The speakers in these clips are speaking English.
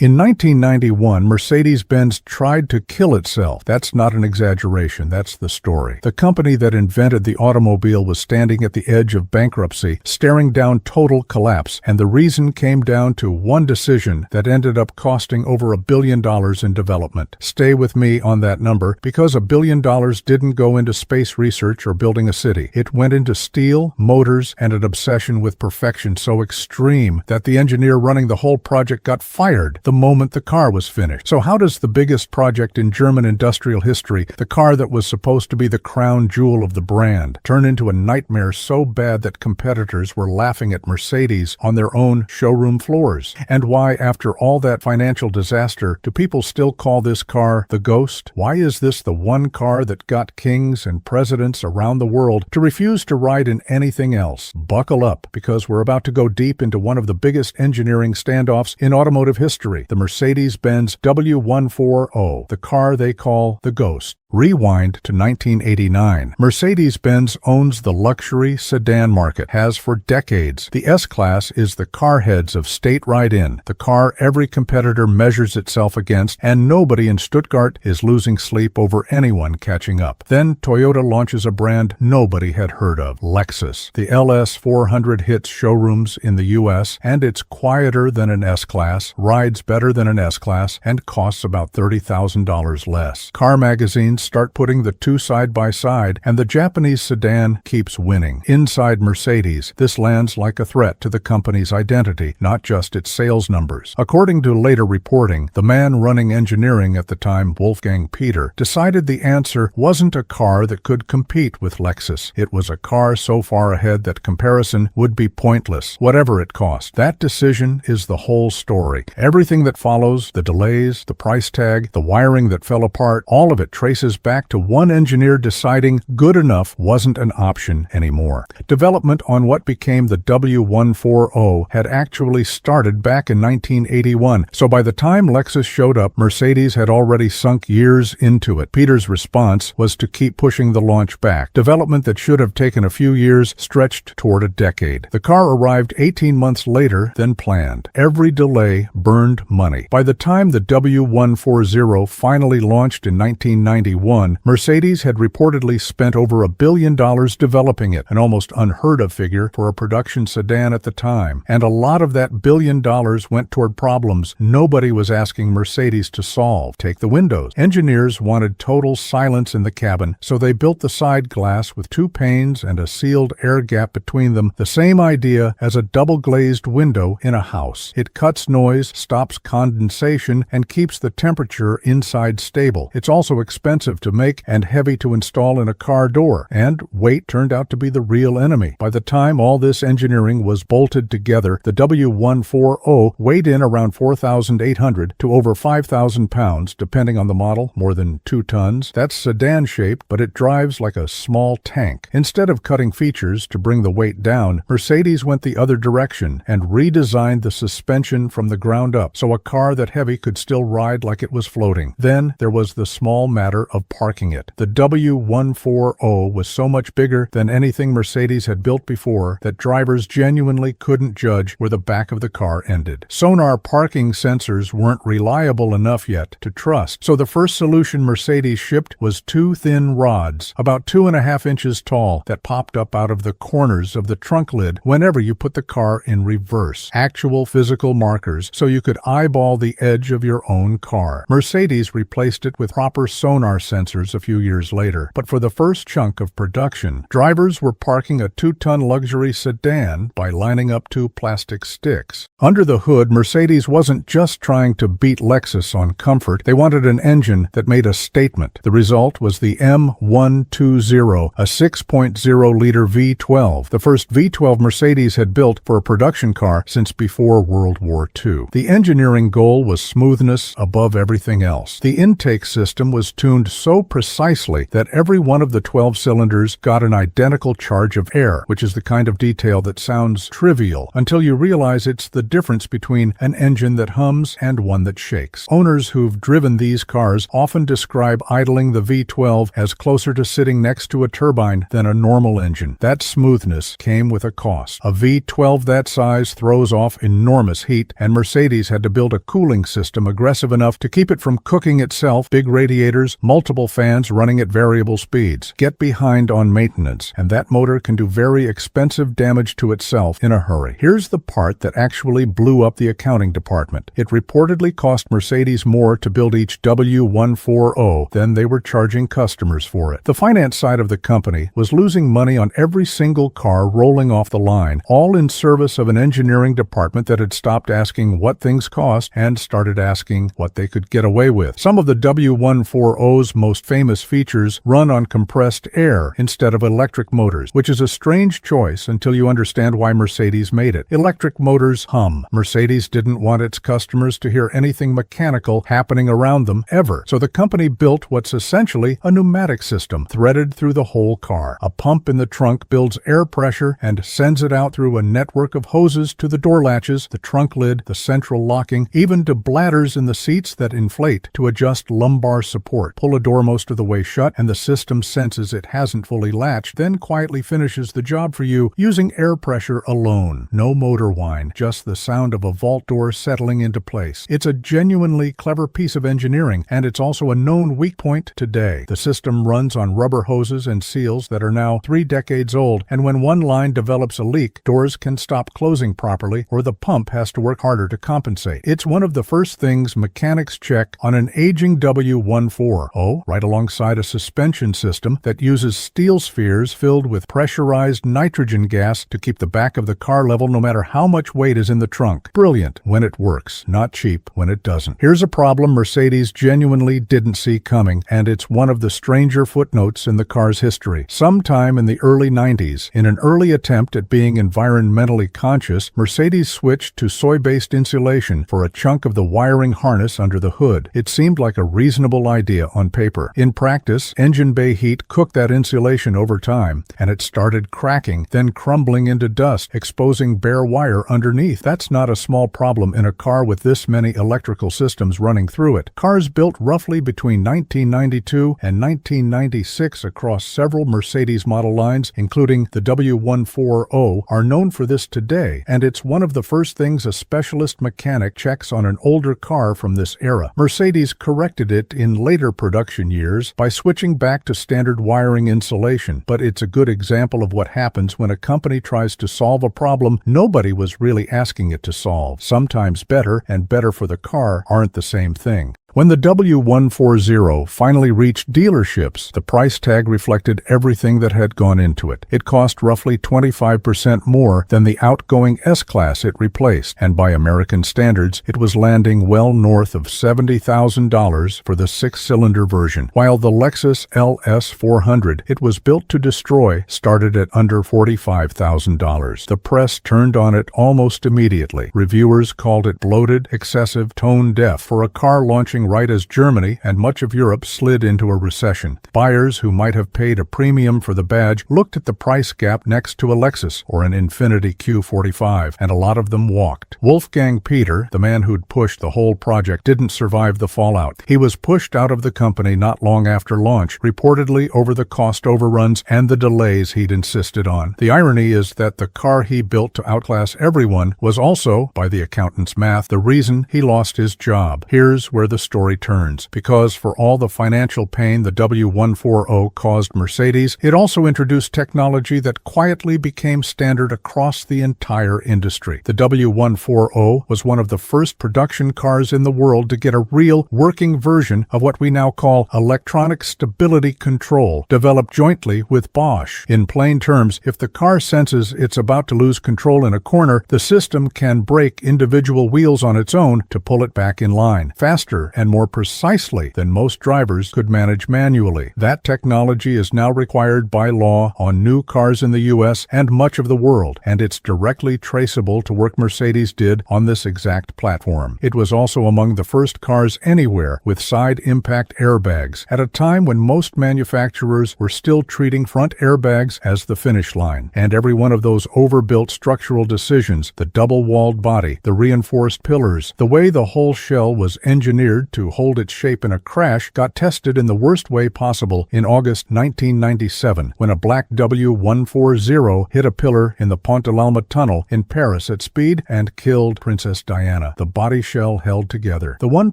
In 1991, Mercedes-Benz tried to kill itself. That's not an exaggeration, that's the story. The company that invented the automobile was standing at the edge of bankruptcy, staring down total collapse, and the reason came down to one decision that ended up costing over $1 billion in development. Stay with me on that number, because $1 billion didn't go into space research or building a city. It went into steel, motors, and an obsession with perfection so extreme that the engineer running the whole project got fired the moment the car was finished. So how does the biggest project in German industrial history, the car that was supposed to be the crown jewel of the brand, turn into a nightmare so bad that competitors were laughing at Mercedes on their own showroom floors? And why, after all that financial disaster, do people still call this car the Ghost? Why is this the one car that got kings and presidents around the world to refuse to ride in anything else? Buckle up, because we're about to go deep into one of the biggest engineering standoffs in automotive history, the Mercedes-Benz W140, the car they call the Ghost. Rewind to 1989. Mercedes-Benz owns the luxury sedan market, has for decades. The S-Class is the car heads of state ride-in, the car every competitor measures itself against, and nobody in Stuttgart is losing sleep over anyone catching up. Then Toyota launches a brand nobody had heard of, Lexus. The LS400 hits showrooms in the US, and it's quieter than an S-Class, rides better than an S-Class, and costs about $30,000 less. Car magazines start putting the two side by side, and the Japanese sedan keeps winning. Inside Mercedes, this lands like a threat to the company's identity, not just its sales numbers. According to later reporting, the man running engineering at the time, Wolfgang Peter, decided the answer wasn't a car that could compete with Lexus. It was a car so far ahead that comparison would be pointless, whatever it cost. That decision is the whole story. Everything that follows, the delays, the price tag, the wiring that fell apart, all of it traces back to one engineer deciding good enough wasn't an option anymore. Development on what became the W140 had actually started back in 1981, so by the time Lexus showed up, Mercedes had already sunk years into it. Peter's response was to keep pushing the launch back. Development that should have taken a few years stretched toward a decade. The car arrived 18 months later than planned. Every delay burned money. By the time the W140 finally launched in 1991, Mercedes had reportedly spent over $1 billion developing it, an almost unheard of figure for a production sedan at the time. And a lot of that $1 billion went toward problems nobody was asking Mercedes to solve. Take the windows. Engineers wanted total silence in the cabin, so they built the side glass with two panes and a sealed air gap between them, the same idea as a double-glazed window in a house. It cuts noise, stops condensation, and keeps the temperature inside stable. It's also expensive to make and heavy to install in a car door, and weight turned out to be the real enemy. By the time all this engineering was bolted together, the W140 weighed in around 4,800 to over 5,000 pounds, depending on the model, more than 2 tons. That's sedan-shaped, but it drives like a small tank. Instead of cutting features to bring the weight down, Mercedes went the other direction and redesigned the suspension from the ground up, so a car that heavy could still ride like it was floating. Then there was the small matter of parking it. The W140 was so much bigger than anything Mercedes had built before that drivers genuinely couldn't judge where the back of the car ended. Sonar parking sensors weren't reliable enough yet to trust, so the first solution Mercedes shipped was 2 thin rods, about 2.5 inches tall, that popped up out of the corners of the trunk lid whenever you put the car in reverse. Actual physical markers, so you could eyeball the edge of your own car. Mercedes replaced it with proper sonar sensors a few years later, but for the first chunk of production, drivers were parking a 2-ton luxury sedan by lining up 2 plastic sticks. Under the hood, Mercedes wasn't just trying to beat Lexus on comfort, they wanted an engine that made a statement. The result was the M120, a 6.0-liter V12, the first V12 Mercedes had built for a production car since before World War II. The engineering goal was smoothness above everything else. The intake system was tuned so precisely that every one of the 12 cylinders got an identical charge of air, which is the kind of detail that sounds trivial until you realize it's the difference between an engine that hums and one that shakes. Owners who've driven these cars often describe idling the V12 as closer to sitting next to a turbine than a normal engine. That smoothness came with a cost. A V12 that size throws off enormous heat, and Mercedes had to build a cooling system aggressive enough to keep it from cooking itself. Big radiators, multiple fans running at variable speeds. Get behind on maintenance, and that motor can do very expensive damage to itself in a hurry. Here's the part that actually blew up the accounting department. It reportedly cost Mercedes more to build each W140 than they were charging customers for it. The finance side of the company was losing money on every single car rolling off the line, all in service of an engineering department that had stopped asking what things cost and started asking what they could get away with. Some of the W140's most famous features run on compressed air instead of electric motors, which is a strange choice until you understand why Mercedes made it. Electric motors hum. Mercedes didn't want its customers to hear anything mechanical happening around them ever, so the company built what's essentially a pneumatic system threaded through the whole car. A pump in the trunk builds air pressure and sends it out through a network of hoses to the door latches, the trunk lid, the central locking, even to bladders in the seats that inflate to adjust lumbar support. Pull a door most of the way shut and the system senses it hasn't fully latched, then quietly finishes the job for you using air pressure alone. No motor whine, just the sound of a vault door settling into place. It's a genuinely clever piece of engineering, and it's also a known weak point today. The system runs on rubber hoses and seals that are now 3 decades old, and when one line develops a leak, doors can stop closing properly or the pump has to work harder to compensate. It's one of the first things mechanics check on an aging W140, right alongside a suspension system that uses steel spheres filled with pressurized nitrogen gas to keep the back of the car level no matter how much weight is in the trunk. Brilliant when it works, not cheap when it doesn't. Here's a problem Mercedes genuinely didn't see coming, and it's one of the stranger footnotes in the car's history. Sometime in the early 90s, in an early attempt at being environmentally conscious, Mercedes switched to soy-based insulation for a chunk of the wiring harness under the hood. It seemed like a reasonable idea on paper. In practice, engine bay heat cooked that insulation over time, and it started cracking, then crumbling into dust, exposing bare wire underneath. That's not a small problem in a car with this many electrical systems running through it. Cars built roughly between 1992 and 1996 across several Mercedes model lines, including the W140, are known for this today, and it's one of the first things a specialist mechanic checks on an older car from this era. Mercedes corrected it in later production years by switching back to standard wiring insulation, but it's a good example of what happens when a company tries to solve a problem nobody was really asking it to solve. Sometimes better and better for the car aren't the same thing. When the W140 finally reached dealerships, the price tag reflected everything that had gone into it. It cost roughly 25% more than the outgoing S-Class it replaced, and by American standards, it was landing well north of $70,000 for the 6-cylinder version, while the Lexus LS400 it was built to destroy started at under $45,000. The press turned on it almost immediately. Reviewers called it bloated, excessive, tone-deaf for a car launching right as Germany and much of Europe slid into a recession. Buyers who might have paid a premium for the badge looked at the price gap next to a Lexus or an Infiniti Q45, and a lot of them walked. Wolfgang Peter, the man who'd pushed the whole project, didn't survive the fallout. He was pushed out of the company not long after launch, reportedly over the cost overruns and the delays he'd insisted on. The irony is that the car he built to outclass everyone was also, by the accountant's math, the reason he lost his job. Here's where the story turns, because for all the financial pain the W140 caused Mercedes, it also introduced technology that quietly became standard across the entire industry. The W140 was one of the first production cars in the world to get a real working version of what we now call electronic stability control, developed jointly with Bosch. In plain terms, if the car senses it's about to lose control in a corner, the system can brake individual wheels on its own to pull it back in line. Faster and more precisely than most drivers could manage manually. That technology is now required by law on new cars in the U.S. and much of the world, and it's directly traceable to work Mercedes did on this exact platform. It was also among the first cars anywhere with side impact airbags, at a time when most manufacturers were still treating front airbags as the finish line. And every one of those overbuilt structural decisions, the double-walled body, the reinforced pillars, the way the whole shell was engineered to hold its shape in a crash, got tested in the worst way possible in August 1997, when a black W140 hit a pillar in the Pont de l'Alma tunnel in Paris at speed and killed Princess Diana. The body shell held together. The one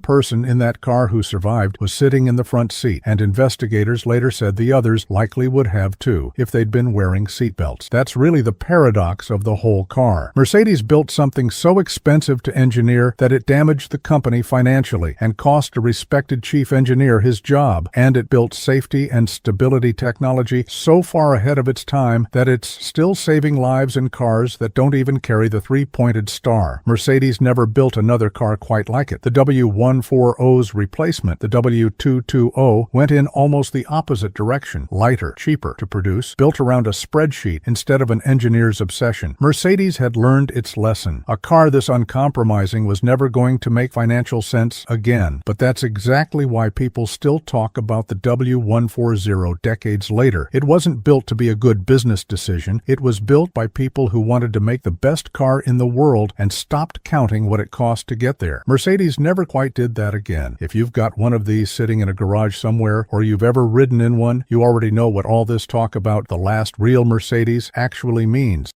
person in that car who survived was sitting in the front seat, and investigators later said the others likely would have too, if they'd been wearing seatbelts. That's really the paradox of the whole car. Mercedes built something so expensive to engineer that it damaged the company financially and cost a respected chief engineer his job, and it built safety and stability technology so far ahead of its time that it's still saving lives in cars that don't even carry the three-pointed star. Mercedes never built another car quite like it. The W140's replacement, the W220, went in almost the opposite direction, lighter, cheaper to produce, built around a spreadsheet instead of an engineer's obsession. Mercedes had learned its lesson. A car this uncompromising was never going to make financial sense again. But that's exactly why people still talk about the W140 decades later. It wasn't built to be a good business decision. It was built by people who wanted to make the best car in the world and stopped counting what it cost to get there. Mercedes never quite did that again. If you've got one of these sitting in a garage somewhere, or you've ever ridden in one, you already know what all this talk about the last real Mercedes actually means.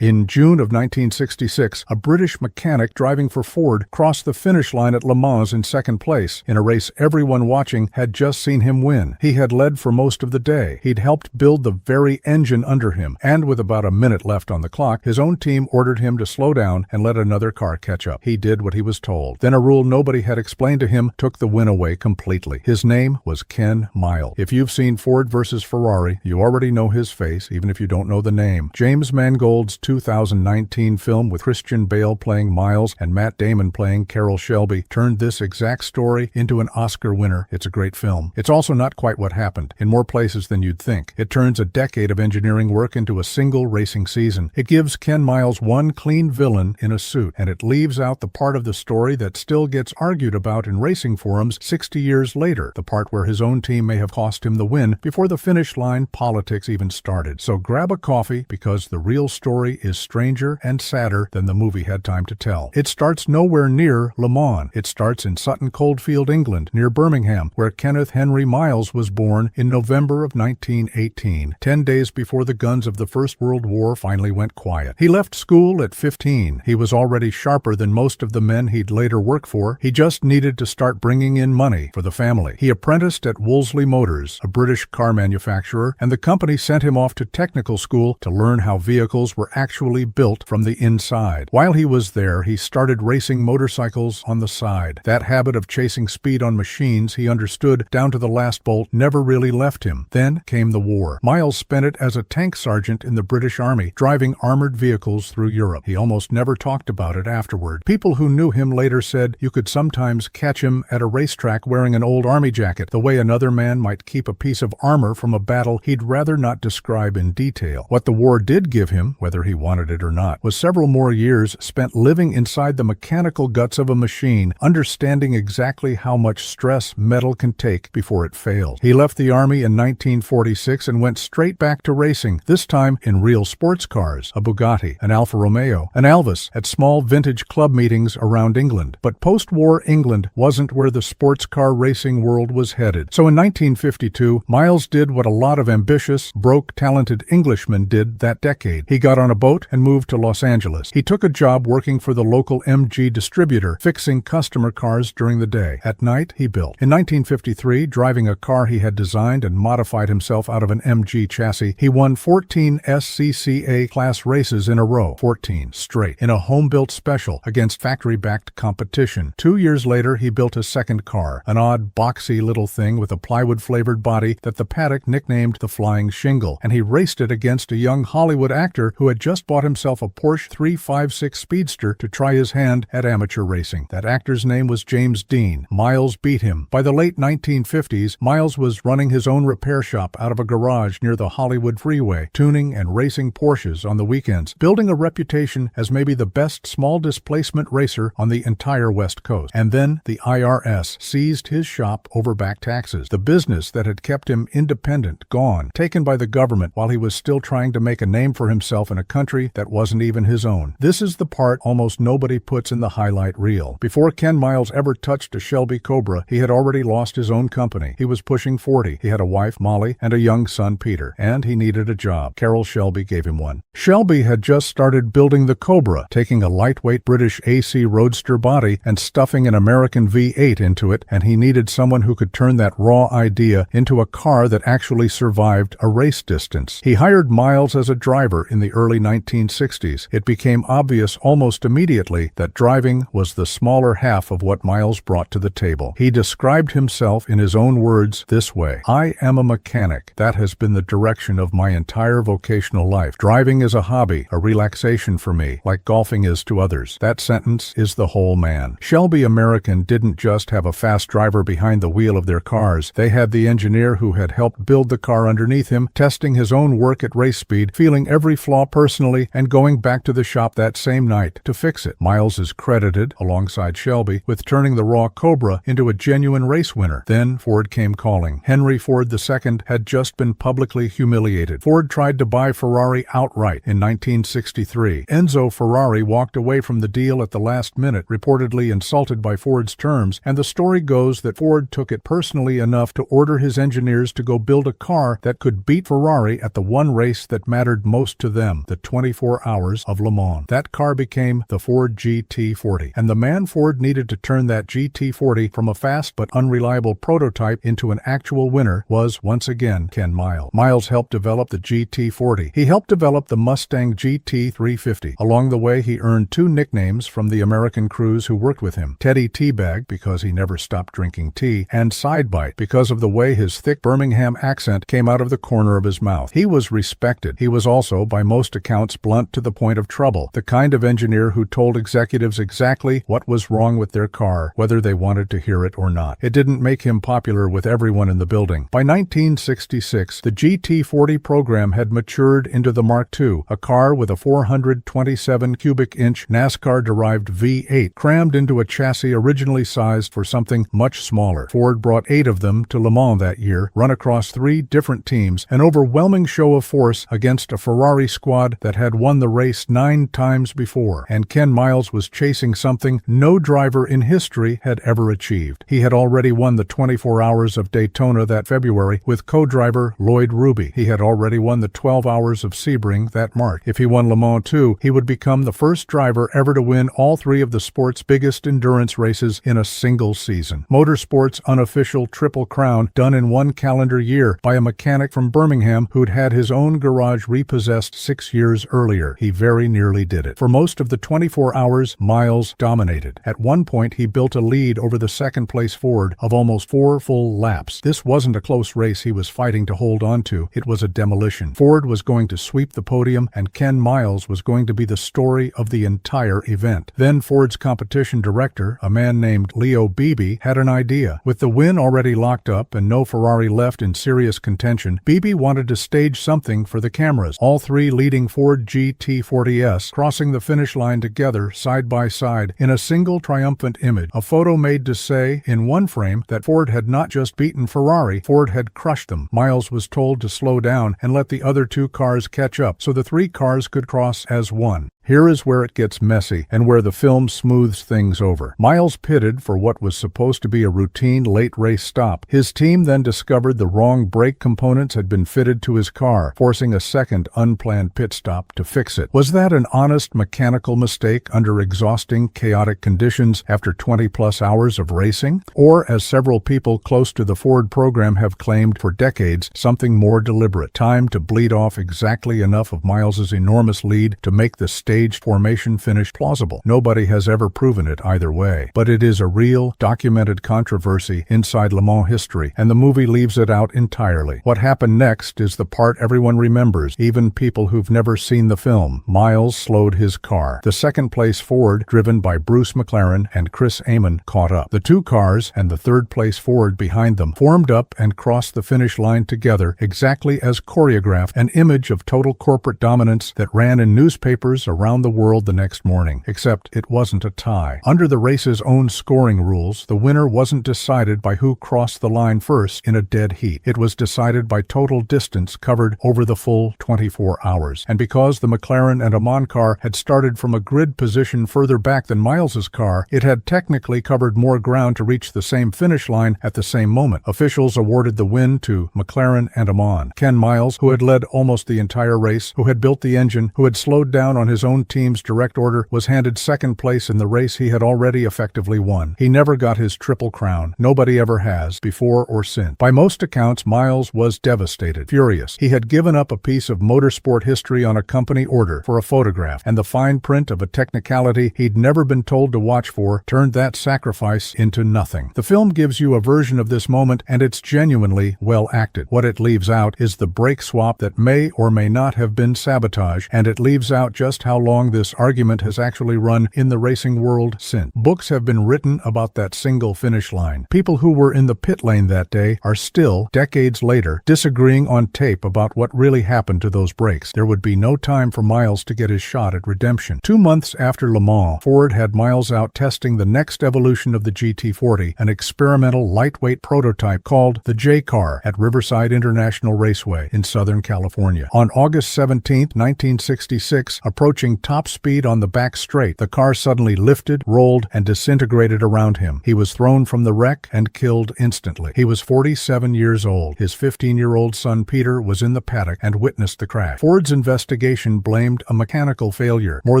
In June of 1966, a British mechanic driving for Ford crossed the finish line at Le Mans in second place, in a race everyone watching had just seen him win. He had led for most of the day. He'd helped build the very engine under him, and with about a minute left on the clock, his own team ordered him to slow down and let another car catch up. He did what he was told. Then a rule nobody had explained to him took the win away completely. His name was Ken Miles. If you've seen Ford versus Ferrari, you already know his face, even if you don't know the name. James Mangold's 2019 film with Christian Bale playing Miles and Matt Damon playing Carroll Shelby turned this exact story into an Oscar winner. It's a great film. It's also not quite what happened, in more places than you'd think. It turns a decade of engineering work into a single racing season. It gives Ken Miles one clean villain in a suit, and it leaves out the part of the story that still gets argued about in racing forums 60 years later, the part where his own team may have cost him the win before the finish line politics even started. So grab a coffee, because the real story is stranger and sadder than the movie had time to tell. It starts nowhere near Le Mans. It starts in Sutton Coldfield, England, near Birmingham, where Kenneth Henry Miles was born in November of 1918, 10 days before the guns of the First World War finally went quiet. He left school at 15. He was already sharper than most of the men he'd later work for. He just needed to start bringing in money for the family. He apprenticed at Wolseley Motors, a British car manufacturer, and the company sent him off to technical school to learn how vehicles were actually built from the inside. While he was there, he started racing motorcycles on the side. That habit of chasing speed on machines he understood down to the last bolt never really left him. Then came the war. Miles spent it as a tank sergeant in the British Army, driving armored vehicles through Europe. He almost never talked about it afterward. People who knew him later said you could sometimes catch him at a racetrack wearing an old army jacket, the way another man might keep a piece of armor from a battle he'd rather not describe in detail. What the war did give him, whether he wanted it or not, was several more years spent living inside the mechanical guts of a machine, understanding exactly how much stress metal can take before it fails. He left the Army in 1946 and went straight back to racing, this time in real sports cars, a Bugatti, an Alfa Romeo, an Alvis, at small vintage club meetings around England. But post-war England wasn't where the sports car racing world was headed. So in 1952, Miles did what a lot of ambitious, broke, talented Englishmen did that decade. He got on a boat and moved to Los Angeles. He took a job working for the local MG distributor, fixing customer cars during the day. At night, he built. In 1953, driving a car he had designed and modified himself out of an MG chassis, he won 14 SCCA class races in a row, 14 straight, in a home-built special against factory-backed competition. 2 years later, he built a second car, an odd, boxy little thing with a plywood-flavored body that the paddock nicknamed the Flying Shingle, and he raced it against a young Hollywood actor who had just just bought himself a Porsche 356 Speedster to try his hand at amateur racing. That actor's name was James Dean. Miles beat him. By the late 1950s, Miles was running his own repair shop out of a garage near the Hollywood freeway, tuning and racing Porsches on the weekends, building a reputation as maybe the best small displacement racer on the entire West Coast. And then the IRS seized his shop over back taxes. The business that had kept him independent, gone, taken by the government while he was still trying to make a name for himself in a country that wasn't even his own. This is the part almost nobody puts in the highlight reel. Before Ken Miles ever touched a Shelby Cobra, he had already lost his own company. He was pushing 40. He had a wife, Molly, and a young son, Peter. And he needed a job. Carol Shelby gave him one. Shelby had just started building the Cobra, taking a lightweight British AC Roadster body and stuffing an American V8 into it, and he needed someone who could turn that raw idea into a car that actually survived a race distance. He hired Miles as a driver in the early 1960s. It became obvious almost immediately that driving was the smaller half of what Miles brought to the table. He described himself in his own words this way: "I am a mechanic. That has been the direction of my entire vocational life. Driving is a hobby, a relaxation for me, like golfing is to others." That sentence is the whole man. Shelby American didn't just have a fast driver behind the wheel of their cars. They had the engineer who had helped build the car underneath him, testing his own work at race speed, feeling every flaw personally, and going back to the shop that same night to fix it. Miles is credited, alongside Shelby, with turning the raw Cobra into a genuine race winner. Then Ford came calling. Henry Ford II had just been publicly humiliated. Ford tried to buy Ferrari outright in 1963. Enzo Ferrari walked away from the deal at the last minute, reportedly insulted by Ford's terms, and the story goes that Ford took it personally enough to order his engineers to go build a car that could beat Ferrari at the one race that mattered most to them, the 24 Hours of Le Mans. That car became the Ford GT40, and the man Ford needed to turn that GT40 from a fast but unreliable prototype into an actual winner was, once again, Ken Miles. Miles helped develop the GT40. He helped develop the Mustang GT350. Along the way, he earned two nicknames from the American crews who worked with him: Teddy Teabag, because he never stopped drinking tea, and Sidebite, because of the way his thick Birmingham accent came out of the corner of his mouth. He was respected. He was also, by most accounts, blunt to the point of trouble, the kind of engineer who told executives exactly what was wrong with their car, whether they wanted to hear it or not. It didn't make him popular with everyone in the building. By 1966, the GT40 program had matured into the Mark II, a car with a 427 cubic inch NASCAR-derived V8 crammed into a chassis originally sized for something much smaller. Ford brought 8 of them to Le Mans that year, run across 3 different teams, an overwhelming show of force against a Ferrari squad that had won the race 9 times before, and Ken Miles was chasing something no driver in history had ever achieved. He had already won the 24 Hours of Daytona that February with co-driver Lloyd Ruby. He had already won the 12 Hours of Sebring that March. If he won Le Mans too, he would become the first driver ever to win all 3 of the sport's biggest endurance races in a single season. Motorsport's unofficial Triple Crown, done in 1 calendar year by a mechanic from Birmingham who'd had his own garage repossessed 6 years earlier. He very nearly did it. For most of the 24 hours, Miles dominated. At one point, he built a lead over the second-place Ford of almost 4 full laps. This wasn't a close race he was fighting to hold on to. It was a demolition. Ford was going to sweep the podium, and Ken Miles was going to be the story of the entire event. Then Ford's competition director, a man named Leo Beebe, had an idea. With the win already locked up and no Ferrari left in serious contention, Beebe wanted to stage something for the cameras. All 3 leading Ford GT40s crossing the finish line together, side by side, in a single triumphant image. A photo made to say, in one frame, that Ford had not just beaten Ferrari, Ford had crushed them. Miles was told to slow down and let the other 2 cars catch up so the 3 cars could cross as one. Here is where it gets messy and where the film smooths things over. Miles pitted for what was supposed to be a routine late race stop. His team then discovered the wrong brake components had been fitted to his car, forcing a second unplanned pit stop to fix it. Was that an honest mechanical mistake under exhausting, chaotic conditions after 20-plus hours of racing? Or, as several people close to the Ford program have claimed for decades, something more deliberate? Time to bleed off exactly enough of Miles's enormous lead to make the staged formation finish plausible. Nobody has ever proven it either way. But it is a real, documented controversy inside Le Mans history, and the movie leaves it out entirely. What happened next is the part everyone remembers, even people who've never seen the film. Miles slowed his car. The second-place Ford, driven by Bruce McLaren and Chris Amon, caught up. The two cars and the third-place Ford behind them formed up and crossed the finish line together exactly as choreographed, an image of total corporate dominance that ran in newspapers around the world the next morning. Except it wasn't a tie. Under the race's own scoring rules, the winner wasn't decided by who crossed the line first in a dead heat. It was decided by total distance covered over the full 24 hours. And because the McLaren and Amon car had started from a grid position further back than Miles's car, it had technically covered more ground to reach the same finish line at the same moment. Officials awarded the win to McLaren and Amon. Ken Miles, who had led almost the entire race, who had built the engine, who had slowed down on his own team's direct order, was handed second place in the race he had already effectively won. He never got his triple crown. Nobody ever has, before or since. By most accounts, Miles was devastated, furious. He had given up a piece of motorsport history on a company order for a photograph, and the fine print of a technicality he'd never been told to watch for turned that sacrifice into nothing. The film gives you a version of this moment, and it's genuinely well acted. What it leaves out is the brake swap that may or may not have been sabotage, and it leaves out just how long this argument has actually run in the racing world since. Books have been written about that single finish line. People who were in the pit lane that day are still, decades later, disagreeing on tape about what really happened to those brakes. There would be no time for Miles to get his shot at redemption. 2 months after Le Mans, Ford had Miles out testing the next evolution of the GT40, an experimental lightweight prototype called the J-Car at Riverside International Raceway in Southern California. On August 17, 1966, approaching top speed on the back straight, the car suddenly lifted, rolled, and disintegrated around him. He was thrown from the wreck and killed instantly. He was 47 years old. His 15-year-old son Peter was in the paddock and witnessed the crash. Ford's investigation blamed a mechanical failure. More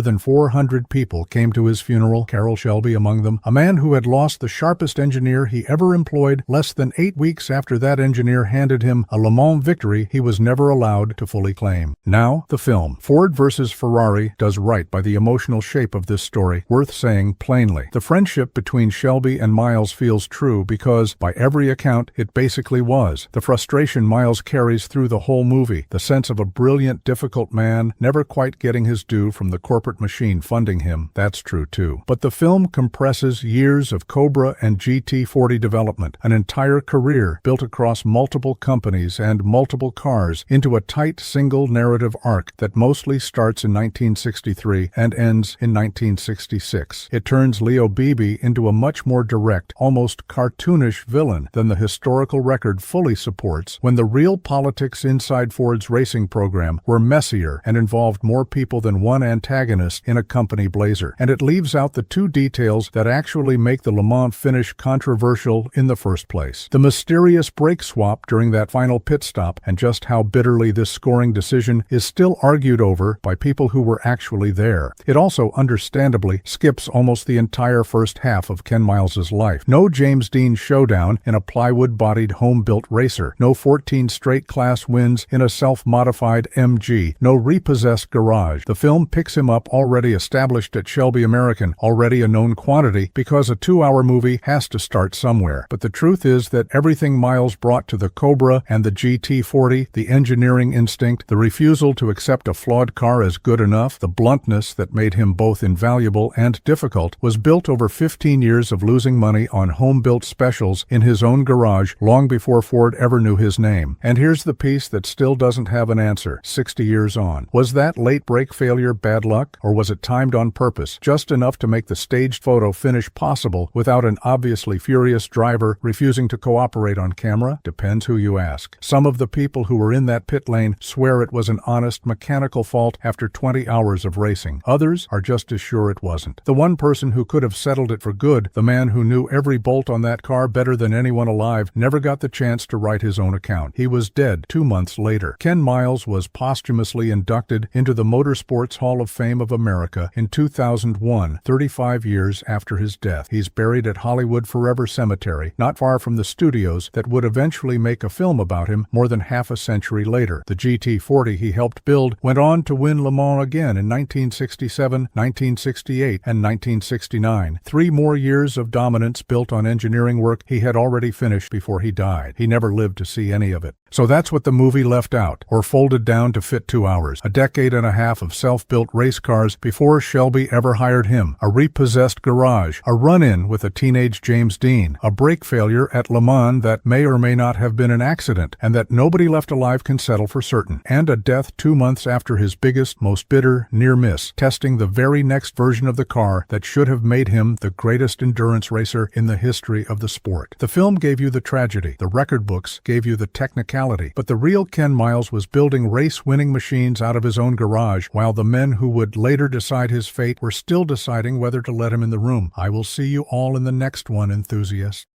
than 400 people came to his funeral, Carroll Shelby among them, a man who had lost the sharpest engineer he ever employed. Less than 8 weeks after that engineer handed him a Le Mans victory he was never allowed to fully claim. Now, the film. Ford versus Ferrari does right by the emotional shape of this story, worth saying plainly. The friendship between Shelby and Miles feels true because, by every account, it basically was. The frustration Miles carries through the whole movie, the sense of a brilliant, difficult man never quite getting his due from the corporate machine funding him, that's true too. But the film compresses years of Cobra and GT40 development, an entire career built across multiple companies and multiple cars, into a tight single narrative arc that mostly starts in 1963 and ends in 1966. It turns Leo Beebe into a much more direct, almost cartoonish villain than the historical record fully supports, when the real politics inside Ford's racing program were messier and involved more people than one antagonist in a company blazer. And it leaves out the two details that actually make the Le Mans finish controversial in the first place. The mysterious brake swap during that final pit stop, and just how bitterly this scoring decision is still argued over by people who were actually there. It also, understandably, skips almost the entire first half of Ken Miles's life. No James Dean showdown in a plywood-bodied home-built racer. No 14 straight class wins in a self-modified MG. No repossessed garage. The film picks him up already established at Shelby American, already a known quantity, because a 2-hour movie has to start somewhere. But the truth is that everything Miles brought to the Cobra and the GT40, the engineering instinct, the refusal to accept a flawed car as good enough, the bluntness that made him both invaluable and difficult, was built over 15 years of losing money on home-built specials in his own garage long before Ford ever knew his name. And here's the piece that still doesn't have an answer, 60 years on. Was that late brake failure bad luck, or was it timed on purpose, just enough to make the staged photo finish possible without an obviously furious driver refusing to cooperate on camera? Depends who you ask. Some of the people who were in that pit lane swear it was an honest mechanical fault after 20 hours of racing. Others are just as sure it wasn't. The one person who could have settled it for good, the man who knew every bolt on that car better than anyone alive, never got the chance to write his own account. He was dead 2 months later. Ken Miles was posthumously inducted into the Motorsports Hall of Fame of America in 2001, 35 years after his death. He's buried at Hollywood Forever Cemetery, not far from the studios that would eventually make a film about him more than half a century later. The GT40 he helped build went on to win Le Mans again in in 1967, 1968, and 1969. 3 more years of dominance built on engineering work he had already finished before he died. He never lived to see any of it. So that's what the movie left out, or folded down to fit 2 hours. A decade and a half of self-built race cars before Shelby ever hired him. A repossessed garage. A run-in with a teenage James Dean. A brake failure at Le Mans that may or may not have been an accident, and that nobody left alive can settle for certain. And a death 2 months after his biggest, most bitter near miss, testing the very next version of the car that should have made him the greatest endurance racer in the history of the sport. The film gave you the tragedy. The record books gave you the technicality. But the real Ken Miles was building race-winning machines out of his own garage, while the men who would later decide his fate were still deciding whether to let him in the room. I will see you all in the next one, enthusiasts.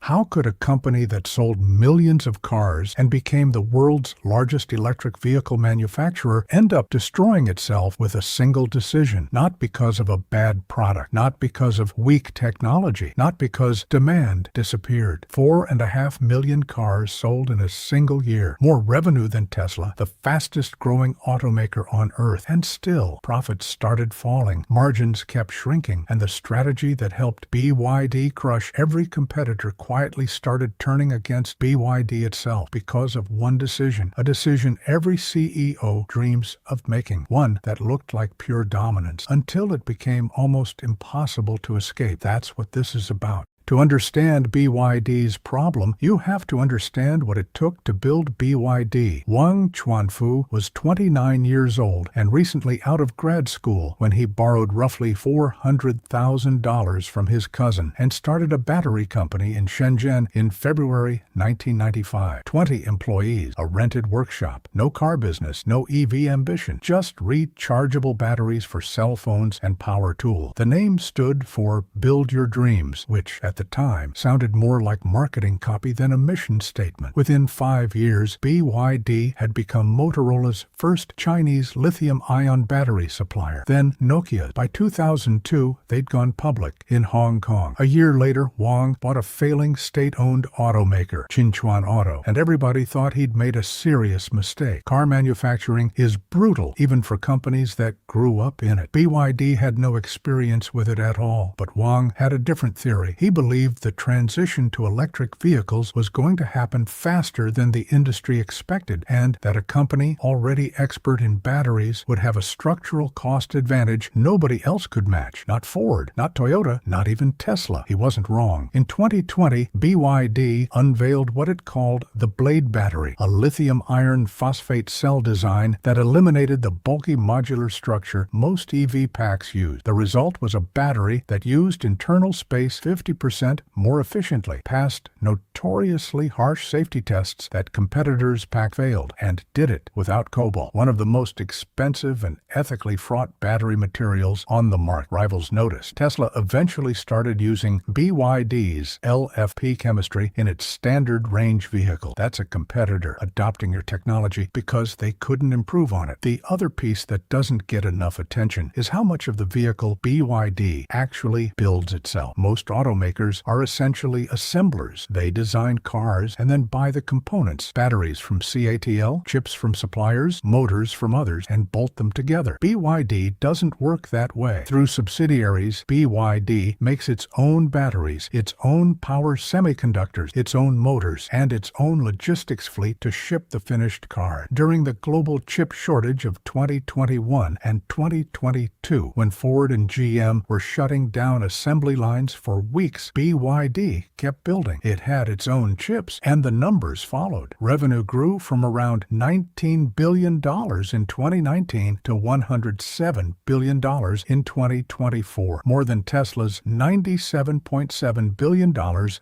How could a company that sold millions of cars and became the world's largest electric vehicle manufacturer end up destroying itself with a single decision? Not because of a bad product, not because of weak technology, not because demand disappeared. 4.5 million cars sold in a single year. More revenue than Tesla, the fastest growing automaker on earth. And still, profits started falling, margins kept shrinking, and the strategy that helped BYD crush every competitor quietly started turning against BYD itself because of one decision, a decision every CEO dreams of making, one that looked like pure dominance, until it became almost impossible to escape. That's what this is about. To understand BYD's problem, you have to understand what it took to build BYD. Wang Chuanfu was 29 years old and recently out of grad school when he borrowed roughly $400,000 from his cousin and started a battery company in Shenzhen in February 1995. 20 employees, a rented workshop, no car business, no EV ambition, just rechargeable batteries for cell phones and power tools. The name stood for Build Your Dreams, which at the time sounded more like marketing copy than a mission statement. Within 5 years, BYD had become Motorola's first Chinese lithium-ion battery supplier, then Nokia. By 2002, they'd gone public in Hong Kong. A year later, Wang bought a failing state-owned automaker, Qinchuan Auto, and everybody thought he'd made a serious mistake. Car manufacturing is brutal, even for companies that grew up in it. BYD had no experience with it at all, but Wang had a different theory. He believed the transition to electric vehicles was going to happen faster than the industry expected, and that a company already expert in batteries would have a structural cost advantage nobody else could match. Not Ford, not Toyota, not even Tesla. He wasn't wrong. In 2020, BYD unveiled what it called the Blade Battery, a lithium iron phosphate cell design that eliminated the bulky modular structure most EV packs use. The result was a battery that used internal space 50% more efficiently, passed notoriously harsh safety tests that competitors' pack failed, and did it without cobalt, one of the most expensive and ethically fraught battery materials on the market. Rivals noticed. Tesla eventually started using BYD's LFP chemistry in its standard range vehicle. That's a competitor adopting your technology because they couldn't improve on it. The other piece that doesn't get enough attention is how much of the vehicle BYD actually builds itself. Most automakers are essentially assemblers. They design cars and then buy the components, batteries from CATL, chips from suppliers, motors from others, and bolt them together. BYD doesn't work that way. Through subsidiaries, BYD makes its own batteries, its own power semiconductors, its own motors, and its own logistics fleet to ship the finished car. During the global chip shortage of 2021 and 2022, when Ford and GM were shutting down assembly lines for weeks, BYD kept building. It had its own chips, and the numbers followed. Revenue grew from around $19 billion in 2019 to $107 billion in 2024, more than Tesla's $97.7 billion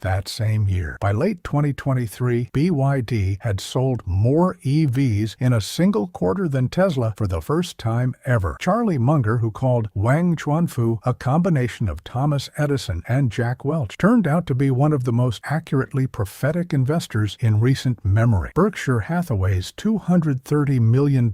that same year. By late 2023, BYD had sold more EVs in a single quarter than Tesla for the first time ever. Charlie Munger, who called Wang Chuanfu a combination of Thomas Edison and Jack Welch, Welch turned out to be one of the most accurately prophetic investors in recent memory. Berkshire Hathaway's $230 million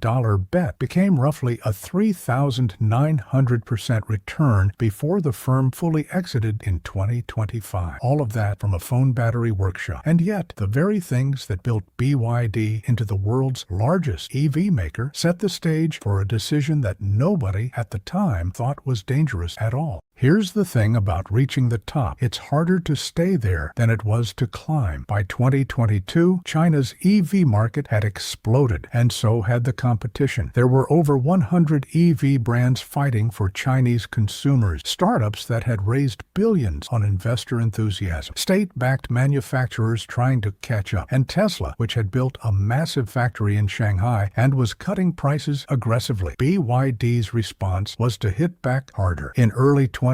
bet became roughly a 3,900% return before the firm fully exited in 2025. All of that from a phone battery workshop. And yet, the very things that built BYD into the world's largest EV maker set the stage for a decision that nobody at the time thought was dangerous at all. Here's the thing about reaching the top. It's harder to stay there than it was to climb. By 2022, China's EV market had exploded, and so had the competition. There were over 100 EV brands fighting for Chinese consumers, startups that had raised billions on investor enthusiasm, state-backed manufacturers trying to catch up, and Tesla, which had built a massive factory in Shanghai and was cutting prices aggressively. BYD's response was to hit back harder. In early 2023,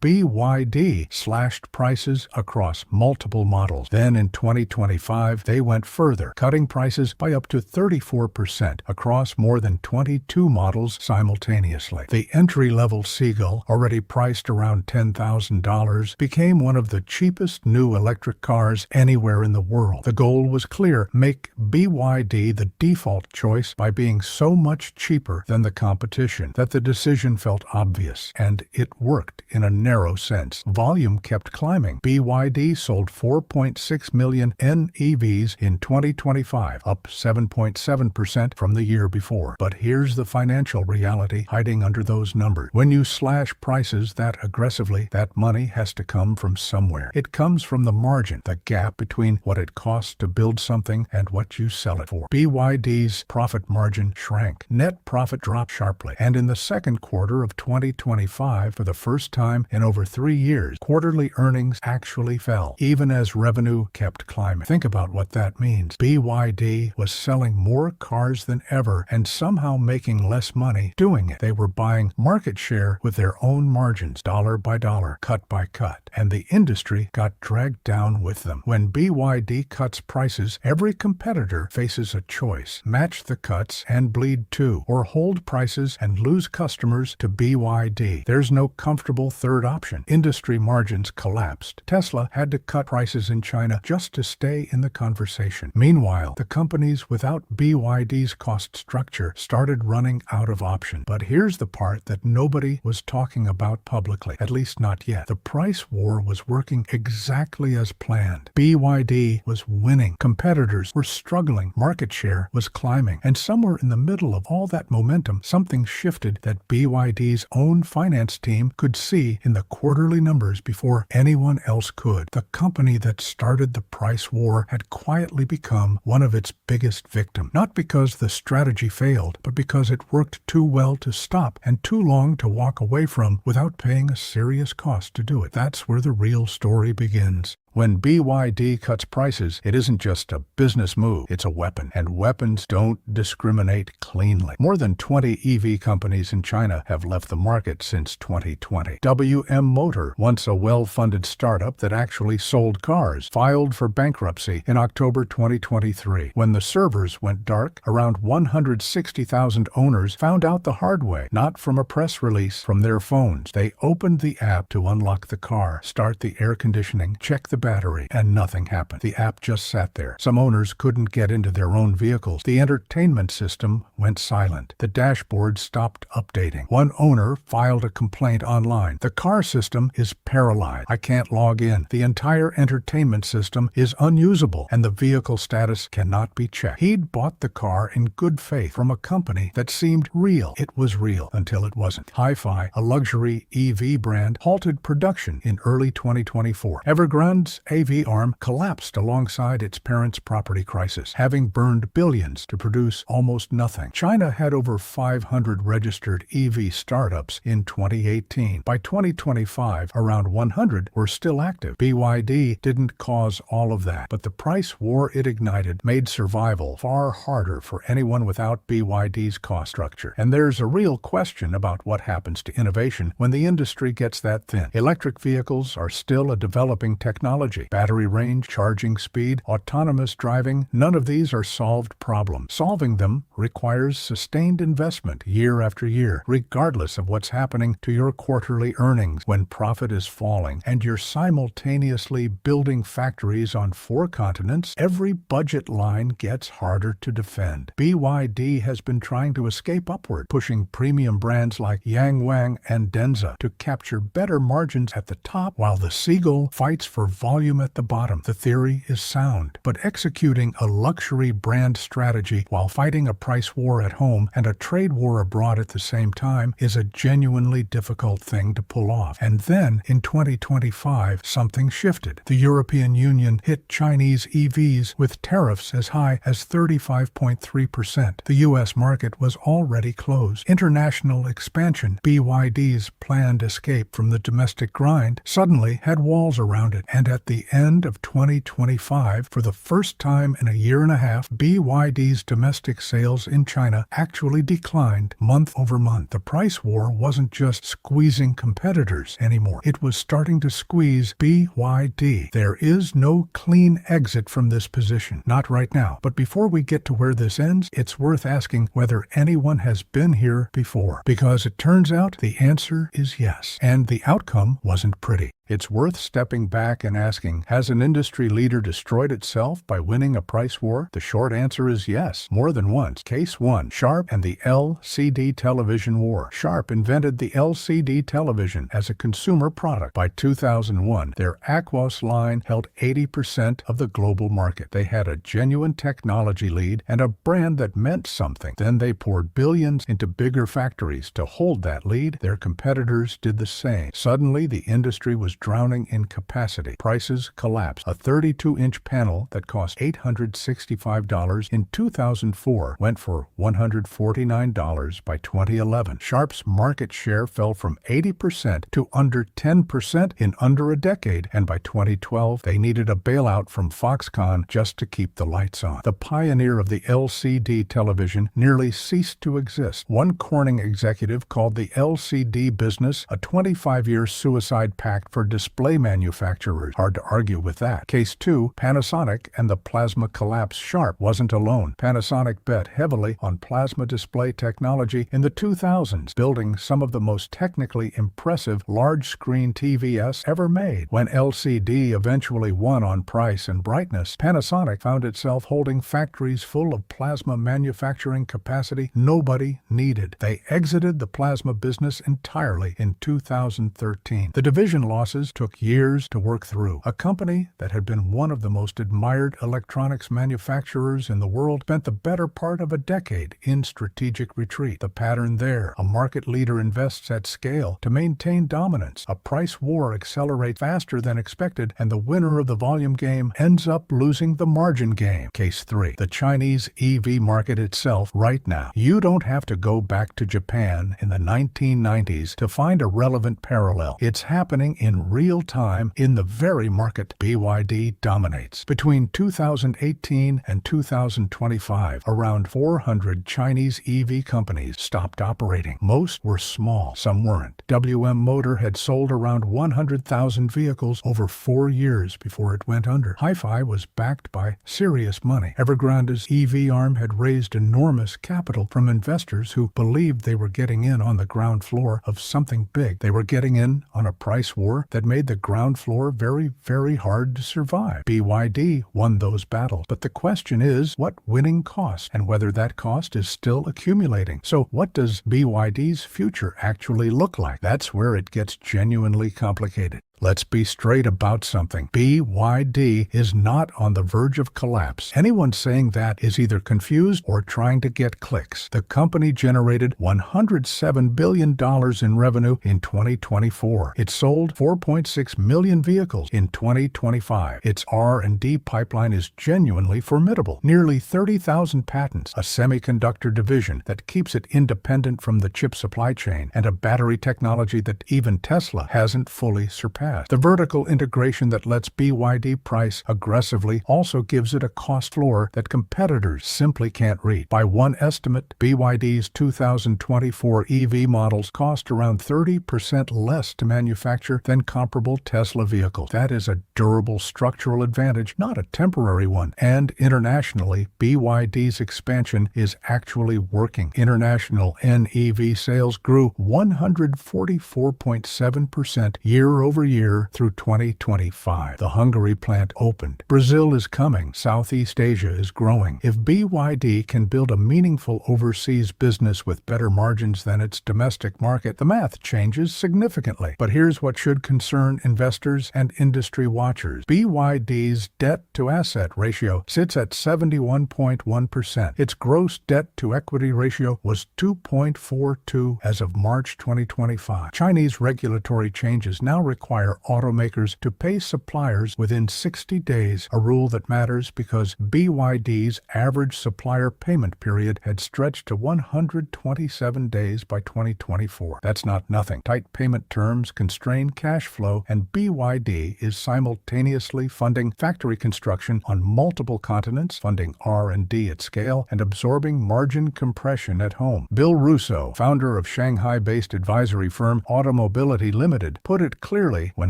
BYD slashed prices across multiple models. Then in 2025, they went further, cutting prices by up to 34% across more than 22 models simultaneously. The entry-level Seagull, already priced around $10,000, became one of the cheapest new electric cars anywhere in the world. The goal was clear: make BYD the default choice by being so much cheaper than the competition that the decision felt obvious. And it worked in a narrow sense. Volume kept climbing. BYD sold 4.6 million NEVs in 2025, up 7.7% from the year before. But here's the financial reality hiding under those numbers. When you slash prices that aggressively, that money has to come from somewhere. It comes from the margin, the gap between what it costs to build something and what you sell it for. BYD's profit margin shrank. Net profit dropped sharply. And in the second quarter of 2025, for the first time in over 3 years, quarterly earnings actually fell, even as revenue kept climbing. Think about what that means. BYD was selling more cars than ever and somehow making less money doing it. They were buying market share with their own margins, dollar by dollar, cut by cut, and the industry got dragged down with them. When BYD cuts prices, every competitor faces a choice: match the cuts and bleed too, or hold prices and lose customers to BYD. There's no comfortable third option. Industry margins collapsed. Tesla had to cut prices in China just to stay in the conversation. Meanwhile, the companies without BYD's cost structure started running out of options. But here's the part that nobody was talking about publicly, at least not yet. The price war was working exactly as planned. BYD was winning. Competitors were struggling. Market share was climbing. And somewhere in the middle of all that momentum, something shifted that BYD's own finance team could see in the quarterly numbers before anyone else could. The company that started the price war had quietly become one of its biggest victims. Not because the strategy failed, but because it worked too well to stop and too long to walk away from without paying a serious cost to do it. That's where the real story begins. When BYD cuts prices, it isn't just a business move, it's a weapon. And weapons don't discriminate cleanly. More than 20 EV companies in China have left the market since 2020. WM Motor, once a well-funded startup that actually sold cars, filed for bankruptcy in October 2023. When the servers went dark, around 160,000 owners found out the hard way, not from a press release, from their phones. They opened the app to unlock the car, start the air conditioning, check the battery, and nothing happened. The app just sat there. Some owners couldn't get into their own vehicles. The entertainment system went silent. The dashboard stopped updating. One owner filed a complaint online. The car system is paralyzed. I can't log in. The entire entertainment system is unusable, and the vehicle status cannot be checked. He'd bought the car in good faith from a company that seemed real. It was real until it wasn't. Hi-Fi, a luxury EV brand, halted production in early 2024. Evergrande's AV arm collapsed alongside its parent's property crisis, having burned billions to produce almost nothing. China had over 500 registered EV startups in 2018. By 2025, around 100 were still active. BYD didn't cause all of that, but the price war it ignited made survival far harder for anyone without BYD's cost structure. And there's a real question about what happens to innovation when the industry gets that thin. Electric vehicles are still a developing technology, technology, battery range, charging speed, autonomous driving. None of these are solved problems. Solving them requires sustained investment year after year, regardless of what's happening to your quarterly earnings when profit is falling and you're simultaneously building factories on 4 continents. Every budget line gets harder to defend. BYD has been trying to escape upward, pushing premium brands like Yangwang and Denza to capture better margins at the top while the seagull fights for volume at the bottom. The theory is sound, but executing a luxury brand strategy while fighting a price war at home and a trade war abroad at the same time is a genuinely difficult thing to pull off. And then, in 2025, something shifted. The European Union hit Chinese EVs with tariffs as high as 35.3%. The U.S. market was already closed. International expansion, BYD's planned escape from the domestic grind, suddenly had walls around it. And at the end of 2025, for the first time in a year and a half, BYD's domestic sales in China actually declined month over month. The price war wasn't just squeezing competitors anymore. It was starting to squeeze BYD. There is no clean exit from this position. Not right now. But before we get to where this ends, it's worth asking whether anyone has been here before. Because it turns out the answer is yes. And the outcome wasn't pretty. It's worth stepping back and asking, has an industry leader destroyed itself by winning a price war? The short answer is yes, more than once. Case 1, Sharp and the LCD television war. Sharp invented the LCD television as a consumer product. By 2001, their Aquos line held 80% of the global market. They had a genuine technology lead and a brand that meant something. Then they poured billions into bigger factories to hold that lead. Their competitors did the same. Suddenly, the industry was drowning in capacity. Prices collapsed. A 32-inch panel that cost $865 in 2004 went for $149 by 2011. Sharp's market share fell from 80% to under 10% in under a decade, and by 2012 they needed a bailout from Foxconn just to keep the lights on. The pioneer of the LCD television nearly ceased to exist. One Corning executive called the LCD business a 25-year suicide pact for display manufacturers. Hard to argue with that. Case 2, Panasonic and the plasma collapse. Sharp wasn't alone. Panasonic bet heavily on plasma display technology in the 2000s, building some of the most technically impressive large-screen TVs ever made. When LCD eventually won on price and brightness, Panasonic found itself holding factories full of plasma manufacturing capacity nobody needed. They exited the plasma business entirely in 2013. The division losses took years to work through. A company that had been one of the most admired electronics manufacturers in the world spent the better part of a decade in strategic retreat. The pattern there: a market leader invests at scale to maintain dominance. A price war accelerates faster than expected, and the winner of the volume game ends up losing the margin game. Case 3, the Chinese EV market itself right now. You don't have to go back to Japan in the 1990s to find a relevant parallel. It's happening in real time in the very market BYD dominates. Between 2018 and 2025, around 400 Chinese EV companies stopped operating. Most were small, some weren't. WM Motor had sold around 100,000 vehicles over 4 years before it went under. Hi-Fi was backed by serious money. Evergrande's EV arm had raised enormous capital from investors who believed they were getting in on the ground floor of something big. They were getting in on a price war that made the ground floor very, very hard to survive. BYD won those battles. But the question is, what winning cost, and whether that cost is still accumulating. So what does BYD's future actually look like? That's where it gets genuinely complicated. Let's be straight about something. BYD is not on the verge of collapse. Anyone saying that is either confused or trying to get clicks. The company generated $107 billion in revenue in 2024. It sold 4.6 million vehicles in 2025. Its R&D pipeline is genuinely formidable. Nearly 30,000 patents, a semiconductor division that keeps it independent from the chip supply chain, and a battery technology that even Tesla hasn't fully surpassed. fast. The vertical integration that lets BYD price aggressively also gives it a cost floor that competitors simply can't reach. By one estimate, BYD's 2024 EV models cost around 30% less to manufacture than comparable Tesla vehicles. That is a durable structural advantage, not a temporary one. And internationally, BYD's expansion is actually working. International NEV sales grew 144.7% year over year through 2025. The Hungary plant opened. Brazil is coming. Southeast Asia is growing. If BYD can build a meaningful overseas business with better margins than its domestic market, the math changes significantly. But here's what should concern investors and industry watchers. BYD's debt-to-asset ratio sits at 71.1%. Its gross debt-to-equity ratio was 2.42 as of March 2025. Chinese regulatory changes now require automakers to pay suppliers within 60 days, a rule that matters because BYD's average supplier payment period had stretched to 127 days by 2024. That's not nothing. Tight payment terms constrain cash flow, and BYD is simultaneously funding factory construction on multiple continents, funding R&D at scale, and absorbing margin compression at home. Bill Russo, founder of Shanghai-based advisory firm Automobility Limited, put it clearly when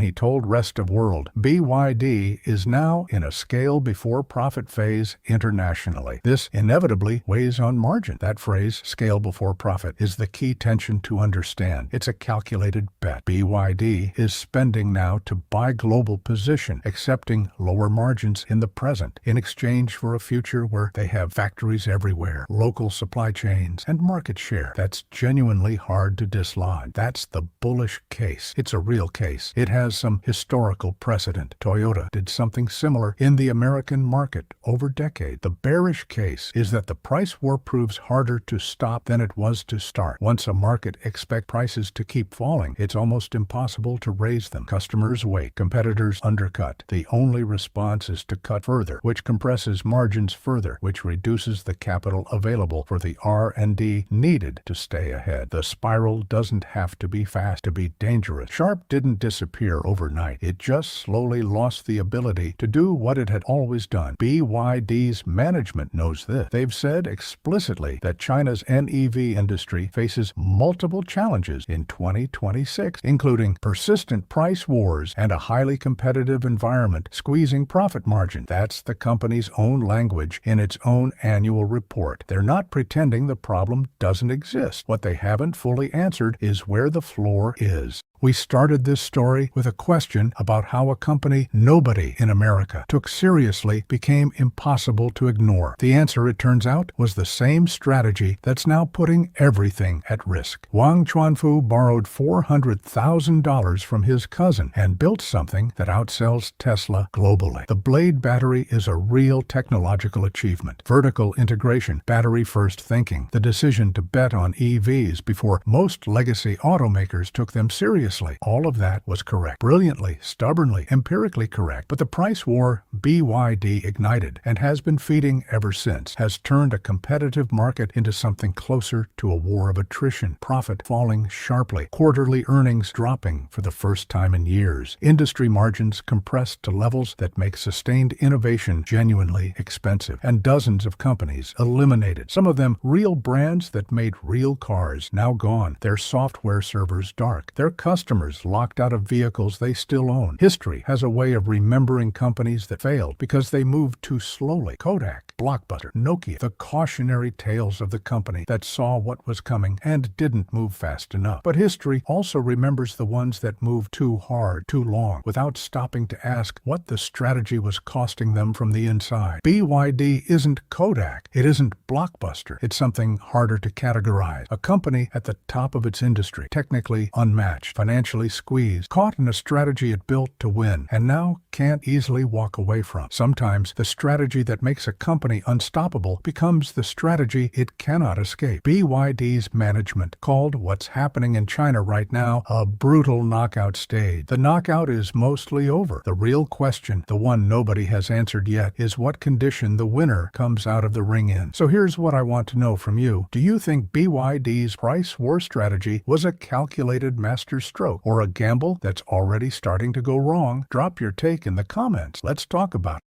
he told Rest of World, BYD is now in a scale before profit phase internationally. This inevitably weighs on margin. That phrase, scale before profit, is the key tension to understand. It's a calculated bet. BYD is spending now to buy global position, accepting lower margins in the present in exchange for a future where they have factories everywhere, local supply chains, and market share. That's genuinely hard to dislodge. That's the bullish case. It's a real case. It has some historical precedent. Toyota did something similar in the American market over decades. The bearish case is that the price war proves harder to stop than it was to start. Once a market expects prices to keep falling, it's almost impossible to raise them. Customers wait. Competitors undercut. The only response is to cut further, which compresses margins further, which reduces the capital available for the R&D needed to stay ahead. The spiral doesn't have to be fast to be dangerous. Sharp didn't disappear overnight. It just slowly lost the ability to do what it had always done. BYD's management knows this. They've said explicitly that China's NEV industry faces multiple challenges in 2026, including persistent price wars and a highly competitive environment squeezing profit margin. That's the company's own language in its own annual report. They're not pretending the problem doesn't exist. What they haven't fully answered is where the floor is. We started this story with a question about how a company nobody in America took seriously became impossible to ignore. The answer, it turns out, was the same strategy that's now putting everything at risk. Wang Chuanfu borrowed $400,000 from his cousin and built something that outsells Tesla globally. The Blade battery is a real technological achievement. Vertical integration, battery-first thinking, the decision to bet on EVs before most legacy automakers took them seriously. All of that was correct. Brilliantly, stubbornly, empirically correct. But the price war BYD ignited and has been feeding ever since has turned a competitive market into something closer to a war of attrition. Profit falling sharply. Quarterly earnings dropping for the first time in years. Industry margins compressed to levels that make sustained innovation genuinely expensive. And dozens of companies eliminated. Some of them real brands that made real cars, now gone. Their software servers dark. Their customers locked out of vehicles they still own. History has a way of remembering companies that failed because they moved too slowly. Kodak, Blockbuster, Nokia, the cautionary tales of the company that saw what was coming and didn't move fast enough. But history also remembers the ones that moved too hard, too long, without stopping to ask what the strategy was costing them from the inside. BYD isn't Kodak. It isn't Blockbuster. It's something harder to categorize. A company at the top of its industry, technically unmatched, financially squeezed, caught in a strategy it built to win, and now can't easily walk away from. Sometimes the strategy that makes a company unstoppable becomes the strategy it cannot escape. BYD's management called what's happening in China right now a brutal knockout stage. The knockout is mostly over. The real question, the one nobody has answered yet, is what condition the winner comes out of the ring in. So here's what I want to know from you. Do you think BYD's price war strategy was a calculated master stroke, or a gamble that's already starting to go wrong? Drop your take in the comments. Let's talk about it.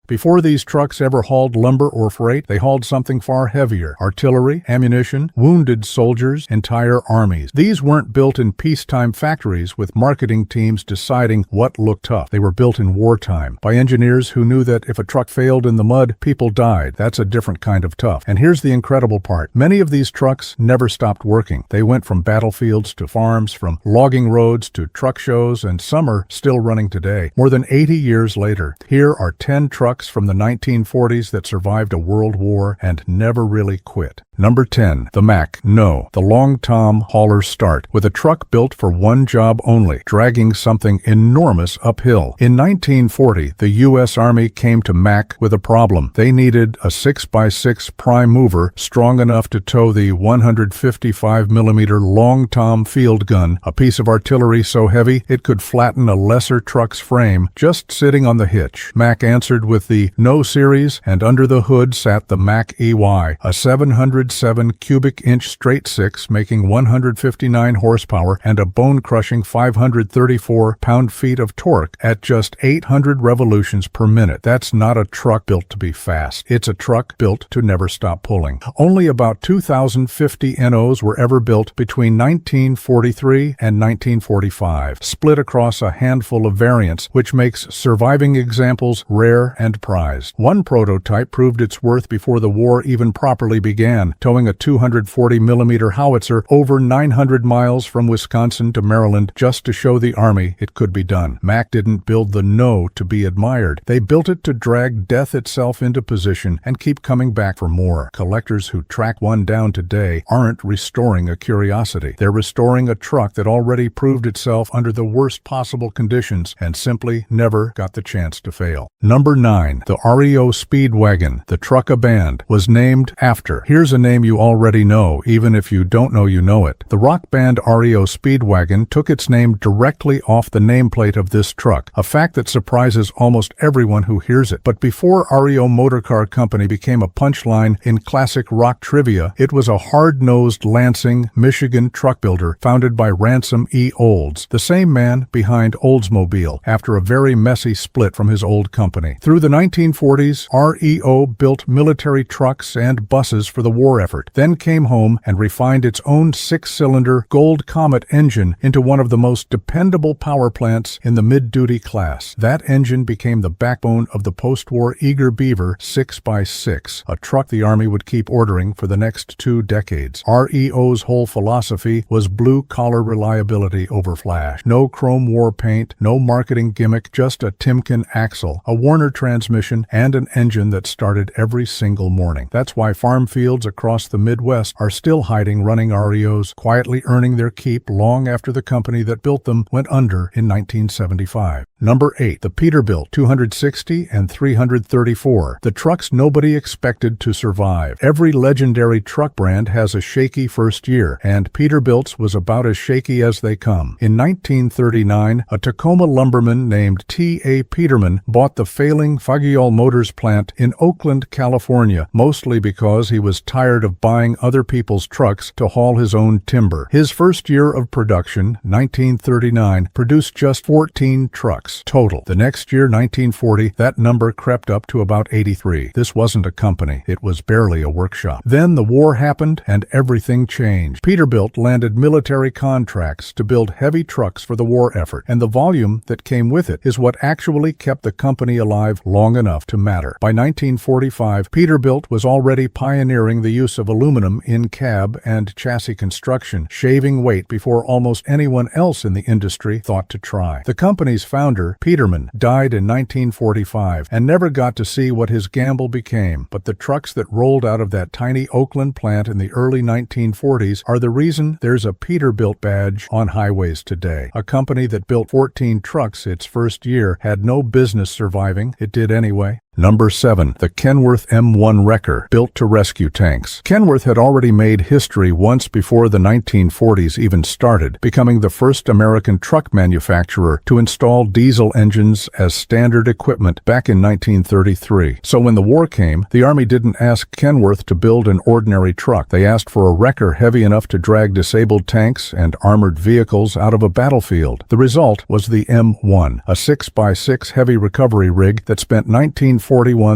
Before these trucks ever hauled lumber or freight, they hauled something far heavier: artillery, ammunition, wounded soldiers, entire armies. These weren't built in peacetime factories with marketing teams deciding what looked tough. They were built in wartime by engineers who knew that if a truck failed in the mud, people died. That's a different kind of tough. And here's the incredible part. Many of these trucks never stopped working. They went from battlefields to farms, from logging roads to truck shows, and some are still running today. More than 80 years later, here are 10 trucks from the 1940s that survived a world war and never really quit. Number 10. The Mack. No. The Long Tom Hauler Start, with a truck built for one job only: dragging something enormous uphill. In 1940, the U.S. Army came to Mack with a problem. They needed a 6x6 prime mover strong enough to tow the 155mm Long Tom field gun, a piece of artillery so heavy it could flatten a lesser truck's frame just sitting on the hitch. Mack answered with the No series, and under the hood sat the Mack EY, a 707 cubic inch straight six making 159 horsepower and a bone-crushing 534 pound-feet of torque at just 800 revolutions per minute. That's not a truck built to be fast. It's a truck built to never stop pulling. Only about 2,050 NOs were ever built between 1943 and 1945, split across a handful of variants, which makes surviving examples rare and prized. One prototype proved its worth before the war even properly began, towing a 240mm howitzer over 900 miles from Wisconsin to Maryland just to show the Army it could be done. Mack didn't build the No to be admired. They built it to drag death itself into position and keep coming back for more. Collectors who track one down today aren't restoring a curiosity. They're restoring a truck that already proved itself under the worst possible conditions and simply never got the chance to fail. Number 9. The REO Speedwagon, the Trucka Band, was named after. Here's a name you already know, even if you don't know you know it. The rock band REO Speedwagon took its name directly off the nameplate of this truck, a fact that surprises almost everyone who hears it. But before REO Motorcar Company became a punchline in classic rock trivia, it was a hard-nosed Lansing, Michigan truck builder founded by Ransom E. Olds, the same man behind Oldsmobile, after a very messy split from his old company. Through the 1940s, REO built military trucks and buses for the war effort, then came home and refined its own 6-cylinder Gold Comet engine into one of the most dependable power plants in the mid-duty class. That engine became the backbone of the post-war Eager Beaver 6x6, a truck the Army would keep ordering for the next 2 decades. REO's whole philosophy was blue-collar reliability over flash. No chrome war paint, no marketing gimmick, just a Timken axle, a Warner transmission, and an engine that started every single morning. That's why farm fields across the Midwest are still hiding running REOs, quietly earning their keep long after the company that built them went under in 1975. Number 8. The Peterbilt 260 and 334, the trucks nobody expected to survive. Every legendary truck brand has a shaky first year, and Peterbilt's was about as shaky as they come. In 1939, a Tacoma lumberman named T.A. Peterman bought the failing Fagiol Motors plant in Oakland, California, mostly because he was tired of buying other people's trucks to haul his own timber. His first year of production, 1939, produced just 14 trucks total. The next year, 1940, that number crept up to about 83. This wasn't a company. It was barely a workshop. Then the war happened and everything changed. Peterbilt landed military contracts to build heavy trucks for the war effort, and the volume that came with it is what actually kept the company alive long enough to matter. By 1945, Peterbilt was already pioneering the use of aluminum in cab and chassis construction, shaving weight before almost anyone else in the industry thought to try. The company's founder, Peterman, died in 1945 and never got to see what his gamble became, but the trucks that rolled out of that tiny Oakland plant in the early 1940s are the reason there's a Peterbilt badge on highways today. A company that built 14 trucks its first year had no business surviving. It did anyway. Number 7. The Kenworth M1 Wrecker, built to rescue tanks. Kenworth had already made history once before the 1940s even started, becoming the first American truck manufacturer to install diesel engines as standard equipment back in 1933. So when the war came, the Army didn't ask Kenworth to build an ordinary truck. They asked for a wrecker heavy enough to drag disabled tanks and armored vehicles out of a battlefield. The result was the M1, a 6x6 heavy recovery rig that spent 1941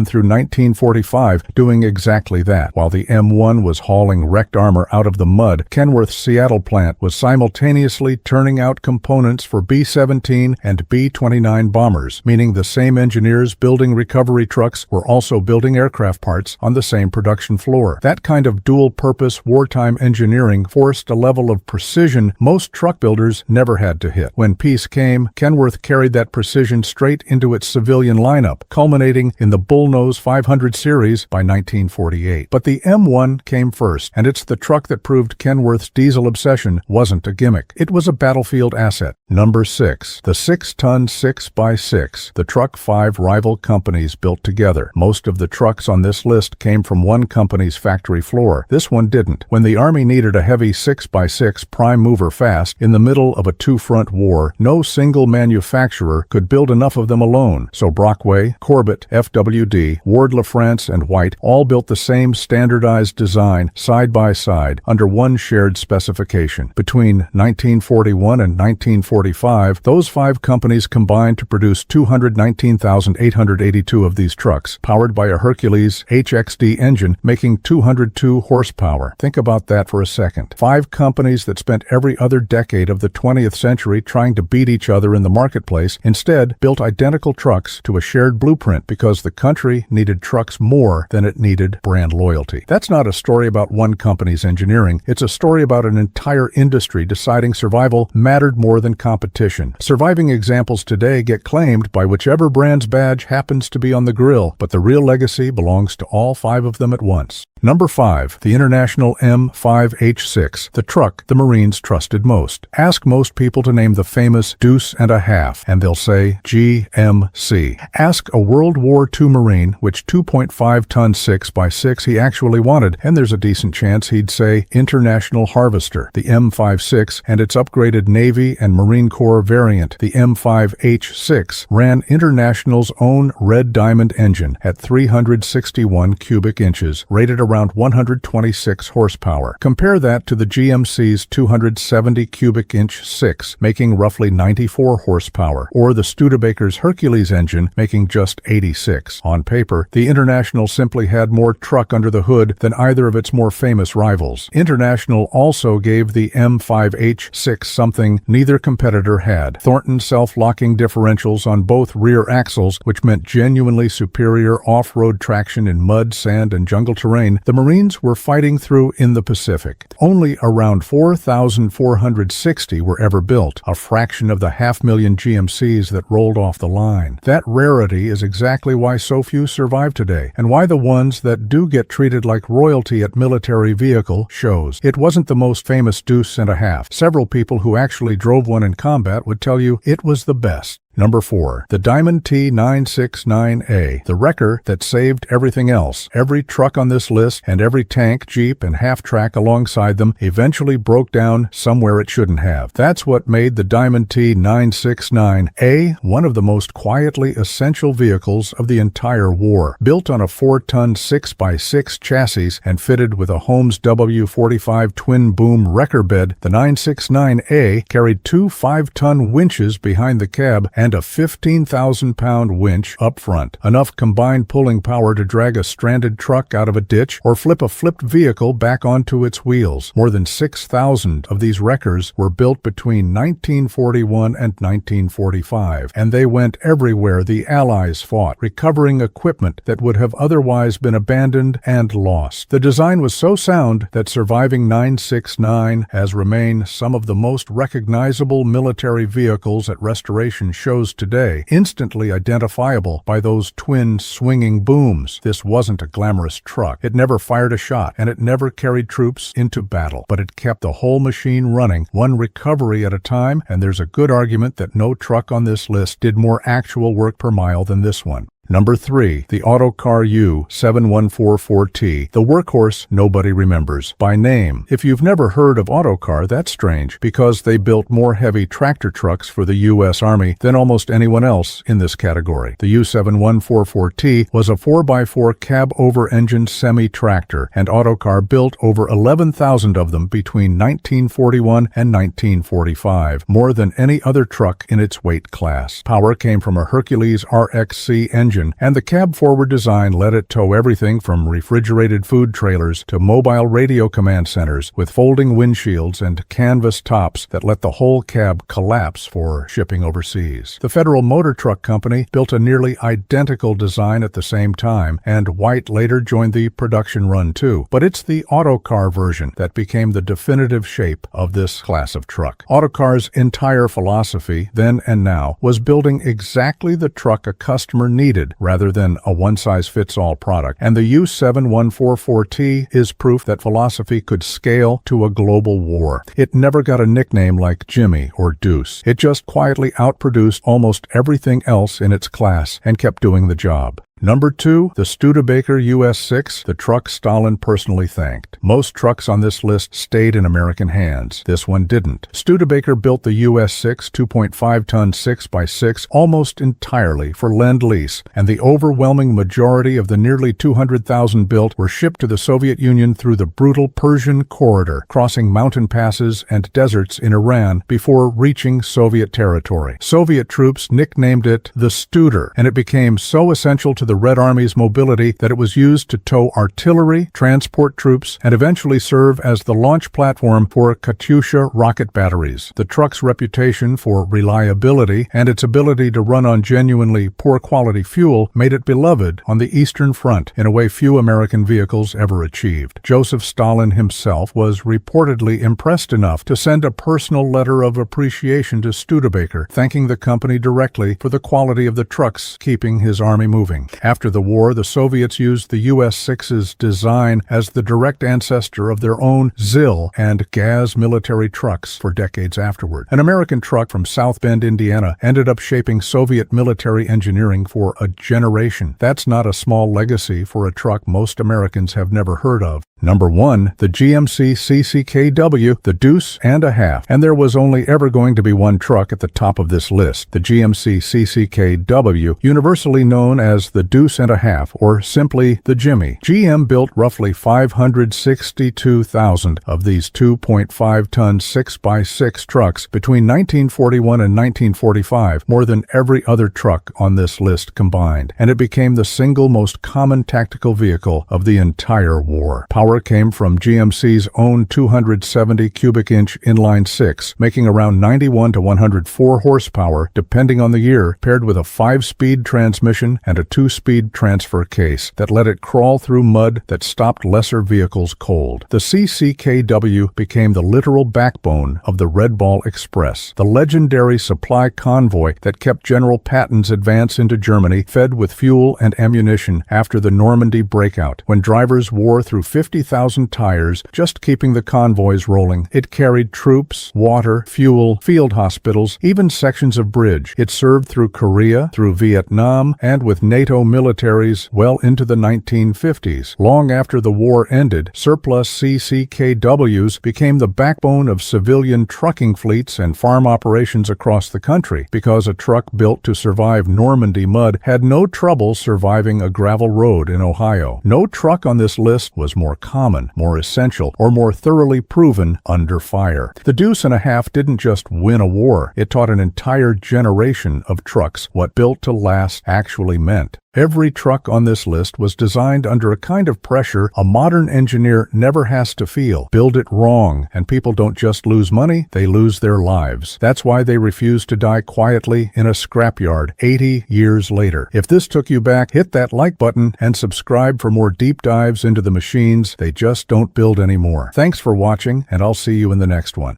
through 1945 doing exactly that. While the M1 was hauling wrecked armor out of the mud, Kenworth's Seattle plant was simultaneously turning out components for B-17 and B-29 bombers, meaning the same engineers building recovery trucks were also building aircraft parts on the same production floor. That kind of dual-purpose wartime engineering forced a level of precision most truck builders never had to hit. When peace came, Kenworth carried that precision straight into its civilian lineup, culminating in the Bullnose 500 series by 1948. But the M1 came first, and it's the truck that proved Kenworth's diesel obsession wasn't a gimmick. It was a battlefield asset. Number 6. The 6-ton 6x6. The truck 5 rival companies built together. Most of the trucks on this list came from one company's factory floor. This one didn't. When the Army needed a heavy 6x6 prime mover fast in the middle of a two-front war, no single manufacturer could build enough of them alone. So Brockway, Corbett, FWD, Ward LaFrance, and White all built the same standardized design side by side under one shared specification. Between 1941 and 1945, those 5 companies combined to produce 219,882 of these trucks, powered by a Hercules HXD engine making 202 horsepower. Think about that for a second. 5 companies that spent every other decade of the 20th century trying to beat each other in the marketplace instead built identical trucks to a shared blueprint because the country needed trucks more than it needed brand loyalty. That's not a story about one company's engineering. It's a story about an entire industry deciding survival mattered more than competition. Surviving examples today get claimed by whichever brand's badge happens to be on the grill, but the real legacy belongs to all 5 of them at once. Number 5. The International M5H6, the truck the Marines trusted most. Ask most people to name the famous deuce and a half, and they'll say GMC. Ask a World War II Marine which 2.5-ton 6x6 he actually wanted, and there's a decent chance he'd say International Harvester. The M56 and its upgraded Navy and Marine Corps variant, the M5H6, ran International's own Red Diamond engine at 361 cubic inches, rated around 126 horsepower. Compare that to the GMC's 270 cubic inch 6, making roughly 94 horsepower, or the Studebaker's Hercules engine making just 86. On paper, the International simply had more truck under the hood than either of its more famous rivals. International also gave the M5H6 something neither competitor had: Thornton self-locking differentials on both rear axles, which meant genuinely superior off-road traction in mud, sand, and jungle terrain the Marines were fighting through in the Pacific. Only around 4,460 were ever built, a fraction of the 500,000 GMCs that rolled off the line. That rarity is exactly why so few survive today, and why the ones that do get treated like royalty at military vehicle shows. It wasn't the most famous deuce and a half. Several people who actually drove one in combat would tell you it was the best. Number 4. The Diamond T969A, the wrecker that saved everything else. Every truck on this list and every tank, Jeep, and half-track alongside them eventually broke down somewhere it shouldn't have. That's what made the Diamond T969A one of the most quietly essential vehicles of the entire war. Built on a 4-ton 6x6 chassis and fitted with a Holmes W45 twin-boom wrecker bed, the 969A carried 2 5-ton winches behind the cab and a 15,000-pound winch up front, enough combined pulling power to drag a stranded truck out of a ditch or flip a flipped vehicle back onto its wheels. More than 6,000 of these wreckers were built between 1941 and 1945, and they went everywhere the Allies fought, recovering equipment that would have otherwise been abandoned and lost. The design was so sound that surviving 969 has remained some of the most recognizable military vehicles at restoration shows today, instantly identifiable by those twin swinging booms. This wasn't a glamorous truck. It never fired a shot, and it never carried troops into battle, but it kept the whole machine running, one recovery at a time, and there's a good argument that no truck on this list did more actual work per mile than this one. Number 3. The Autocar U7144T, the workhorse nobody remembers by name. If you've never heard of Autocar, that's strange, because they built more heavy tractor trucks for the U.S. Army than almost anyone else in this category. The U7144T was a 4x4 cab-over-engine semi-tractor, and Autocar built over 11,000 of them between 1941 and 1945, more than any other truck in its weight class. Power came from a Hercules RXC engine, and the cab-forward design let it tow everything from refrigerated food trailers to mobile radio command centers with folding windshields and canvas tops that let the whole cab collapse for shipping overseas. The Federal Motor Truck Company built a nearly identical design at the same time, and White later joined the production run too. But it's the Autocar version that became the definitive shape of this class of truck. Autocar's entire philosophy, then and now, was building exactly the truck a customer needed rather than a one-size-fits-all product, and the U7144T is proof that philosophy could scale to a global war. It never got a nickname like Jimmy or Deuce. It just quietly outproduced almost everything else in its class and kept doing the job. Number 2, the Studebaker US6, the truck Stalin personally thanked. Most trucks on this list stayed in American hands. This one didn't. Studebaker built the US6 2.5-ton 6x6 almost entirely for Lend-Lease, and the overwhelming majority of the nearly 200,000 built were shipped to the Soviet Union through the brutal Persian Corridor, crossing mountain passes and deserts in Iran before reaching Soviet territory. Soviet troops nicknamed it the Studer, and it became so essential to the Red Army's mobility that it was used to tow artillery, transport troops, and eventually serve as the launch platform for Katyusha rocket batteries. The truck's reputation for reliability and its ability to run on genuinely poor quality fuel made it beloved on the Eastern Front in a way few American vehicles ever achieved. Joseph Stalin himself was reportedly impressed enough to send a personal letter of appreciation to Studebaker, thanking the company directly for the quality of the trucks keeping his army moving. After the war, the Soviets used the US-6's design as the direct ancestor of their own ZIL and Gaz military trucks for decades afterward. An American truck from South Bend, Indiana, ended up shaping Soviet military engineering for a generation. That's not a small legacy for a truck most Americans have never heard of. Number 1, the GMC CCKW, the Deuce and a Half. And there was only ever going to be one truck at the top of this list, the GMC CCKW, universally known as the Deuce and a Half, or simply the Jimmy. GM built roughly 562,000 of these 2.5-ton 6x6 trucks between 1941 and 1945, more than every other truck on this list combined, and it became the single most common tactical vehicle of the entire war. Power came from GMC's own 270 cubic inch inline 6, making around 91 to 104 horsepower depending on the year, paired with a 5-speed transmission and a 2-speed transfer case that let it crawl through mud that stopped lesser vehicles cold. The CCKW became the literal backbone of the Red Ball Express, the legendary supply convoy that kept General Patton's advance into Germany fed with fuel and ammunition after the Normandy breakout, when drivers wore through 50,000 tires just keeping the convoys rolling. It carried troops, water, fuel, field hospitals, even sections of bridge. It served through Korea, through Vietnam, and with NATO militaries well into the 1950s. Long after the war ended, surplus CCKWs became the backbone of civilian trucking fleets and farm operations across the country, because a truck built to survive Normandy mud had no trouble surviving a gravel road in Ohio. No truck on this list was more common, more essential, or more thoroughly proven under fire. The Deuce and a Half didn't just win a war, it taught an entire generation of trucks what built to last actually meant. Every truck on this list was designed under a kind of pressure a modern engineer never has to feel. Build it wrong, and people don't just lose money, they lose their lives. That's why they refuse to die quietly in a scrapyard 80 years later. If this took you back, hit that like button and subscribe for more deep dives into the machines they just don't build anymore. Thanks for watching, and I'll see you in the next one.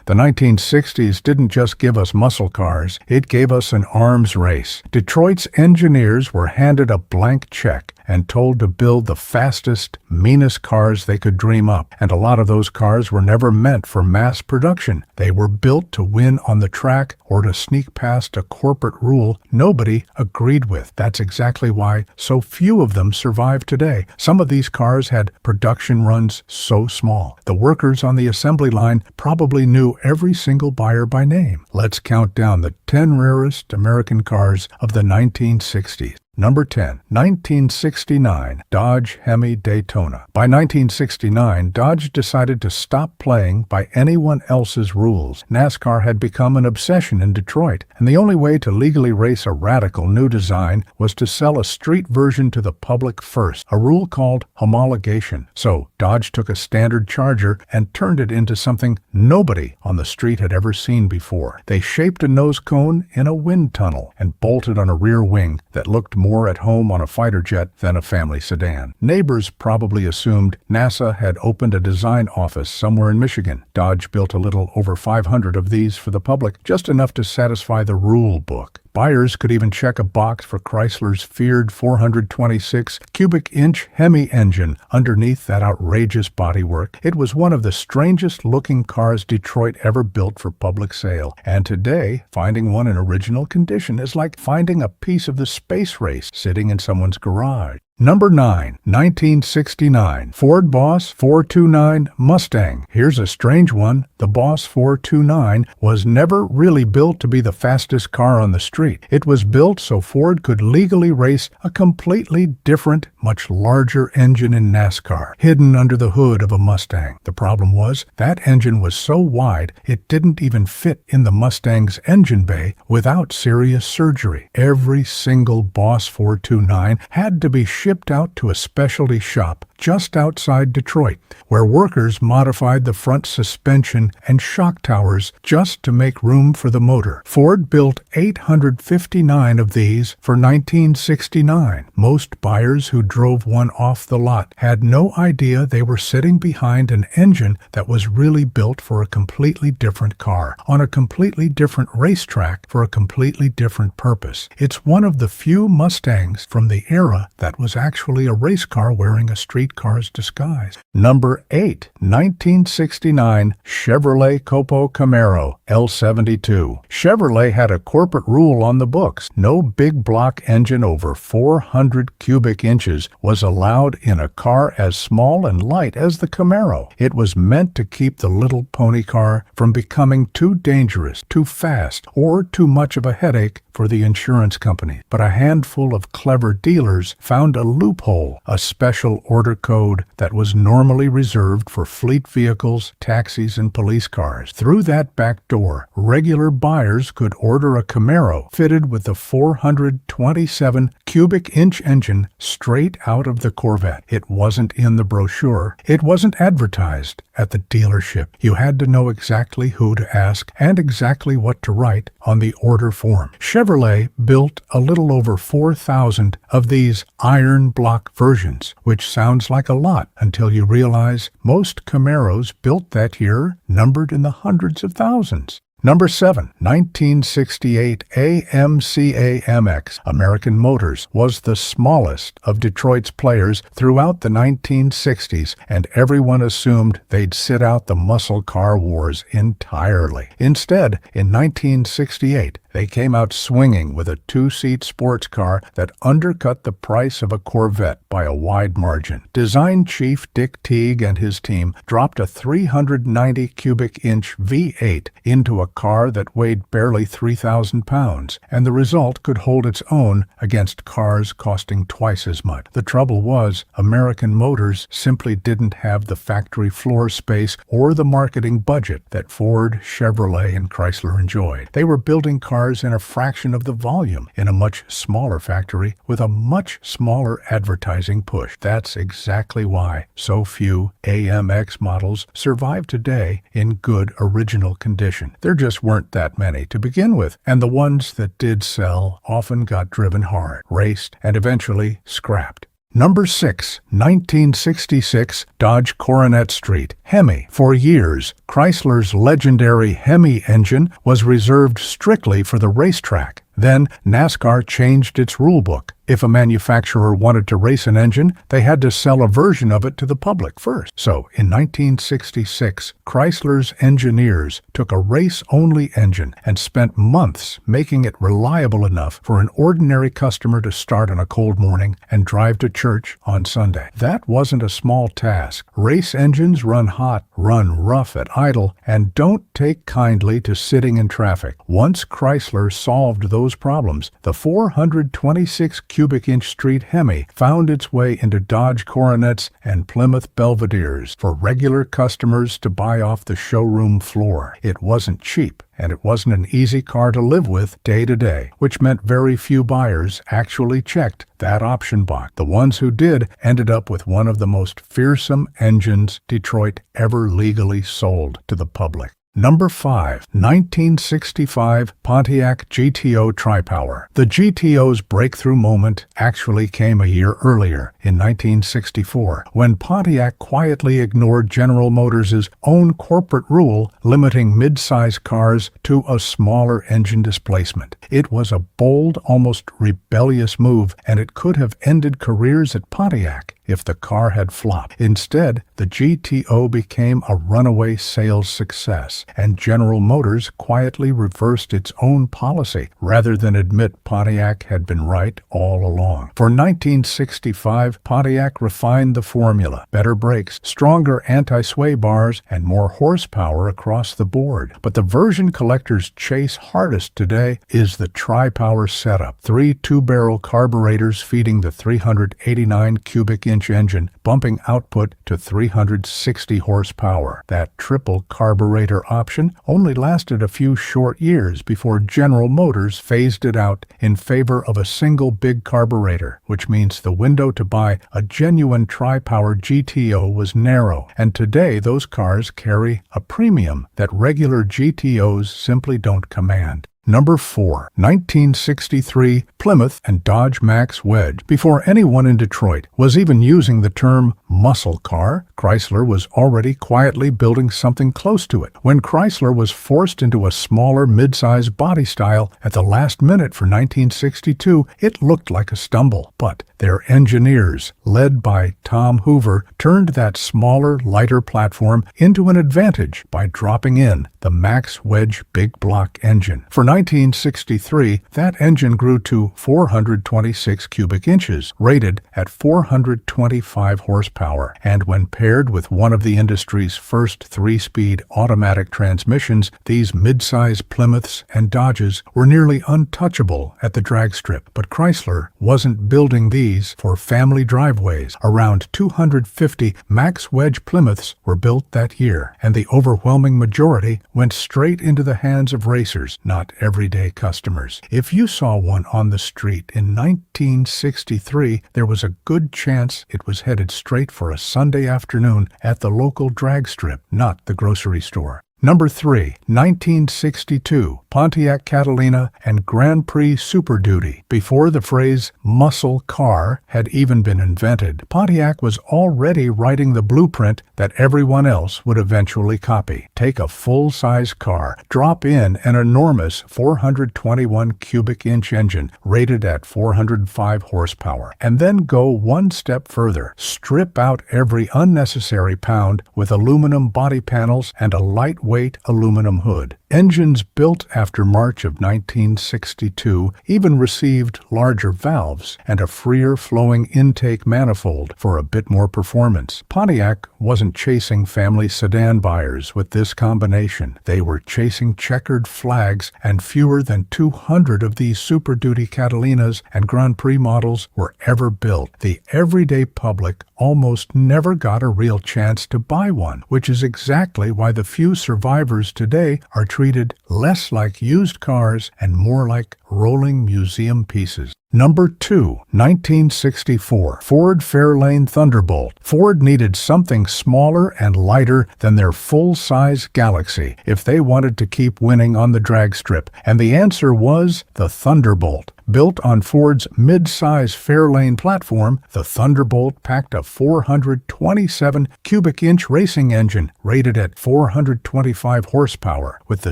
The 1960s didn't just give us muscle cars, it gave us an arms race. Detroit's engineers were handed a blank check and told to build the fastest, meanest cars they could dream up. And a lot of those cars were never meant for mass production. They were built to win on the track or to sneak past a corporate rule nobody agreed with. That's exactly why so few of them survive today. Some of these cars had production runs so small. The workers on the assembly line probably knew every single buyer by name. Let's count down the 10 rarest American cars of the 1960s. Number 10, 1969, Dodge Hemi Daytona. By 1969, Dodge decided to stop playing by anyone else's rules. NASCAR had become an obsession in Detroit, and the only way to legally race a radical new design was to sell a street version to the public first, a rule called homologation. So Dodge took a standard Charger and turned it into something nobody on the street had ever seen before. They shaped a nose cone in a wind tunnel and bolted on a rear wing that looked more at home on a fighter jet than a family sedan. Neighbors probably assumed NASA had opened a design office somewhere in Michigan. Dodge built a little over 500 of these for the public, just enough to satisfy the rule book. Buyers could even check a box for Chrysler's feared 426 cubic inch Hemi engine underneath that outrageous bodywork. It was one of the strangest looking cars Detroit ever built for public sale. And today, finding one in original condition is like finding a piece of the space race sitting in someone's garage. Number 9, 1969, Ford Boss 429 Mustang. Here's a strange one. The Boss 429 was never really built to be the fastest car on the street. It was built so Ford could legally race a completely different, much larger engine in NASCAR, hidden under the hood of a Mustang. The problem was, that engine was so wide it didn't even fit in the Mustang's engine bay without serious surgery. Every single Boss 429 had to be shipped out to a specialty shop just outside Detroit, where workers modified the front suspension and shock towers just to make room for the motor. Ford built 859 of these for 1969. Most buyers who drove one off the lot had no idea they were sitting behind an engine that was really built for a completely different car, on a completely different racetrack for a completely different purpose. It's one of the few Mustangs from the era that was actually a race car wearing a street car's disguise. Number 8, 1969 Chevrolet Copo Camaro L72. Chevrolet had a corporate rule on the books. No big block engine over 400 cubic inches was allowed in a car as small and light as the Camaro. It was meant to keep the little pony car from becoming too dangerous, too fast, or too much of a headache for the insurance company. But a handful of clever dealers found a loophole, a special order code that was normally reserved for fleet vehicles, taxis, and police cars. Through that back door, regular buyers could order a Camaro fitted with the 427 cubic inch engine straight out of the Corvette. It wasn't in the brochure. It wasn't advertised at the dealership. You had to know exactly who to ask and exactly what to write on the order form. Chevrolet built a little over 4,000 of these iron block versions, which sounds like a lot until you realize most Camaros built that year numbered in the hundreds of thousands. Number 7, 1968 AMC AMX. American Motors was the smallest of Detroit's players throughout the 1960s, and everyone assumed they'd sit out the muscle car wars entirely. Instead, in 1968, they came out swinging with a 2-seat sports car that undercut the price of a Corvette by a wide margin. Design chief Dick Teague and his team dropped a 390 cubic inch V8 into a car that weighed barely 3,000 pounds, and the result could hold its own against cars costing twice as much. The trouble was, American Motors simply didn't have the factory floor space or the marketing budget that Ford, Chevrolet, and Chrysler enjoyed. They were building cars in a fraction of the volume in a much smaller factory with a much smaller advertising push. That's exactly why so few AMX models survive today in good original condition. There just weren't that many to begin with, and the ones that did sell often got driven hard, raced, and eventually scrapped. Number 6, 1966, Dodge Coronet Street, Hemi. For years, Chrysler's legendary Hemi engine was reserved strictly for the racetrack. Then, NASCAR changed its rulebook. If a manufacturer wanted to race an engine, they had to sell a version of it to the public first. So, in 1966, Chrysler's engineers took a race-only engine and spent months making it reliable enough for an ordinary customer to start on a cold morning and drive to church on Sunday. That wasn't a small task. Race engines run hot, run rough at idle, and don't take kindly to sitting in traffic. Once Chrysler solved those problems, the 426 cubic inch Street Hemi found its way into Dodge Coronets and Plymouth Belvederes for regular customers to buy off the showroom floor. It wasn't cheap, and it wasn't an easy car to live with day to day, which meant very few buyers actually checked that option box. The ones who did ended up with one of the most fearsome engines Detroit ever legally sold to the public. Number 5, 1965 Pontiac GTO Tri-Power. The GTO's breakthrough moment actually came a year earlier, in 1964, when Pontiac quietly ignored General Motors' own corporate rule limiting mid-size cars to a smaller engine displacement. It was a bold, almost rebellious move, and it could have ended careers at Pontiac if the car had flopped. Instead, the GTO became a runaway sales success, and General Motors quietly reversed its own policy rather than admit Pontiac had been right all along. For 1965, Pontiac refined the formula: better brakes, stronger anti-sway bars, and more horsepower across the board. But the version collectors chase hardest today is the Tri-Power setup. 3 two-barrel carburetors feeding the 389 cubic inch engine, bumping output to 360 horsepower. That triple carburetor option only lasted a few short years before General Motors phased it out in favor of a single big carburetor, which means the window to buy a genuine Tri-Power GTO was narrow, and today those cars carry a premium that regular GTOs simply don't command. Number 4, 1963 Plymouth and Dodge Max Wedge. Before anyone in Detroit was even using the term muscle car, Chrysler was already quietly building something close to it. When Chrysler was forced into a smaller mid-size body style at the last minute for 1962, it looked like a stumble. But their engineers, led by Tom Hoover, turned that smaller, lighter platform into an advantage by dropping in the Max Wedge big block engine. For 1963, that engine grew to 426 cubic inches, rated at 425 horsepower, and when paired with one of the industry's first 3-speed automatic transmissions, these mid-size Plymouths and Dodges were nearly untouchable at the drag strip. But Chrysler wasn't building these for family driveways. Around 250 Max Wedge Plymouths were built that year, and the overwhelming majority went straight into the hands of racers, not everyday customers. If you saw one on the street in 1963, there was a good chance it was headed straight for a Sunday afternoon at the local drag strip, not the grocery store. Number 3, 1962, Pontiac Catalina and Grand Prix Super Duty. Before the phrase muscle car had even been invented, Pontiac was already writing the blueprint that everyone else would eventually copy. Take a full-size car, drop in an enormous 421 cubic inch engine rated at 405 horsepower, and then go one step further. Strip out every unnecessary pound with aluminum body panels and a lightweight aluminum hood. Engines built after March of 1962 even received larger valves and a freer-flowing intake manifold for a bit more performance. Pontiac wasn't chasing family sedan buyers with this combination. They were chasing checkered flags, and fewer than 200 of these Super Duty Catalinas and Grand Prix models were ever built. The everyday public almost never got a real chance to buy one, which is exactly why the few survivors today are treated less like used cars and more like rolling museum pieces. Number 2, 1964, Ford Fairlane Thunderbolt. Ford needed something smaller and lighter than their full-size Galaxy if they wanted to keep winning on the drag strip, and the answer was the Thunderbolt. Built on Ford's mid-size Fairlane platform, the Thunderbolt packed a 427 cubic inch racing engine rated at 425 horsepower, with the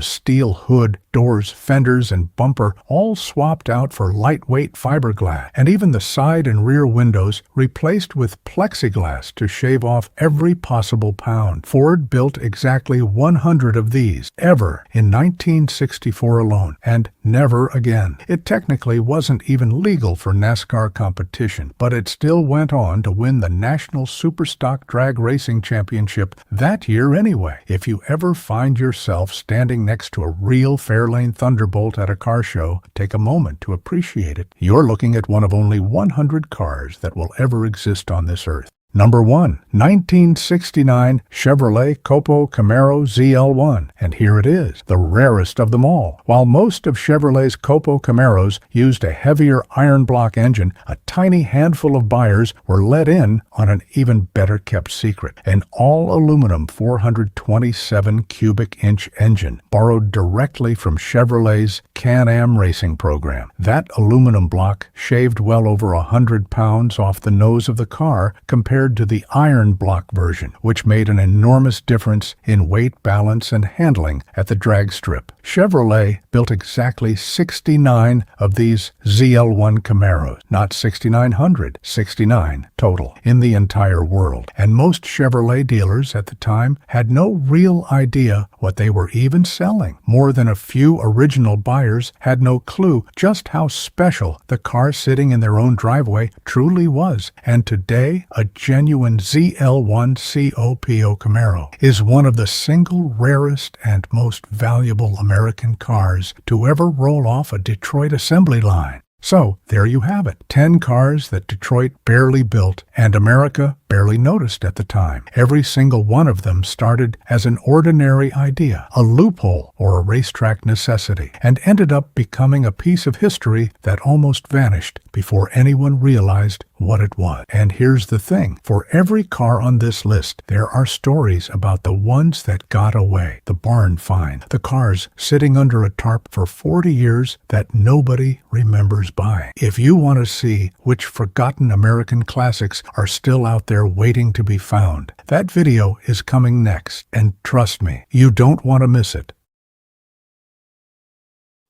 steel hood, doors, fenders, and bumper all swapped out for lightweight fiberglass, and even the side and rear windows replaced with plexiglass to shave off every possible pound. Ford built exactly 100 of these, ever, in 1964 alone, and never again. It technically wasn't even legal for NASCAR competition, but it still went on to win the National Superstock Drag Racing Championship that year anyway. If you ever find yourself standing next to a real Fairlane Thunderbolt at a car show, take a moment to appreciate it. You're looking at one of only 100 cars that will ever exist on this earth. Number 1. 1969 Chevrolet Copo Camaro ZL1. And here it is, the rarest of them all. While most of Chevrolet's Copo Camaros used a heavier iron block engine, a tiny handful of buyers were let in on an even better kept secret. An all-aluminum 427 cubic inch engine borrowed directly from Chevrolet's Can-Am racing program. That aluminum block shaved well over 100 pounds off the nose of the car compared to the iron block version, which made an enormous difference in weight, balance, and handling at the drag strip. Chevrolet built exactly 69 of these ZL1 Camaros, not 6,900, 69 total in the entire world. And most Chevrolet dealers at the time had no real idea what they were even selling. More than a few original buyers had no clue just how special the car sitting in their own driveway truly was. And today, a genuine ZL1 COPO Camaro is one of the single rarest and most valuable American cars to ever roll off a Detroit assembly line. So, there you have it. 10 cars that Detroit barely built and America barely noticed at the time. Every single one of them started as an ordinary idea, a loophole, or a racetrack necessity, and ended up becoming a piece of history that almost vanished before anyone realized what it was. And here's the thing. For every car on this list, there are stories about the ones that got away. The barn find, the cars sitting under a tarp for 40 years that nobody remembers buying. If you want to see which forgotten American classics are still out there waiting to be found, that video is coming next, and trust me, you don't want to miss it.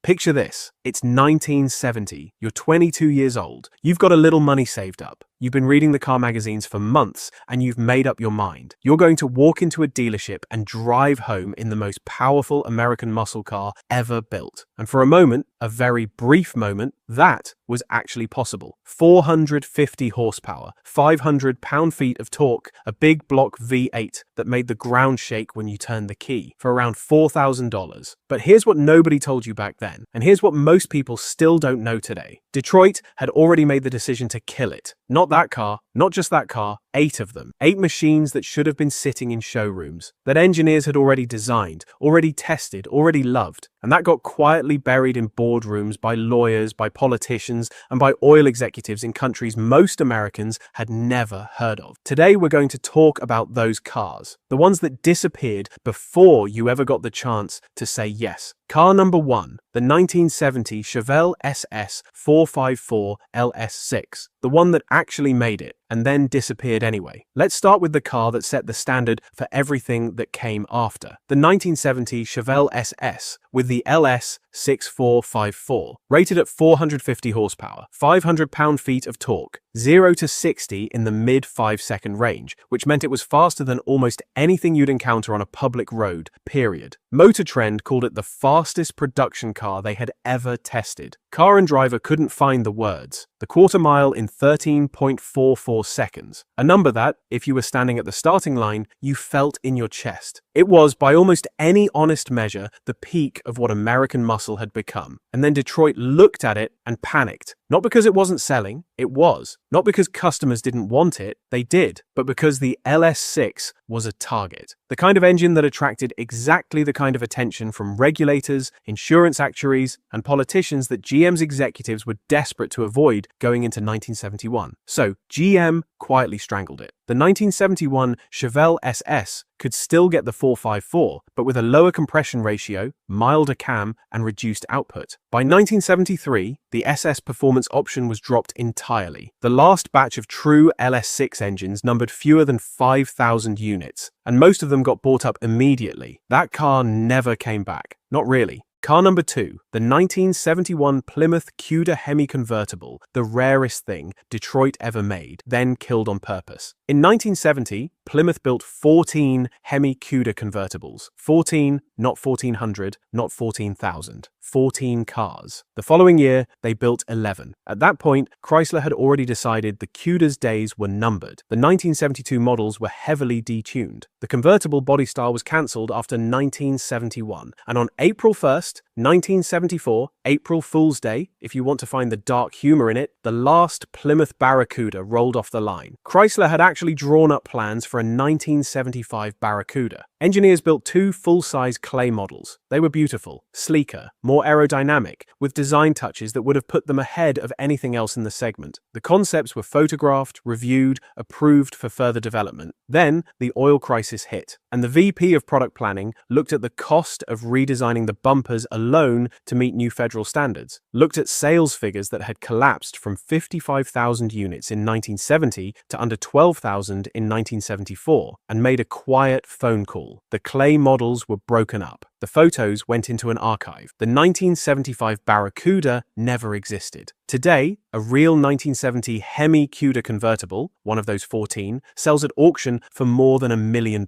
Picture this. It's 1970. You're 22 years old. You've got a little money saved up. You've been reading the car magazines for months, and you've made up your mind. You're going to walk into a dealership and drive home in the most powerful American muscle car ever built. And for a moment, a very brief moment, that was actually possible. 450 horsepower, 500 pound-feet of torque, a big block V8 that made the ground shake when you turned the key, for around $4,000. But here's what nobody told you back then, and here's what most people still don't know today. Detroit had already made the decision to kill it. Not that car, not just that car, 8 of them. 8 machines that should have been sitting in showrooms, that engineers had already designed, already tested, already loved. And that got quietly buried in boardrooms by lawyers, by politicians, and by oil executives in countries most Americans had never heard of. Today we're going to talk about those cars, the ones that disappeared before you ever got the chance to say yes. Car number 1, the 1970 Chevelle SS 454 LS6, the one that actually made it and then disappeared anyway. Let's start with the car that set the standard for everything that came after. The 1970 Chevelle SS with the LS 6454, rated at 450 horsepower, 500 pound-feet of torque, 0 to 60 in the mid 5-second range, which meant it was faster than almost anything you'd encounter on a public road, period. Motor Trend called it the fastest production car they had ever tested. Car and Driver couldn't find the words. The quarter mile in 13.44 seconds. A number that, if you were standing at the starting line, you felt in your chest. It was, by almost any honest measure, the peak of what American muscle had become. And then Detroit looked at it and panicked. Not because it wasn't selling, it was. Not because customers didn't want it, they did. But because the LS6 was a target. The kind of engine that attracted exactly the kind of attention from regulators, insurance actuaries, and politicians that GM's executives were desperate to avoid going into 1971. So GM quietly strangled it. The 1971 Chevelle SS could still get the 454, but with a lower compression ratio, milder cam, and reduced output. By 1973, the SS performance option was dropped entirely. The last batch of true LS6 engines numbered fewer than 5,000 units, and most of them got bought up immediately. That car never came back. Not really. Car number 2, the 1971 Plymouth Cuda Hemi convertible, the rarest thing Detroit ever made, then killed on purpose. In 1970, Plymouth built 14 Hemi Cuda convertibles. 14, not 1,400, not 14,000. 14 cars. The following year, they built 11. At that point, Chrysler had already decided the Cuda's days were numbered. The 1972 models were heavily detuned. The convertible body style was cancelled after 1971, and on April 1st, 1974, April Fool's Day, if you want to find the dark humor in it, the last Plymouth Barracuda rolled off the line. Chrysler had actually drawn up plans for a 1975 Barracuda. Engineers built 2 full-size clay models. They were beautiful, sleeker, more aerodynamic, with design touches that would have put them ahead of anything else in the segment. The concepts were photographed, reviewed, approved for further development. Then, the oil crisis hit, and the VP of product planning looked at the cost of redesigning the bumpers alone to meet new federal standards, looked at sales figures that had collapsed from 55,000 units in 1970 to under 12,000 in 1974, and made a quiet phone call. The clay models were broken up. The photos went into an archive. The 1975 Barracuda never existed. Today, a real 1970 Hemi Cuda convertible, one of those 14, sells at auction for more than $1 million.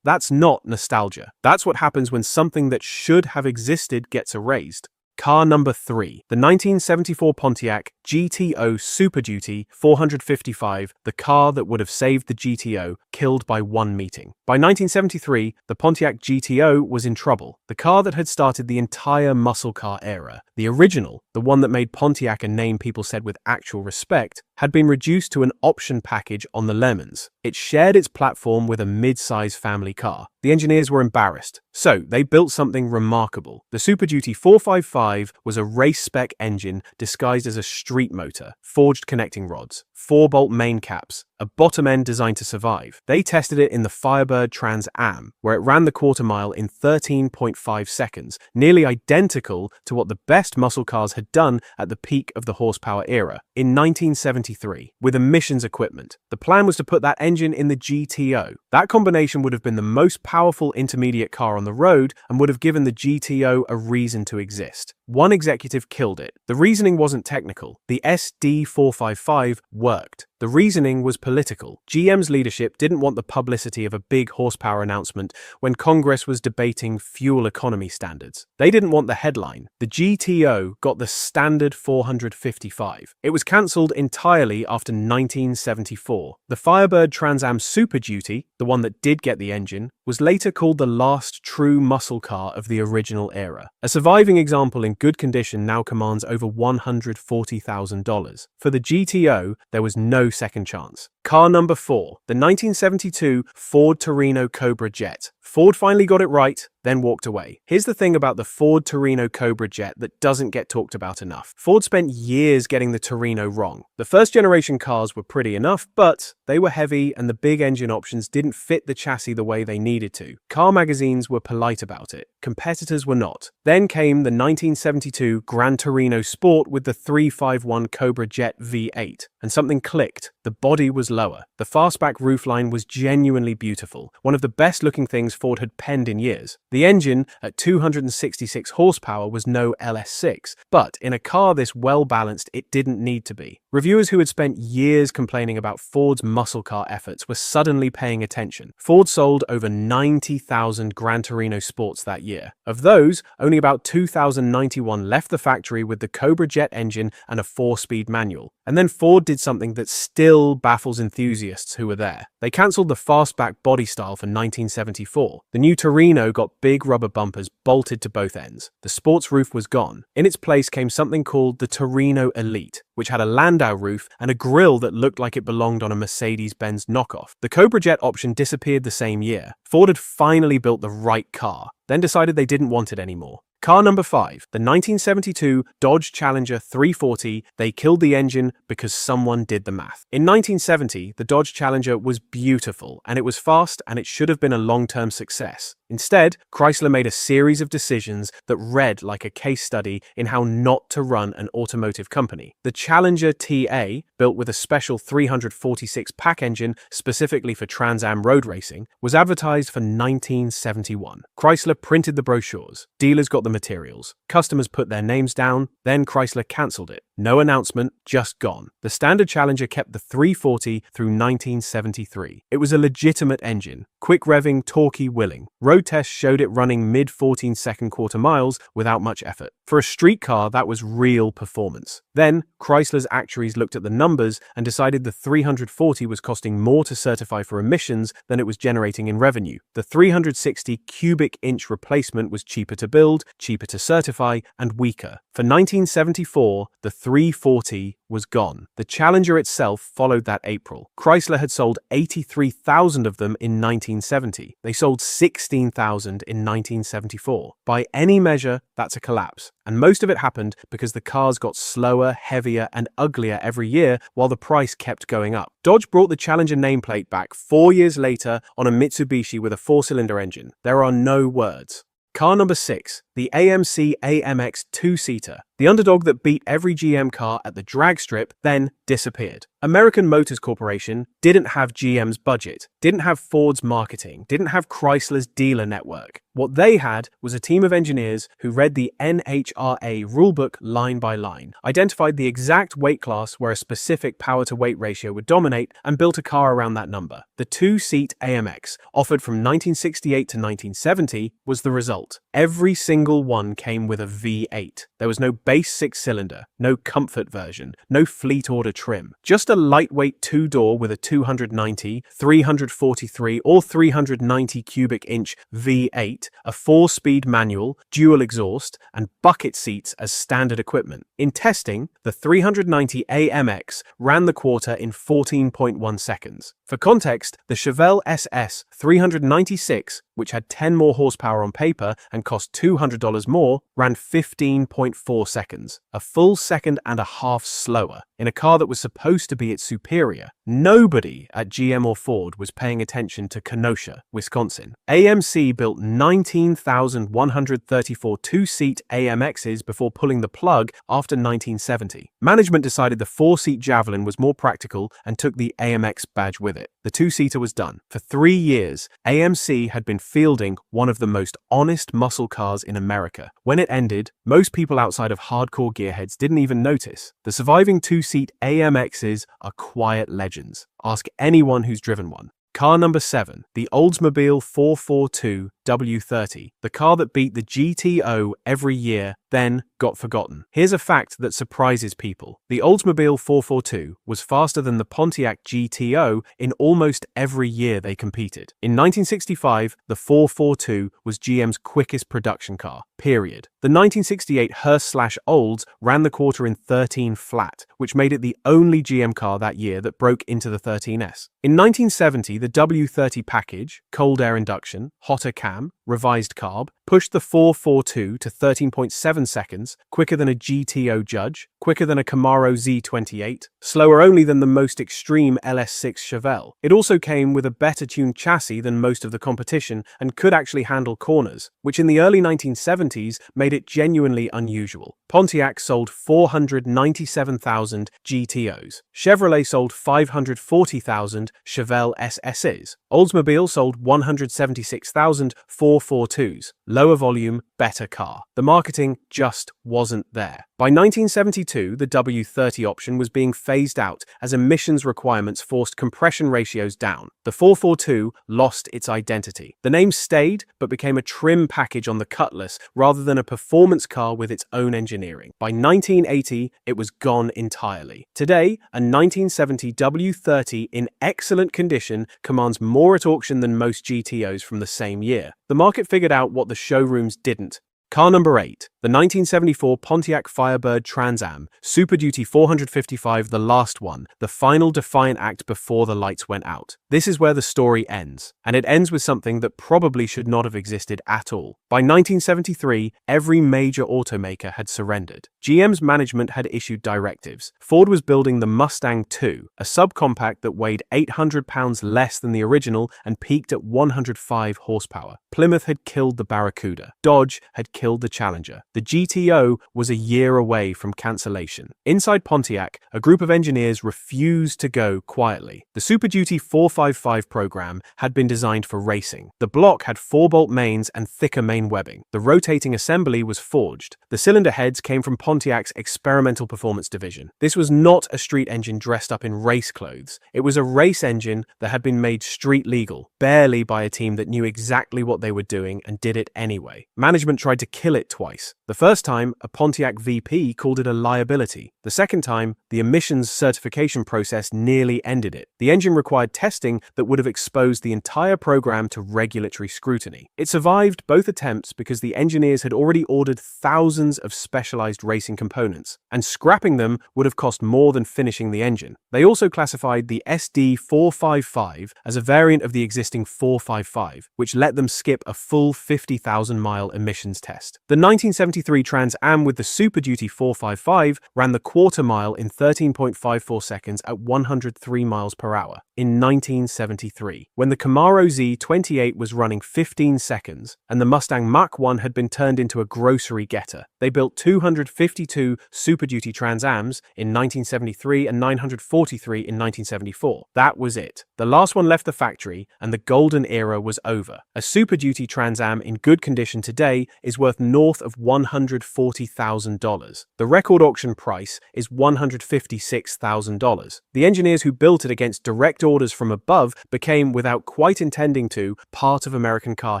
That's not nostalgia. That's what happens when something that should have existed gets erased. Car number 3, the 1974 Pontiac GTO Super Duty 455, the car that would have saved the GTO, killed by one meeting. By 1973, the Pontiac GTO was in trouble, the car that had started the entire muscle car era. The original, the one that made Pontiac a name people said with actual respect, had been reduced to an option package on the Le Mans. It shared its platform with a mid-size family car. The engineers were embarrassed, so they built something remarkable. The Super Duty 455 was a race-spec engine disguised as a street motor, forged connecting rods, 4-bolt main caps, a bottom end designed to survive. They tested it in the Firebird Trans Am, where it ran the quarter mile in 13.5 seconds, nearly identical to what the best muscle cars had done at the peak of the horsepower era. In 1973, with emissions equipment, the plan was to put that engine in the GTO. That combination would have been the most powerful intermediate car on the road and would have given the GTO a reason to exist. One executive killed it. The reasoning wasn't technical. The SD455 worked. The reasoning was political. GM's leadership didn't want the publicity of a big horsepower announcement when Congress was debating fuel economy standards. They didn't want the headline. The GTO got the standard 455. It was cancelled entirely after 1974. The Firebird Trans Am Super Duty, the one that did get the engine, was later called the last true muscle car of the original era. A surviving example in good condition now commands over $140,000. For the GTO, there was no second chance. Car number 4, the 1972 Ford Torino Cobra Jet. Ford finally got it right, then walked away. Here's the thing about the Ford Torino Cobra Jet that doesn't get talked about enough. Ford spent years getting the Torino wrong. The first generation cars were pretty enough, but they were heavy and the big engine options didn't fit the chassis the way they needed to. Car magazines were polite about it. Competitors were not. Then came the 1972 Gran Torino Sport with the 351 Cobra Jet V8, and something clicked. The body was lower. The fastback roofline was genuinely beautiful, one of the best looking things Ford had penned in years. The engine, at 266 horsepower, was no LS6, but in a car this well balanced, it didn't need to be. Reviewers who had spent years complaining about Ford's muscle car efforts were suddenly paying attention. Ford sold over 90,000 Gran Torino Sports that year. Of those, only about 2,091 left the factory with the Cobra Jet engine and a 4-speed manual. And then Ford did something that still baffles enthusiasts who were there. They cancelled the fastback body style for 1974. The new Torino got big rubber bumpers bolted to both ends. The sports roof was gone. In its place came something called the Torino Elite, which had a landau roof and a grille that looked like it belonged on a Mercedes-Benz knockoff. The Cobra Jet option disappeared the same year. Ford had finally built the right car, then decided they didn't want it anymore. Car number 5, the 1972 Dodge Challenger 340, they killed the engine because someone did the math. In 1970, the Dodge Challenger was beautiful, and it was fast, and it should have been a long-term success. Instead, Chrysler made a series of decisions that read like a case study in how not to run an automotive company. The Challenger TA, built with a special 346 pack engine specifically for Trans Am road racing, was advertised for 1971. Chrysler printed the brochures, dealers got the materials, customers put their names down, then Chrysler cancelled it. No announcement, just gone. The standard Challenger kept the 340 through 1973. It was a legitimate engine, quick revving, torquey, willing. Road tests showed it running mid-14-second quarter miles without much effort. For a street car, that was real performance. Then, Chrysler's actuaries looked at the numbers and decided the 340 was costing more to certify for emissions than it was generating in revenue. The 360 cubic inch replacement was cheaper to build, cheaper to certify, and weaker. For 1974, the 340 was gone. The Challenger itself followed that April. Chrysler had sold 83,000 of them in 1970. They sold 16,000 in 1974. By any measure, that's a collapse. And most of it happened because the cars got slower, heavier, and uglier every year while the price kept going up. Dodge brought the Challenger nameplate back 4 years later on a Mitsubishi with a 4-cylinder engine. There are no words. Car number 6, the AMC AMX 2-seater. The underdog that beat every GM car at the drag strip, then disappeared. American Motors Corporation didn't have GM's budget, didn't have Ford's marketing, didn't have Chrysler's dealer network. What they had was a team of engineers who read the NHRA rulebook line by line, identified the exact weight class where a specific power-to-weight ratio would dominate, and built a car around that number. The 2-seat AMX, offered from 1968 to 1970, was the result. Every single one came with a V8. There was no base 6-cylinder, no comfort version, no fleet order trim. Just a lightweight 2-door with a 290, 343 or 390 cubic inch V8, a 4-speed manual, dual exhaust, and bucket seats as standard equipment. In testing, the 390 AMX ran the quarter in 14.1 seconds. For context, the Chevelle SS 396, which had 10 more horsepower on paper and cost $200 more, ran 15.4 seconds, a full second and a half slower, in a car that was supposed to be its superior. Nobody at GM or Ford was paying attention to Kenosha, Wisconsin. AMC built 19,134 2-seat AMXs before pulling the plug after 1970. Management decided the 4-seat Javelin was more practical and took the AMX badge with it. The 2-seater was done. For 3 years, AMC had been fielding one of the most honest muscle cars in America. When it ended, most people outside of hardcore gearheads didn't even notice. The surviving 2-seat AMXs are quiet legends. Ask anyone who's driven one. Car number 7, the Oldsmobile 442 W30, the car that beat the GTO every year, then got forgotten. Here's a fact that surprises people. The Oldsmobile 442 was faster than the Pontiac GTO in almost every year they competed. In 1965, the 442 was GM's quickest production car, period. The 1968 Hearst/Olds ran the quarter in 13 flat, which made it the only GM car that year that broke into the 13S. In 1970, the W30 package, cold air induction, hotter cam, revised carb, pushed the 442 to 13.7 seconds, quicker than a GTO Judge, quicker than a Camaro Z28, slower only than the most extreme LS6 Chevelle. It also came with a better tuned chassis than most of the competition and could actually handle corners, which in the early 1970s made it genuinely unusual. Pontiac sold 497,000 GTOs. Chevrolet sold 540,000 Chevelle SSs. Oldsmobile sold 176,000 442s. Lower volume, better car. The marketing just wasn't there. By 1972, the W30 option was being phased out as emissions requirements forced compression ratios down. The 442 lost its identity. The name stayed, but became a trim package on the Cutlass rather than a performance car with its own engineering. By 1980, it was gone entirely. Today, a 1970 W30 in excellent condition commands more at auction than most GTOs from the same year. The market figured out what the showrooms didn't. Car number 8, The 1974 Pontiac Firebird Trans Am, Super Duty 455, the last one, the final defiant act before the lights went out. This is where the story ends, and it ends with something that probably should not have existed at all. By 1973, every major automaker had surrendered. GM's management had issued directives. Ford was building the Mustang II, a subcompact that weighed 800 pounds less than the original and peaked at 105 horsepower. Plymouth had killed the Barracuda. Dodge had killed the Challenger. The GTO was a year away from cancellation. Inside Pontiac, a group of engineers refused to go quietly. The Super Duty 455 program had been designed for racing. The block had 4-bolt mains and thicker main webbing. The rotating assembly was forged. The cylinder heads came from Pontiac's Experimental Performance Division. This was not a street engine dressed up in race clothes. It was a race engine that had been made street legal, barely by a team that knew exactly what they were doing and did it anyway. Management tried to kill it twice. The first time, a Pontiac VP called it a liability. The second time, the emissions certification process nearly ended it. The engine required testing that would have exposed the entire program to regulatory scrutiny. It survived both attempts because the engineers had already ordered thousands of specialized racing components, and scrapping them would have cost more than finishing the engine. They also classified the SD455 as a variant of the existing 455, which let them skip a full 50,000-mile emissions test. The 1973 Trans Am with the Super Duty 455 ran the quarter mile in 13.54 seconds at 103 miles per hour in 1973, when the Camaro Z28 was running 15 seconds and the Mustang Mach-1 had been turned into a grocery getter. They built 252 Super Duty Trans Ams in 1973 and 943 in 1974. That was it. The last one left the factory and the golden era was over. A Super Duty Trans Am in good condition today is worth north of $140,000. The record auction price is $156,000. The engineers who built it against direct orders from above became, without quite intending to, part of American car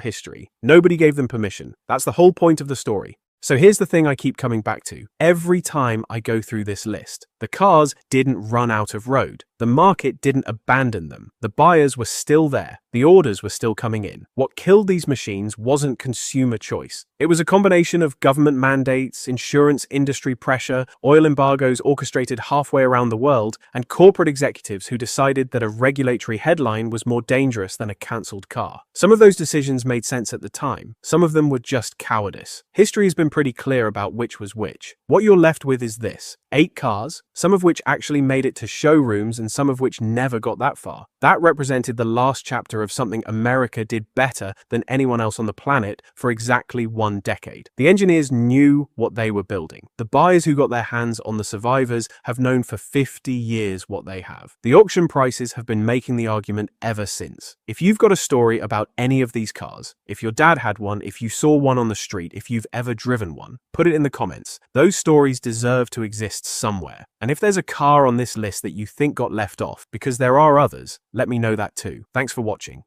history. Nobody gave them permission. That's the whole point of the story. So here's the thing I keep coming back to. Every time I go through this list, the cars didn't run out of road. The market didn't abandon them. The buyers were still there. The orders were still coming in. What killed these machines wasn't consumer choice. It was a combination of government mandates, insurance industry pressure, oil embargoes orchestrated halfway around the world, and corporate executives who decided that a regulatory headline was more dangerous than a cancelled car. Some of those decisions made sense at the time. Some of them were just cowardice. History has been pretty clear about which was which. What you're left with is this: 8 cars, some of which actually made it to showrooms and some of which never got that far. That represented the last chapter of something America did better than anyone else on the planet for exactly 1 decade. The engineers knew what they were building. The buyers who got their hands on the survivors have known for 50 years what they have. The auction prices have been making the argument ever since. If you've got a story about any of these cars, if your dad had one, if you saw one on the street, if you've ever driven one, put it in the comments. Those stories deserve to exist somewhere. And if there's a car on this list that you think got left off, because there are others, let me know that too. Thanks for watching.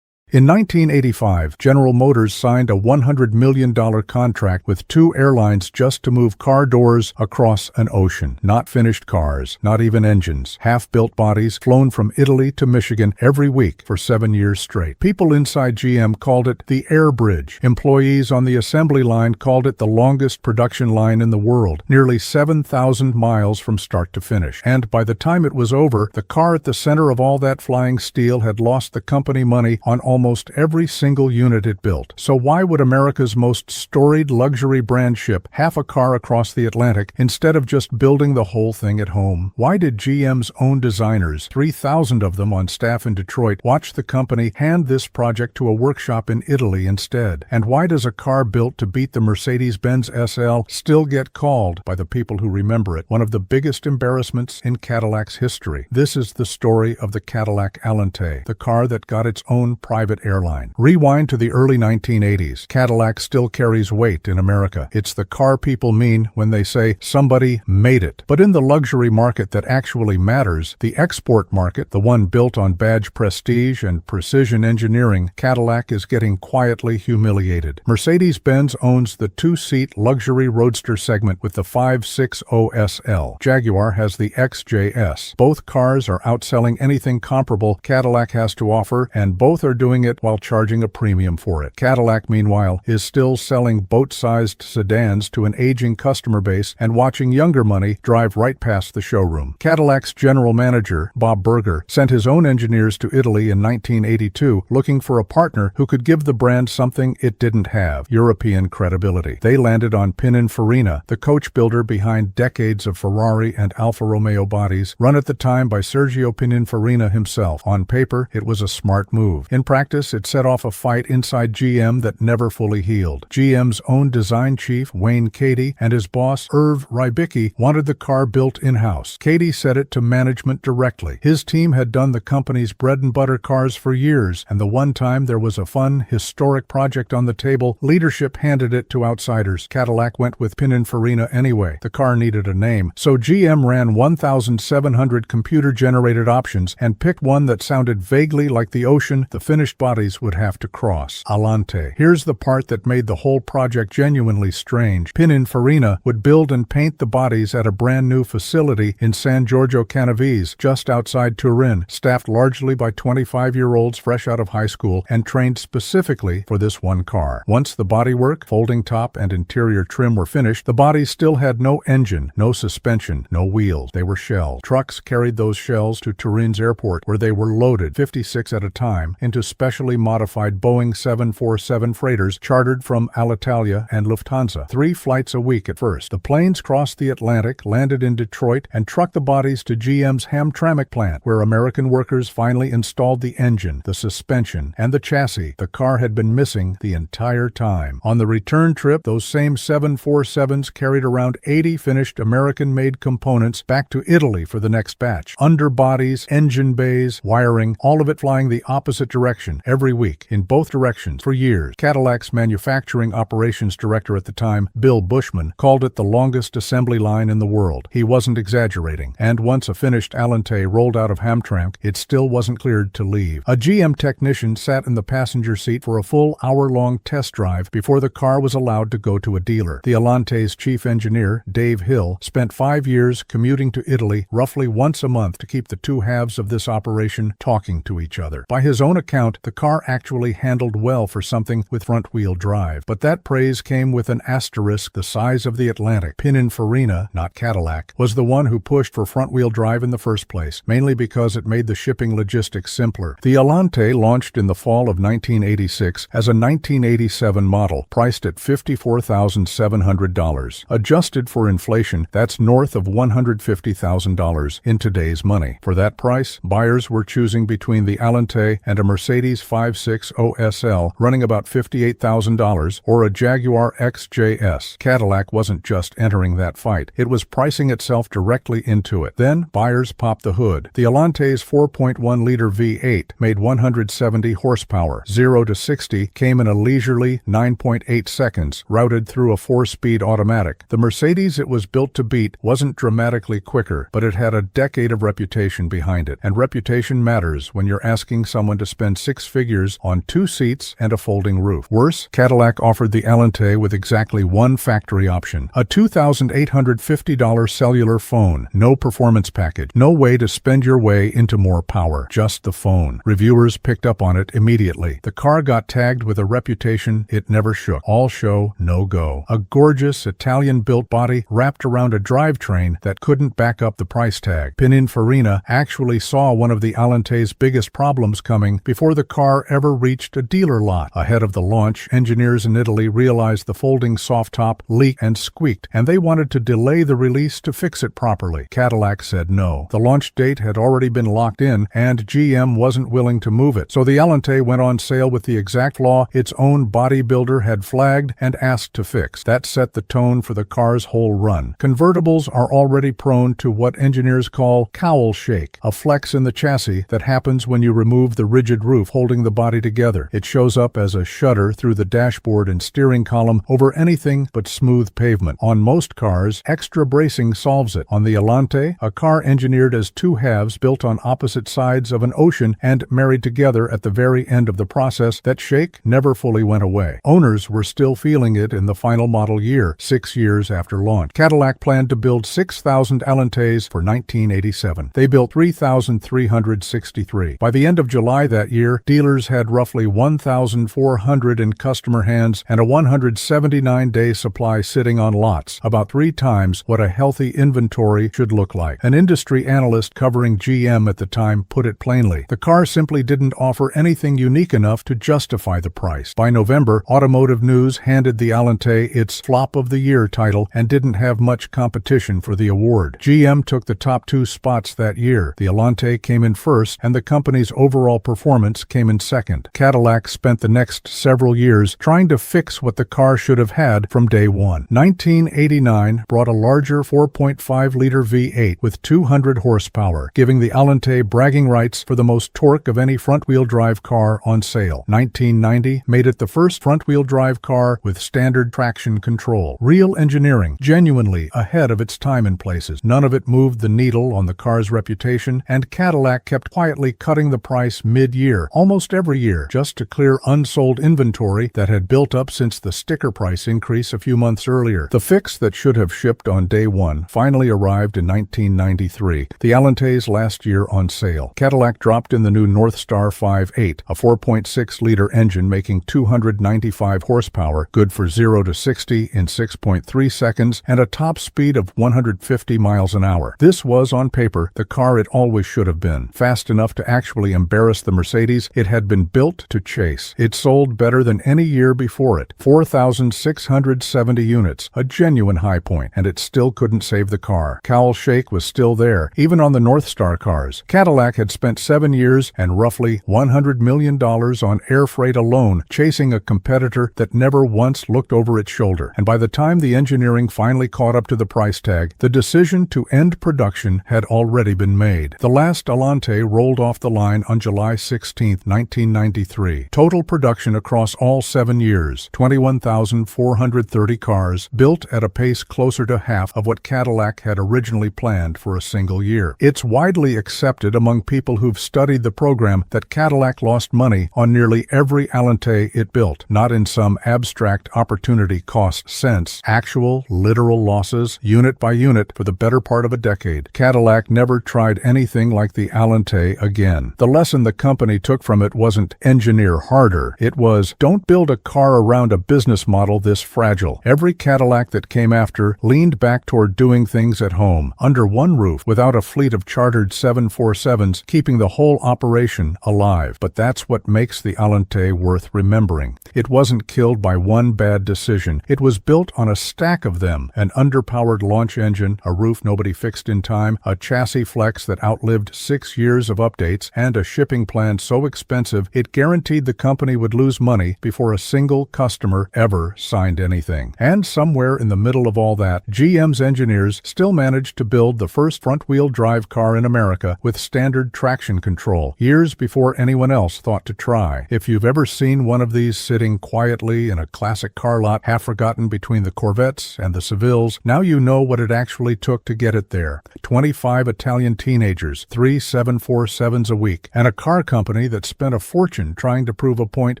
In 1985, General Motors signed a $100 million contract with 2 airlines just to move car doors across an ocean. Not finished cars, not even engines. Half-built bodies flown from Italy to Michigan every week for 7 years straight. People inside GM called it the Air Bridge. Employees on the assembly line called it the longest production line in the world, nearly 7,000 miles from start to finish. And by the time it was over, the car at the center of all that flying steel had lost the company money on almost every single unit it built. So why would America's most storied luxury brand ship half a car across the Atlantic instead of just building the whole thing at home? Why did GM's own designers, 3,000 of them on staff in Detroit, watch the company hand this project to a workshop in Italy instead? And why does a car built to beat the Mercedes-Benz SL still get called, by the people who remember it, one of the biggest embarrassments in Cadillac's history? This is the story of the Cadillac Alente, the car that got its own private airline. Rewind to the early 1980s. Cadillac still carries weight in America. It's the car people mean when they say somebody made it. But in the luxury market that actually matters, the export market, the one built on badge prestige and precision engineering, Cadillac is getting quietly humiliated. Mercedes-Benz owns the 2-seat luxury roadster segment with the 560 SL. Jaguar has the XJS. Both cars are outselling anything comparable Cadillac has to offer, and both are doing doing it while charging a premium for it. Cadillac, meanwhile, is still selling boat-sized sedans to an aging customer base and watching younger money drive right past the showroom. Cadillac's general manager, Bob Berger, sent his own engineers to Italy in 1982 looking for a partner who could give the brand something it didn't have: European credibility. They landed on Pininfarina, the coach builder behind decades of Ferrari and Alfa Romeo bodies, run at the time by Sergio Pininfarina himself. On paper, it was a smart move. In practice, it set off a fight inside GM that never fully healed. GM's own design chief, Wayne Cady, and his boss, Irv Rybicki, wanted the car built in-house. Cady said it to management directly. His team had done the company's bread-and-butter cars for years, and the one time there was a fun, historic project on the table, leadership handed it to outsiders. Cadillac went with Pininfarina anyway. The car needed a name, so GM ran 1,700 computer-generated options and picked one that sounded vaguely like the ocean the finished bodies would have to cross: Alante. Here's the part that made the whole project genuinely strange. Pininfarina would build and paint the bodies at a brand-new facility in San Giorgio Canavese, just outside Turin, staffed largely by 25-year-olds fresh out of high school and trained specifically for this one car. Once the bodywork, folding top, and interior trim were finished, the bodies still had no engine, no suspension, no wheels. They were shells. Trucks carried those shells to Turin's airport, where they were loaded, 56 at a time, into specially modified Boeing 747 freighters chartered from Alitalia and Lufthansa. 3 flights a week at first. The planes crossed the Atlantic, landed in Detroit, and trucked the bodies to GM's Hamtramck plant, where American workers finally installed the engine, the suspension, and the chassis the car had been missing the entire time. On the return trip, those same 747s carried around 80 finished American-made components back to Italy for the next batch. Underbodies, engine bays, wiring, all of it flying the opposite direction every week, in both directions, for years. Cadillac's manufacturing operations director at the time, Bill Bushman, called it the longest assembly line in the world. He wasn't exaggerating, and once a finished Alante rolled out of Hamtramck, it still wasn't cleared to leave. A GM technician sat in the passenger seat for a full hour-long test drive before the car was allowed to go to a dealer. The Alante's chief engineer, Dave Hill, spent 5 years commuting to Italy roughly once a month to keep the two halves of this operation talking to each other. By his own account, the car actually handled well for something with front-wheel drive, but that praise came with an asterisk the size of the Atlantic. Pininfarina, not Cadillac, was the one who pushed for front-wheel drive in the first place, mainly because it made the shipping logistics simpler. The Alante launched in the fall of 1986 as a 1987 model, priced at $54,700. Adjusted for inflation, that's north of $150,000 in today's money. For that price, buyers were choosing between the Alante and a Mercedes 560 SL running about $58,000 or a Jaguar XJS. Cadillac wasn't just entering that fight, it was pricing itself directly into it. Then, buyers popped the hood. The Alante's 4.1-liter V8 made 170 horsepower. 0 to 60 came in a leisurely 9.8 seconds, routed through a 4-speed automatic. The Mercedes it was built to beat wasn't dramatically quicker, but it had a decade of reputation behind it, and reputation matters when you're asking someone to spend 6 figures on 2 seats and a folding roof. Worse, Cadillac offered the Alante with exactly one factory option: a $2,850 cellular phone. No performance package, no way to spend your way into more power, just the phone. Reviewers picked up on it immediately. The car got tagged with a reputation it never shook: all show, no go. A gorgeous Italian-built body wrapped around a drivetrain that couldn't back up the price tag. Pininfarina actually saw one of the Alante's biggest problems coming before the car ever reached a dealer lot. Ahead of the launch, engineers in Italy realized the folding soft top leaked and squeaked, and they wanted to delay the release to fix it properly. Cadillac said no. The launch date had already been locked in, and GM wasn't willing to move it, so the Alante went on sale with the exact flaw its own bodybuilder had flagged and asked to fix. That set the tone for the car's whole run. Convertibles are already prone to what engineers call cowl shake, a flex in the chassis that happens when you remove the rigid roof holding the body together. It shows up as a shudder through the dashboard and steering column over anything but smooth pavement. On most cars, extra bracing solves it. On the Alante, a car engineered as 2 halves built on opposite sides of an ocean and married together at the very end of the process, that shake never fully went away. Owners were still feeling it in the final model year, 6 years after launch. Cadillac planned to build 6,000 Alantes for 1987. They built 3,363. By the end of July that year, Dealers had roughly 1,400 in customer hands and a 179-day supply sitting on lots, about 3 times what a healthy inventory should look like. An industry analyst covering GM at the time put it plainly: the car simply didn't offer anything unique enough to justify the price. By November, Automotive News handed the Alente its Flop of the Year title and didn't have much competition for the award. GM took the top 2 spots that year. The Alente came in first, and the company's overall performance came in second. Cadillac spent the next several years trying to fix what the car should have had from day one. 1989 brought a larger 4.5-liter V8 with 200 horsepower, giving the Alente bragging rights for the most torque of any front-wheel drive car on sale. 1990 made it the first front-wheel drive car with standard traction control. Real engineering, genuinely ahead of its time in places. None of it moved the needle on the car's reputation, and Cadillac kept quietly cutting the price mid-year, almost every year, just to clear unsold inventory that had built up since the sticker price increase a few months earlier. The fix that should have shipped on day one finally arrived in 1993, the Alente's last year on sale. Cadillac dropped in the new Northstar 5.8, a 4.6-liter engine making 295 horsepower, good for 0 to 60 in 6.3 seconds, and a top speed of 150 miles an hour. This was, on paper, the car it always should have been. Fast enough to actually embarrass the Mercedes, it had been built to chase. It sold better than any year before it, 4,670 units, a genuine high point, and it still couldn't save the car. Cowl shake was still there, even on the Northstar cars. Cadillac had spent 7 years and roughly $100 million on air freight alone, chasing a competitor that never once looked over its shoulder. And by the time the engineering finally caught up to the price tag, the decision to end production had already been made. The last Alente rolled off the line on July 16, 1993. Total production across all 7 years, 21,430 cars, built at a pace closer to half of what Cadillac had originally planned for a single year. It's widely accepted among people who've studied the program that Cadillac lost money on nearly every Alente it built, not in some abstract opportunity cost sense. Actual, literal losses, unit by unit, for the better part of a decade. Cadillac never tried anything like the Alente again. The lesson the company took from it wasn't engineer harder. It was, don't build a car around a business model this fragile. Every Cadillac that came after leaned back toward doing things at home, under one roof, without a fleet of chartered 747s keeping the whole operation alive. But that's what makes the Alente worth remembering. It wasn't killed by one bad decision. It was built on a stack of them: an underpowered launch engine, a roof nobody fixed in time, a chassis flex that outlived 6 years of updates, and a shipping plan so expensive it guaranteed the company would lose money before a single customer ever signed anything. And somewhere in the middle of all that, GM's engineers still managed to build the first front-wheel drive car in America with standard traction control, years before anyone else thought to try. If you've ever seen one of these sitting quietly in a classic car lot half forgotten between the Corvettes and the Sevilles, now you know what it actually took to get it there. 25 Italian teenagers, 3 747s a week, and a car company that spent a fortune trying to prove a point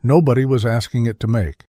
nobody was asking it to make.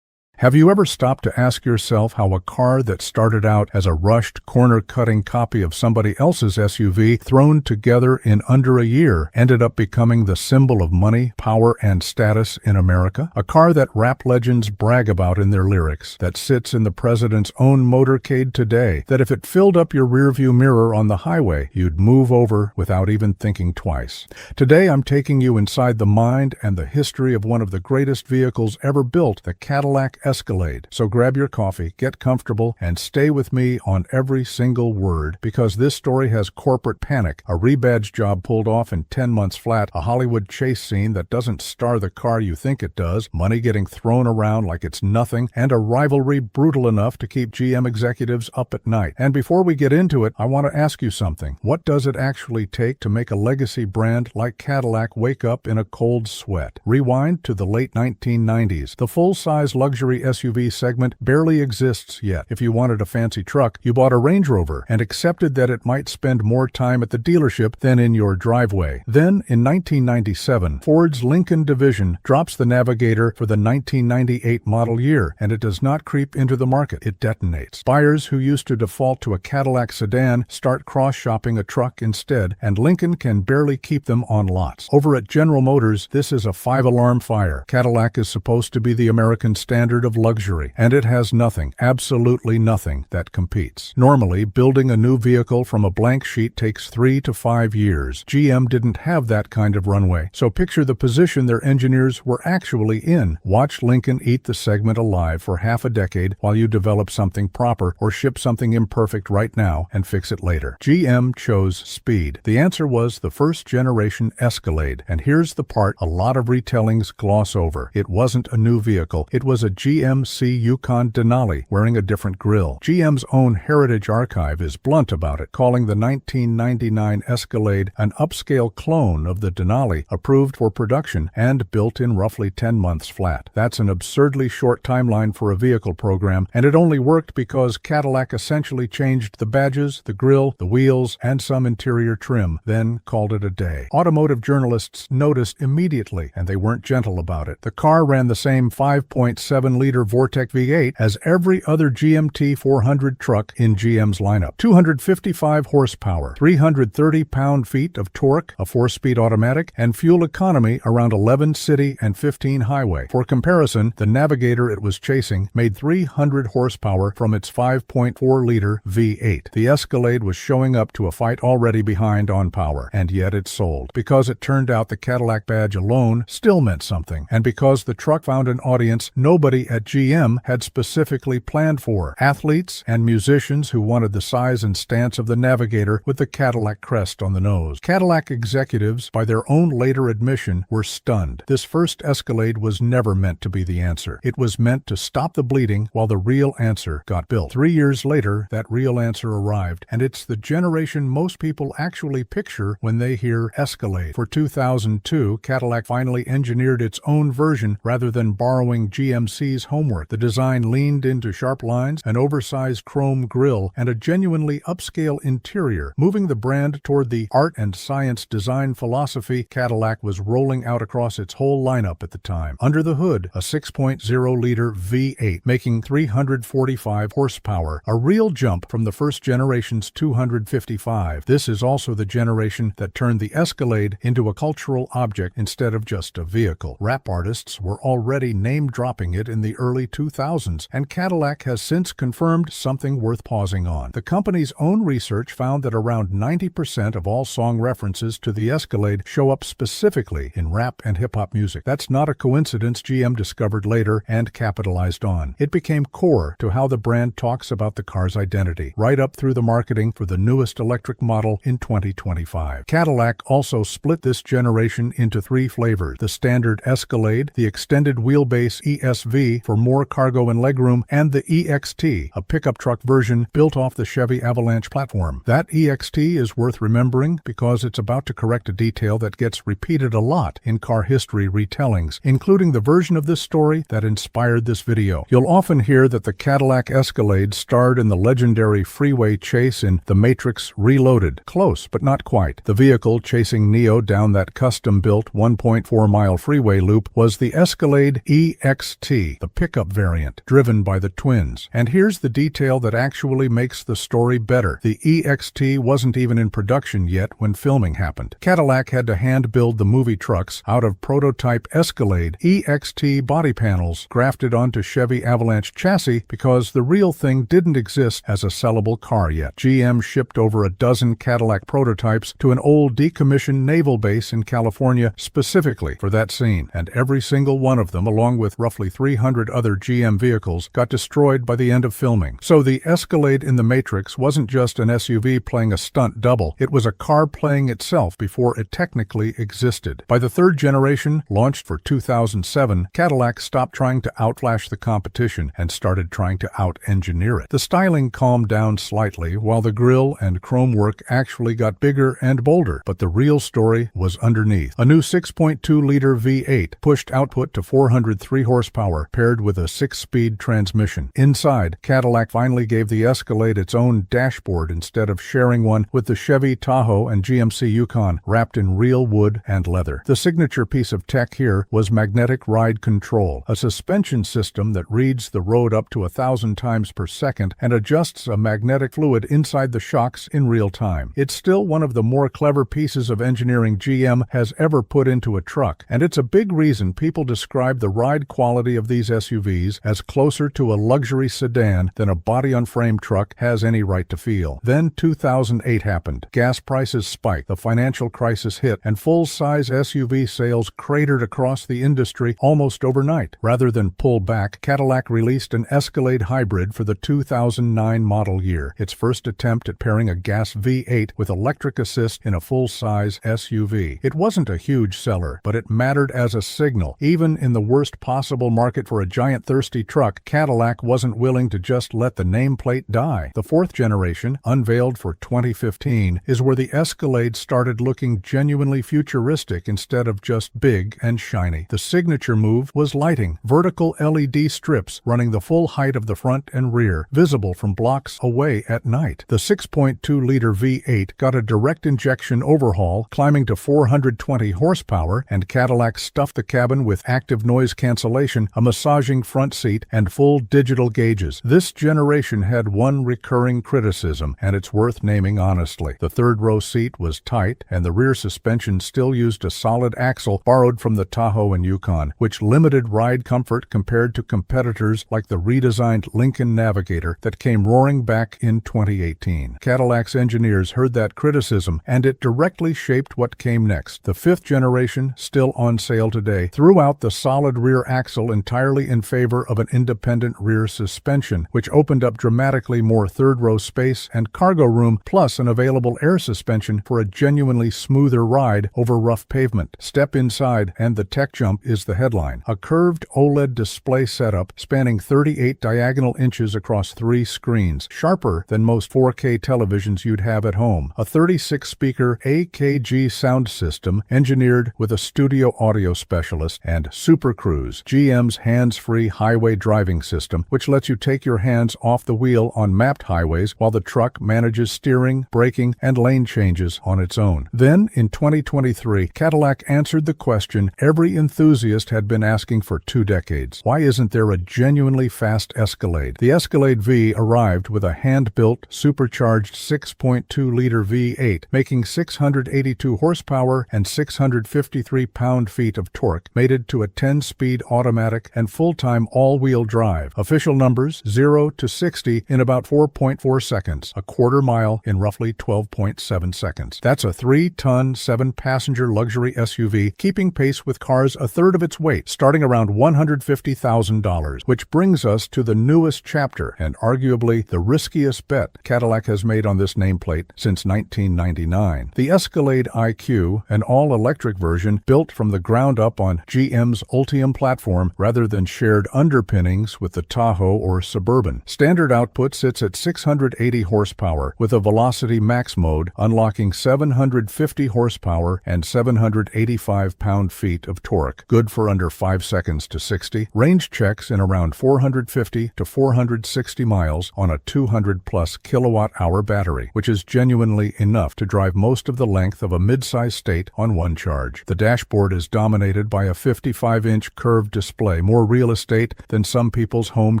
Have you ever stopped to ask yourself how a car that started out as a rushed, corner-cutting copy of somebody else's SUV thrown together in under a year ended up becoming the symbol of money, power, and status in America? A car that rap legends brag about in their lyrics, that sits in the president's own motorcade today, that if it filled up your rearview mirror on the highway, you'd move over without even thinking twice. Today, I'm taking you inside the mind and the history of one of the greatest vehicles ever built, the Cadillac Escalade. So grab your coffee, get comfortable, and stay with me on every single word, because this story has corporate panic, a rebadge job pulled off in 10 months flat, a Hollywood chase scene that doesn't star the car you think it does, money getting thrown around like it's nothing, and a rivalry brutal enough to keep GM executives up at night. And before we get into it, I want to ask you something. What does it actually take to make a legacy brand like Cadillac wake up in a cold sweat? Rewind to the late 1990s. The full-size luxury luxury SUV segment barely exists yet. If you wanted a fancy truck, you bought a Range Rover and accepted that it might spend more time at the dealership than in your driveway. Then, in 1997, Ford's Lincoln division drops the Navigator for the 1998 model year, and it does not creep into the market. It detonates. Buyers who used to default to a Cadillac sedan start cross-shopping a truck instead, and Lincoln can barely keep them on lots. Over at General Motors, this is a 5-alarm fire. Cadillac is supposed to be the American standard of luxury, and it has nothing, absolutely nothing, that competes. Normally, building a new vehicle from a blank sheet takes 3 to 5 years. GM didn't have that kind of runway, so picture the position their engineers were actually in. Watch Lincoln eat the segment alive for half a decade while you develop something proper or ship something imperfect right now and fix it later. GM chose speed. The answer was the first-generation Escalade, and here's the part a lot of retellings gloss over. It wasn't a new vehicle. It was a GMC Yukon Denali wearing a different grille. GM's own Heritage Archive is blunt about it, calling the 1999 Escalade an upscale clone of the Denali, approved for production and built in roughly 10 months flat. That's an absurdly short timeline for a vehicle program, and it only worked because Cadillac essentially changed the badges, the grille, the wheels, and some interior trim, then called it a day. Automotive journalists noticed immediately, and they weren't gentle about it. The car ran the same 5.7-liter Vortec V8 as every other GMT 400 truck in GM's lineup. 255 horsepower, 330 pound-feet of torque, a 4-speed automatic, and fuel economy around 11 city and 15 highway. For comparison, the Navigator it was chasing made 300 horsepower from its 5.4-liter V8. The Escalade was showing up to a fight already behind on power, and yet it sold. Because it turned out the Cadillac badge alone still meant something, and because the truck found an audience nobody at GM had specifically planned for: athletes and musicians who wanted the size and stance of the Navigator with the Cadillac crest on the nose. Cadillac executives, by their own later admission, were stunned. This first Escalade was never meant to be the answer. It was meant to stop the bleeding while the real answer got built. 3 years later, that real answer arrived, and it's the generation most people actually picture when they hear Escalade. For 2002, Cadillac finally engineered its own version rather than borrowing GMC's homework. The design leaned into sharp lines, an oversized chrome grille, and a genuinely upscale interior, moving the brand toward the art and science design philosophy Cadillac was rolling out across its whole lineup at the time. Under the hood, a 6.0-liter V8 making 345 horsepower, a real jump from the first generation's 255. This is also the generation that turned the Escalade into a cultural object instead of just a vehicle. Rap artists were already name-dropping it in the early 2000s, and Cadillac has since confirmed something worth pausing on. The company's own research found that around 90% of all song references to the Escalade show up specifically in rap and hip-hop music. That's not a coincidence GM discovered later and capitalized on. It became core to how the brand talks about the car's identity, right up through the marketing for the newest electric model in 2025. Cadillac also split this generation into 3 flavors: the standard Escalade, the extended wheelbase ESV for more cargo and legroom, and the EXT, a pickup truck version built off the Chevy Avalanche platform. That EXT is worth remembering because it's about to correct a detail that gets repeated a lot in car history retellings, including the version of this story that inspired this video. You'll often hear that the Cadillac Escalade starred in the legendary freeway chase in The Matrix Reloaded. Close, but not quite. The vehicle chasing Neo down that custom-built 1.4-mile freeway loop was the Escalade EXT, the pickup variant, driven by the twins. And here's the detail that actually makes the story better. The EXT wasn't even in production yet when filming happened. Cadillac had to hand-build the movie trucks out of prototype Escalade EXT body panels grafted onto Chevy Avalanche chassis because the real thing didn't exist as a sellable car yet. GM shipped over a dozen Cadillac prototypes to an old decommissioned naval base in California specifically for that scene, and every single one of them, along with roughly 300 other GM vehicles, got destroyed by the end of filming. So the Escalade in The Matrix wasn't just an SUV playing a stunt double, it was a car playing itself before it technically existed. By the third generation, launched for 2007, Cadillac stopped trying to outflash the competition and started trying to out-engineer it. The styling calmed down slightly, while the grille and chrome work actually got bigger and bolder, but the real story was underneath. A new 6.2-liter V8 pushed output to 403 horsepower, paired paired with a 6-speed transmission. Inside, Cadillac finally gave the Escalade its own dashboard instead of sharing one with the Chevy Tahoe and GMC Yukon, wrapped in real wood and leather. The signature piece of tech here was magnetic ride control, a suspension system that reads the road up to 1,000 times per second and adjusts a magnetic fluid inside the shocks in real time. It's still one of the more clever pieces of engineering GM has ever put into a truck, and it's a big reason people describe the ride quality of these SUVs as closer to a luxury sedan than a body-on-frame truck has any right to feel. Then 2008 happened. Gas prices spiked, the financial crisis hit, and full-size SUV sales cratered across the industry almost overnight. Rather than pull back, Cadillac released an Escalade hybrid for the 2009 model year, its first attempt at pairing a gas V8 with electric assist in a full-size SUV. It wasn't a huge seller, but it mattered as a signal. Even in the worst possible market for a giant thirsty truck, Cadillac wasn't willing to just let the nameplate die. The fourth generation, unveiled for 2015, is where the Escalade started looking genuinely futuristic instead of just big and shiny. The signature move was lighting, vertical LED strips running the full height of the front and rear, visible from blocks away at night. The 6.2-liter V8 got a direct injection overhaul, climbing to 420 horsepower, and Cadillac stuffed the cabin with active noise cancellation, a massaging front seat, and full digital gauges. This generation had one recurring criticism, and it's worth naming honestly. The third-row seat was tight, and the rear suspension still used a solid axle borrowed from the Tahoe and Yukon, which limited ride comfort compared to competitors like the redesigned Lincoln Navigator that came roaring back in 2018. Cadillac's engineers heard that criticism, and it directly shaped what came next. The fifth generation, still on sale today, threw out the solid rear axle entirely in favor of an independent rear suspension, which opened up dramatically more third-row space and cargo room, plus an available air suspension for a genuinely smoother ride over rough pavement. Step inside, and the tech jump is the headline. A curved OLED display setup spanning 38 diagonal inches across 3 screens, sharper than most 4K televisions you'd have at home. A 36-speaker AKG sound system engineered with a studio audio specialist, and Super Cruise, GM's hands-free highway driving system, which lets you take your hands off the wheel on mapped highways while the truck manages steering, braking, and lane changes on its own. Then, in 2023, Cadillac answered the question every enthusiast had been asking for 2 decades. Why isn't there a genuinely fast Escalade? The Escalade V arrived with a hand-built, supercharged 6.2-liter V8, making 682 horsepower and 653 pound-feet of torque, mated to a 10-speed automatic and full-time all-wheel drive. Official numbers, 0 to 60 in about 4.4 seconds, a quarter mile in roughly 12.7 seconds. That's a 3-ton, 7-passenger luxury SUV, keeping pace with cars a third of its weight, starting around $150,000, which brings us to the newest chapter and arguably the riskiest bet Cadillac has made on this nameplate since 1999. The Escalade IQ, an all-electric version built from the ground up on GM's Ultium platform rather than shared underpinnings with the Tahoe or Suburban. Standard output sits at 680 horsepower with a Velocity Max mode unlocking 750 horsepower and 785 pound-feet of torque, good for under 5 seconds to 60. Range checks in around 450 to 460 miles on a 200-plus kilowatt-hour battery, which is genuinely enough to drive most of the length of a mid-size state on one charge. The dashboard is dominated by a 55-inch curved display, more real estate than some people's home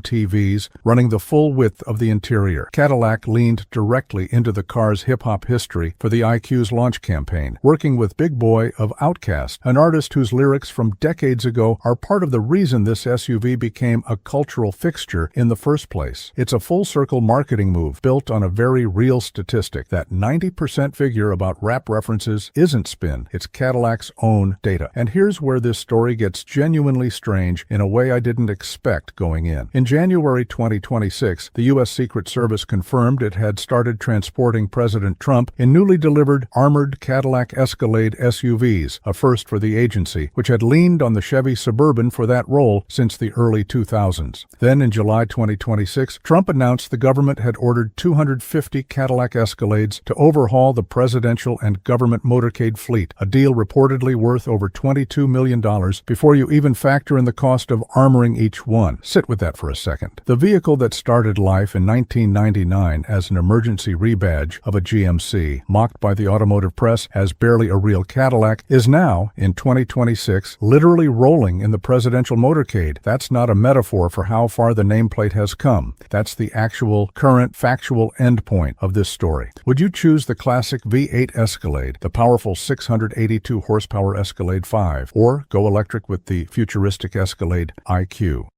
TVs, running the full width of the interior. Cadillac leaned directly into the car's hip-hop history for the IQ's launch campaign, working with Big Boy of Outkast, an artist whose lyrics from decades ago are part of the reason this SUV became a cultural fixture in the first place. It's a full-circle marketing move built on a very real statistic. That 90% figure about rap references isn't spin, it's Cadillac's own data. And here's where this story gets genuinely strange in a way I didn't expect going in. In January 2026, the U.S. Secret Service confirmed it had started transporting President Trump in newly delivered armored Cadillac Escalade SUVs, a first for the agency, which had leaned on the Chevy Suburban for that role since the early 2000s. Then in July 2026, Trump announced the government had ordered 250 Cadillac Escalades to overhaul the presidential and government motorcade fleet, a deal reportedly worth over $22 million before you even factor in the cost of armoring each one. Sit with that for a second. The vehicle that started life in 1999 as an emergency rebadge of a GMC, mocked by the automotive press as barely a real Cadillac, is now, in 2026, literally rolling in the presidential motorcade. That's not a metaphor for how far the nameplate has come. That's the actual, current, factual endpoint of this story. Would you choose the classic V8 Escalade, the powerful 682 horsepower Escalade 5, or go electric with the futuristic Escalade IQ?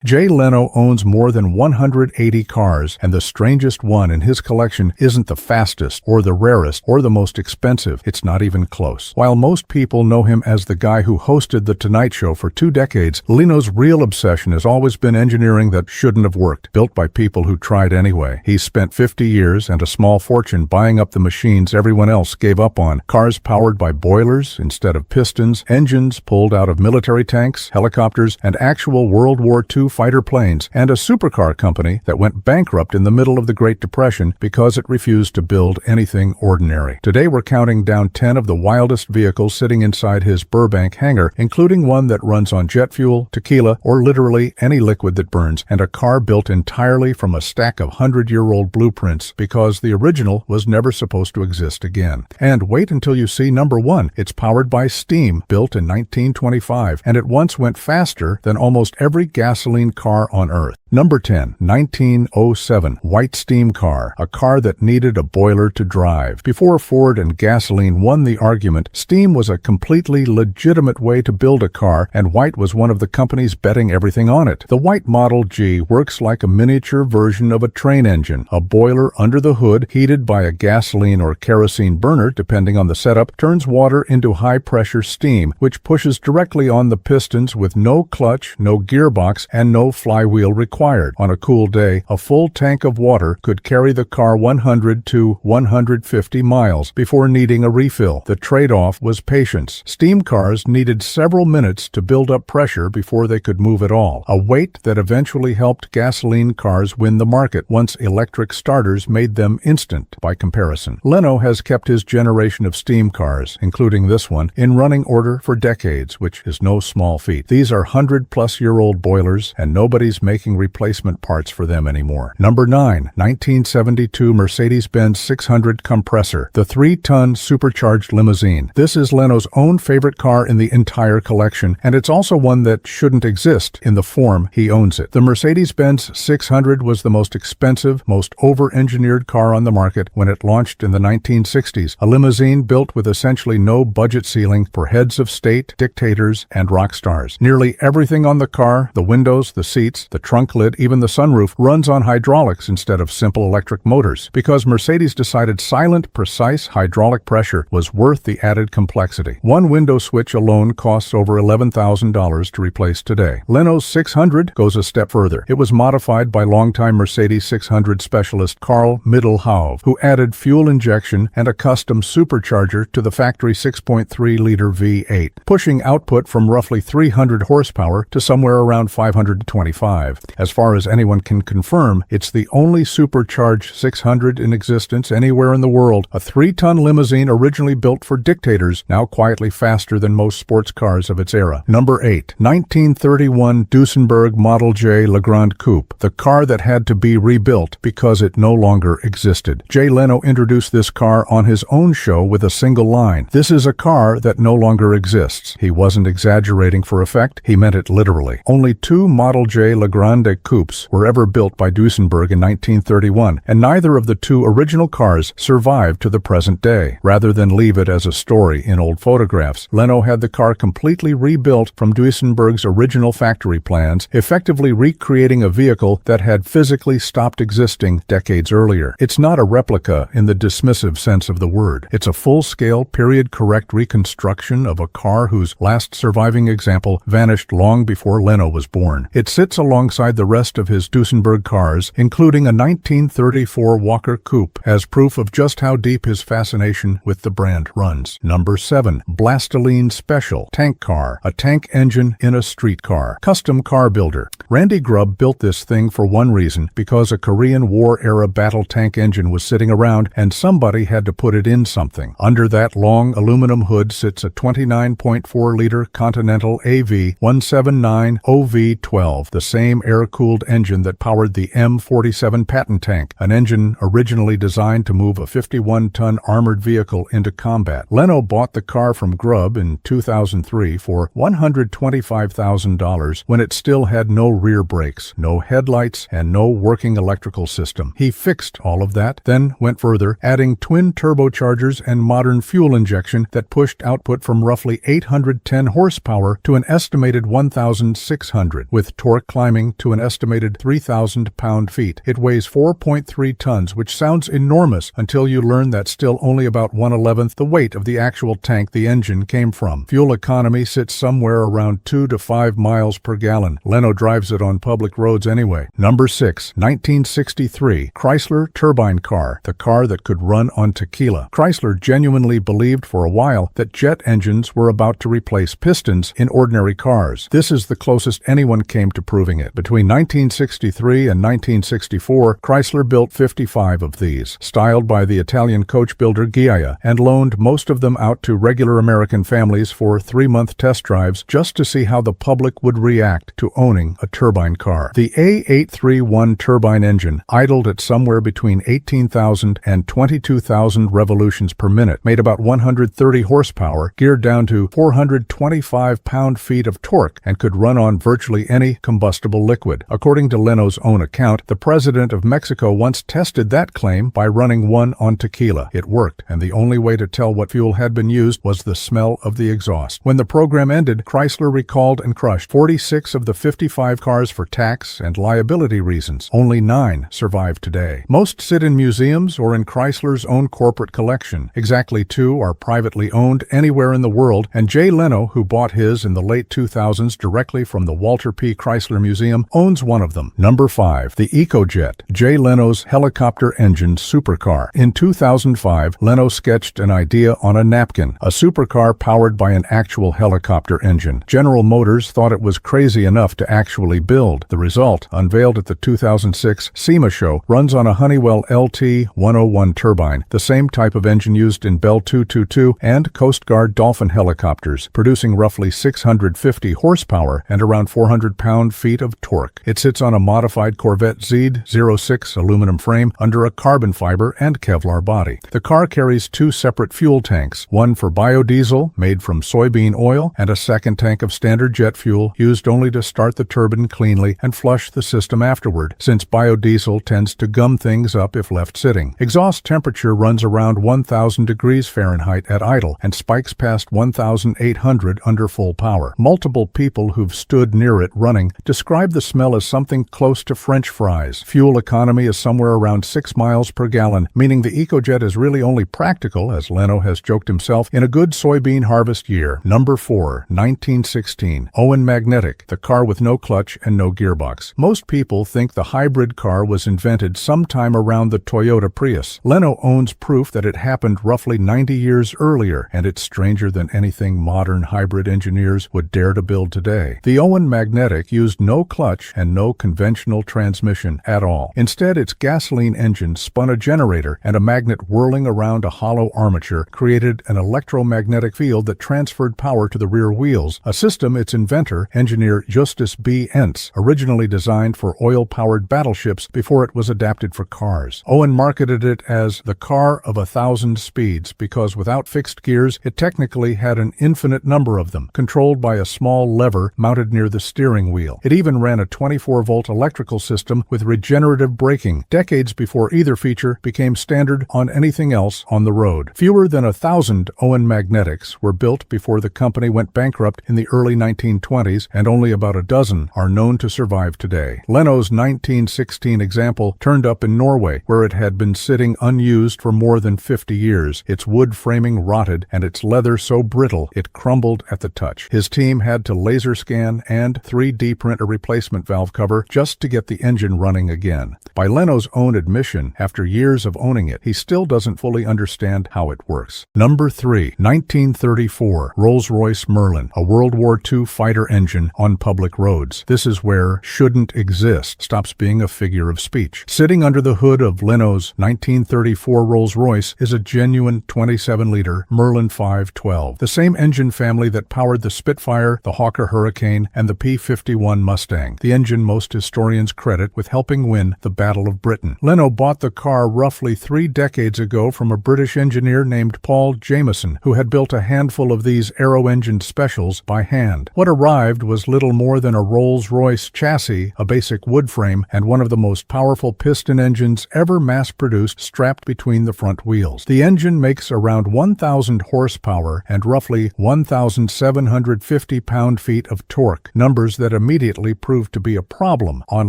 Jay Leno owns more than 180 cars, and the strangest one in his collection isn't the fastest, or the rarest, or the most expensive. It's not even close. While most people know him as the guy who hosted The Tonight Show for 2 decades, Leno's real obsession has always been engineering that shouldn't have worked, built by people who tried anyway. He's spent 50 years and a small fortune buying up the machines everyone else gave up on. Cars powered by boilers instead of pistons, engines pulled out of military tanks, helicopters, and actual World War II fighter planes, and a supercar company that went bankrupt in the middle of the Great Depression because it refused to build anything ordinary. Today we're counting down 10 of the wildest vehicles sitting inside his Burbank hangar, including one that runs on jet fuel, tequila, or literally any liquid that burns, and a car built entirely from a stack of 100-year-old blueprints because the original was never supposed to exist again. And wait until you see number 1. It's powered by steam, built in 1925, and it once went faster than almost every gasoline car on Earth. Number 10, 1907 White Steam Car, a car that needed a boiler to drive. Before Ford and gasoline won the argument, steam was a completely legitimate way to build a car, and White was one of the companies betting everything on it. The White Model G works like a miniature version of a train engine. A boiler under the hood, heated by a gasoline or kerosene burner, depending on the setup, turns water into high-pressure steam, which pushes directly on the pistons with no clutch, no gearbox, and no flywheel required. On a cool day, a full tank of water could carry the car 100 to 150 miles before needing a refill. The trade-off was patience. Steam cars needed several minutes to build up pressure before they could move at all, a weight that eventually helped gasoline cars win the market once electric starters made them instant by comparison. Leno has kept his generation of steam cars, including this one, in running order for decades, which is no small feat. These are 100-plus-year-old boilers, and nobody's making replacement parts for them anymore. Number 9, 1972 Mercedes-Benz 600 Compressor, the 3-ton supercharged limousine. This is Leno's own favorite car in the entire collection, and it's also one that shouldn't exist in the form he owns it. The Mercedes-Benz 600 was the most expensive, most over-engineered car on the market when it launched in the 1960s, a limousine built with essentially no budget ceiling for heads of state, dictators, and rock stars. Nearly everything on the car, the windows, the seats, the trunk lid, even the sunroof, runs on hydraulics instead of simple electric motors, because Mercedes decided silent, precise hydraulic pressure was worth the added complexity. One window switch alone costs over $11,000 to replace today. Leno's 600 goes a step further. It was modified by longtime Mercedes 600 specialist Karl Middelhoff, who added fuel injection and a custom supercharger to the factory 6.3-liter V8, pushing output from roughly 300 horsepower to somewhere around 525. As far as anyone can confirm, it's the only supercharged 600 in existence anywhere in the world, a 3-ton limousine originally built for dictators, now quietly faster than most sports cars of its era. Number 8, 1931 Duesenberg Model J Legrand Coupe, the car that had to be rebuilt because it no longer existed. Jay Leno introduced this car on his own show with a single line: "This is a car that no longer exists." He wasn't exaggerating for effect, he meant it literally. Only 2 Model J Legrand coupes were ever built by Duesenberg in 1931, and neither of the 2 original cars survived to the present day. Rather than leave it as a story in old photographs, Leno had the car completely rebuilt from Duesenberg's original factory plans, effectively recreating a vehicle that had physically stopped existing decades earlier. It's not a replica in the dismissive sense of the word. It's a full-scale, period-correct reconstruction of a car whose last surviving example vanished long before Leno was born. It sits alongside the rest of his Duesenberg cars, including a 1934 Walker Coupe, as proof of just how deep his fascination with the brand runs. Number 7, Blastoline Special Tank Car, a tank engine in a street car. Custom car builder. Randy Grubb built this thing for one reason, because a Korean War-era battle tank engine was sitting around and somebody had to put it in something. Under that long aluminum hood sits a 29.4-liter Continental AV-179OV-12, the same air-cooled engine that powered the M47 Patton tank, an engine originally designed to move a 51-ton armored vehicle into combat. Leno bought the car from Grubb in 2003 for $125,000 when it still had no rear brakes, no headlights, and no working electrical system. He fixed all of that, then went further, adding twin turbochargers and modern fuel injection that pushed output from roughly 810 horsepower to an estimated 1,600, with torque climbing to an estimated 3,000 pound-feet. It weighs 4.3 tons, which sounds enormous until you learn that's still only about 1/11th the weight of the actual tank the engine came from. Fuel economy sits somewhere around 2 to 5 miles per gallon. Leno drives it on public roads anyway. Number 6, 1963, Chrysler turbine car, the car that could run on tequila. Chrysler genuinely believed for a while that jet engines were about to replace pistons in ordinary cars. This is the closest anyone came to proving it. Between 1963 and 1964, Chrysler built 55 of these, styled by the Italian coach builder Ghiaia, and loaned most of them out to regular American families for 3-month test drives just to see how the public would react to owning a turbine car. The A831 turbine engine, idled at somewhere between 18,000 and 22,000 revolutions per minute, made about 130 horsepower, geared down to 425 pound-feet of torque, and could run on virtually any combustible liquid. According to Leno's own account, the president of Mexico once tested that claim by running one on tequila. It worked, and the only way to tell what fuel had been used was the smell of the exhaust. When the program ended, Chrysler recalled and crushed 46 of the 55 cars for tax and liability reasons. Only 9 survive today. Most sit in museums or in Chrysler's own corporate collection. Exactly 2 are privately owned anywhere in the world, and Jay Leno, who bought his in the late 2000s directly from the Walter P. Chrysler Museum, owns one of them. Number 5, the EcoJet, Jay Leno's helicopter-engined supercar. In 2005, Leno sketched an idea on a napkin, a supercar powered by an actual helicopter engine. General Motors thought it was crazy enough to actually build. The result, unveiled at the 2006 SEMA show, runs on a Honeywell LT-101 turbine, the same type of engine used in Bell 222 and Coast Guard Dolphin helicopters, producing roughly 650 horsepower and around 400 pound-feet of torque. It sits on a modified Corvette Z06 aluminum frame under a carbon fiber and Kevlar body. The car carries 2 separate fuel tanks, one for biodiesel made from soybean oil and a second tank of standard jet fuel used only to start the turbine cleanly and flush the system afterward, since biodiesel tends to gum things up if left sitting. Exhaust temperature runs around 1,000 degrees Fahrenheit at idle and spikes past 1,800 under full power. Multiple people who've stood near it running describe the smell as something close to French fries. Fuel economy is somewhere around 6 miles per gallon, meaning the EcoJet is really only practical, as Leno has joked himself, in a good soybean harvest year. Number 4, 1916, Owen Magnetic, the car with no clutch and no gearbox. Most people think the hybrid car was invented sometime around the Toyota Prius. Leno owns proof that it happened roughly 90 years earlier, and it's stranger than anything modern hybrid engineers would dare to build today. The Owen Magnetic used no clutch and no conventional transmission at all. Instead, its gasoline engine spun a generator, and a magnet whirling around a hollow armature created an electromagnetic field that transferred power to the rear wheels, a system its inventor, engineer Justus B. Entz, originally designed for oil-powered battleships before it was adapted for cars. Owen marketed it as the car of 1,000 speeds because without fixed gears, it technically had an infinite number of them, controlled by a small lever mounted near the steering wheel. It even ran a 24-volt electrical system with regenerative braking, decades before either feature became standard on anything else on the road. Fewer than 1,000 Owen Magnetics were built before the company went bankrupt in the early 1920s, and only about a dozen are known to survive today. Leno's 1916 example turned up in Norway, where it had been sitting unused for more than 50 years. Its wood framing rotted, and its leather so brittle it crumbled at the touch. His team had to laser scan and 3D print a replacement valve cover just to get the engine running again. By Leno's own admission, after years of owning it, he still doesn't fully understand how it works. Number 3, 1934, Rolls-Royce Merlin, a World War II fighter engine on public roads. This This is where "shouldn't exist" stops being a figure of speech. Sitting under the hood of Leno's 1934 Rolls-Royce is a genuine 27-liter Merlin 512, the same engine family that powered the Spitfire, the Hawker Hurricane, and the P-51 Mustang, the engine most historians credit with helping win the Battle of Britain. Leno bought the car roughly 3 decades ago from a British engineer named Paul Jameson, who had built a handful of these aero-engined specials by hand. What arrived was little more than a Rolls-Royce chassis, a basic wood frame, and one of the most powerful piston engines ever mass-produced strapped between the front wheels. The engine makes around 1,000 horsepower and roughly 1,750 pound-feet of torque, numbers that immediately proved to be a problem. On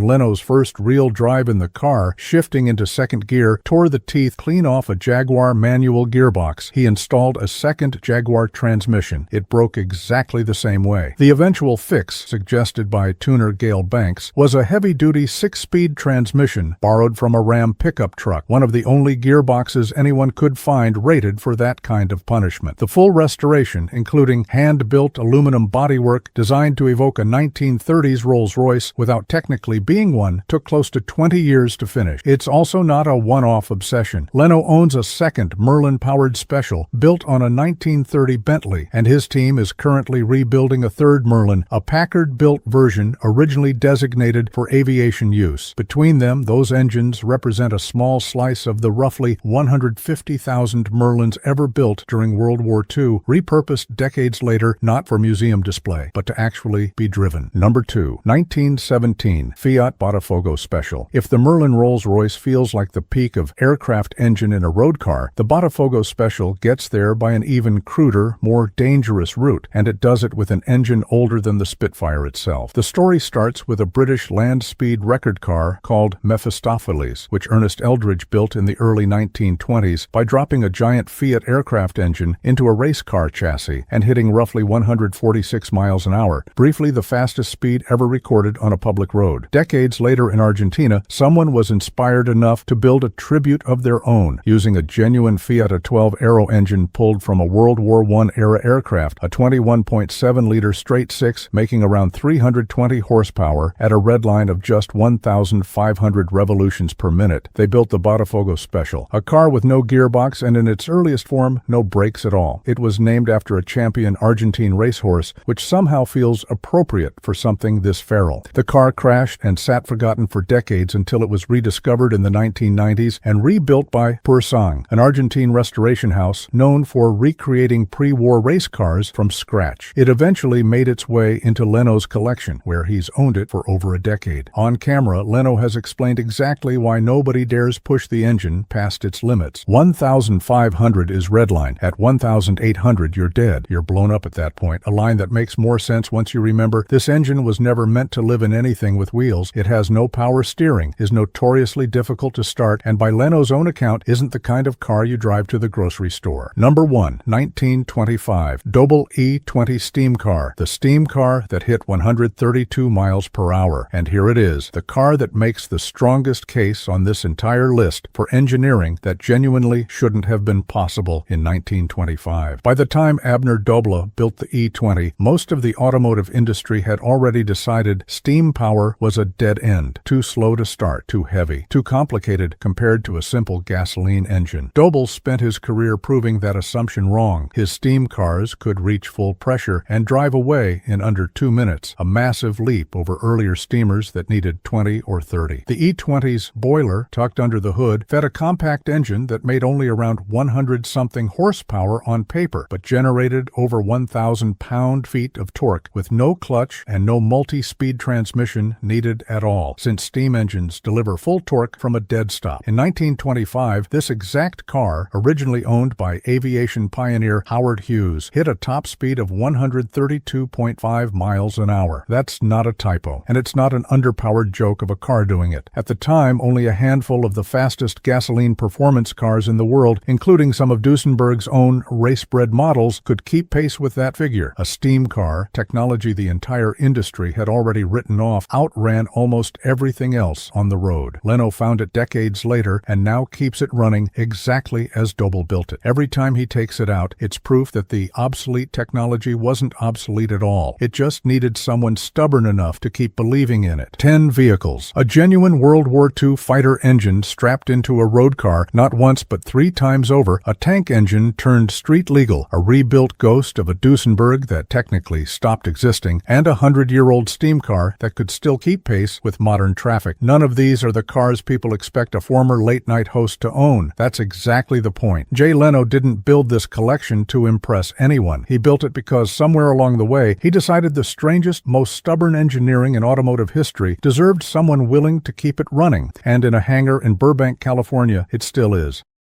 Leno's first real drive in the car, shifting into second gear tore the teeth clean off a Jaguar manual gearbox. He installed a second Jaguar transmission. It broke exactly the same way. The eventual fix, suggested by tuner Gale Banks, was a heavy-duty 6-speed transmission borrowed from a Ram pickup truck, one of the only gearboxes anyone could find rated for that kind of punishment. The full restoration, including hand-built aluminum bodywork designed to evoke a 1930s Rolls-Royce without technically being one, took close to 20 years to finish. It's also not a one-off obsession. Leno owns a second Merlin-powered special built on a 1930 Bentley, and his team is currently rebuilding a third Merlin, a Packard-built version originally designated for aviation use. Between them, those engines represent a small slice of the roughly 150,000 Merlins ever built during World War II, repurposed decades later not for museum display, but to actually be driven. Number 2. 1917 Fiat Botafogo Special. If the Merlin Rolls-Royce feels like the peak of aircraft engine in a road car, the Botafogo Special gets there by an even cruder, more dangerous route, and it does it with an engine older than the Spitfire itself. The story starts with a British land speed record car called Mephistopheles, which Ernest Eldridge built in the early 1920s by dropping a giant Fiat aircraft engine into a race car chassis and hitting roughly 146 miles an hour, briefly the fastest speed ever recorded on a public road. Decades later in Argentina, someone was inspired enough to build a tribute of their own, using a genuine Fiat A12 aero engine pulled from a World War I-era aircraft, a 21.7-liter straight-six making around 320 horsepower at a redline of just 1,500 revolutions per minute. They built the Botafogo Special, a car with no gearbox and in its earliest form, no brakes at all. It was named after a champion Argentine racehorse, which somehow feels appropriate for something this feral. The car crashed and sat forgotten for decades until it was rediscovered in the 1990s and rebuilt by Pursang, an Argentine restoration house known for recreating pre-war race cars from scratch. It eventually made its way into Leno's collection, where he's owned it for over a decade. On camera, Leno has explained exactly why nobody dares push the engine past its limits. 1,500 is redline. At 1,800, you're dead. You're blown up at that point, a line that makes more sense once you remember this engine was never meant to live in anything with wheels. It has no power steering, is notoriously difficult to start, and by Leno's own account, isn't the kind of car you drive to the grocery store. Number 1. 1925 Doble E20 Steam Car, the steam car that hit 132 miles per hour. And here it is, the car that makes the strongest case on this entire list for engineering that genuinely shouldn't have been possible in 1925. By the time Abner Doble built the E20, most of the automotive industry had already decided steam power was a dead end, too slow to start, too heavy, too complicated compared to a simple gasoline engine. Doble spent his career proving that assumption wrong. His steam cars could reach full pressure and drive away in under 2 minutes, a massive leap over earlier steamers that needed 20 or 30. The E20's boiler, tucked under the hood, fed a compact engine that made only around 100-something horsepower on paper, but generated over 1,000 pound-feet of torque with no clutch and no multi-speed transmission needed at all, since steam engines deliver full torque from a dead stop. In 1925, this exact car, originally owned by aviation pioneer Howard Hughes, hit a top speed of 132.5 miles an hour. That's not a typo, and it's not an underpowered joke of a car doing it. At the time, only a handful of the fastest gasoline performance cars in the world, including some of Duesenberg's own race-bred models, could keep pace with that figure. A steam car, technology the entire industry had already written off, outran almost everything else on the road. Leno found it decades later and now keeps it running exactly as Doble built it. Every time he takes it out, it's proof that the obsolete technology wasn't obsolete at all. It just needed someone stubborn stubborn enough to keep believing in it. 10 vehicles. A genuine World War II fighter engine strapped into a road car not once but 3 times over, a tank engine turned street legal, a rebuilt ghost of a Duesenberg that technically stopped existing, and a 100-year-old steam car that could still keep pace with modern traffic. None of these are the cars people expect a former late-night host to own. That's exactly the point. Jay Leno didn't build this collection to impress anyone. He built it because somewhere along the way, he decided the strangest, most stubborn engineering in automotive history deserved someone willing to keep it running. And in a hangar in Burbank, California, it still is.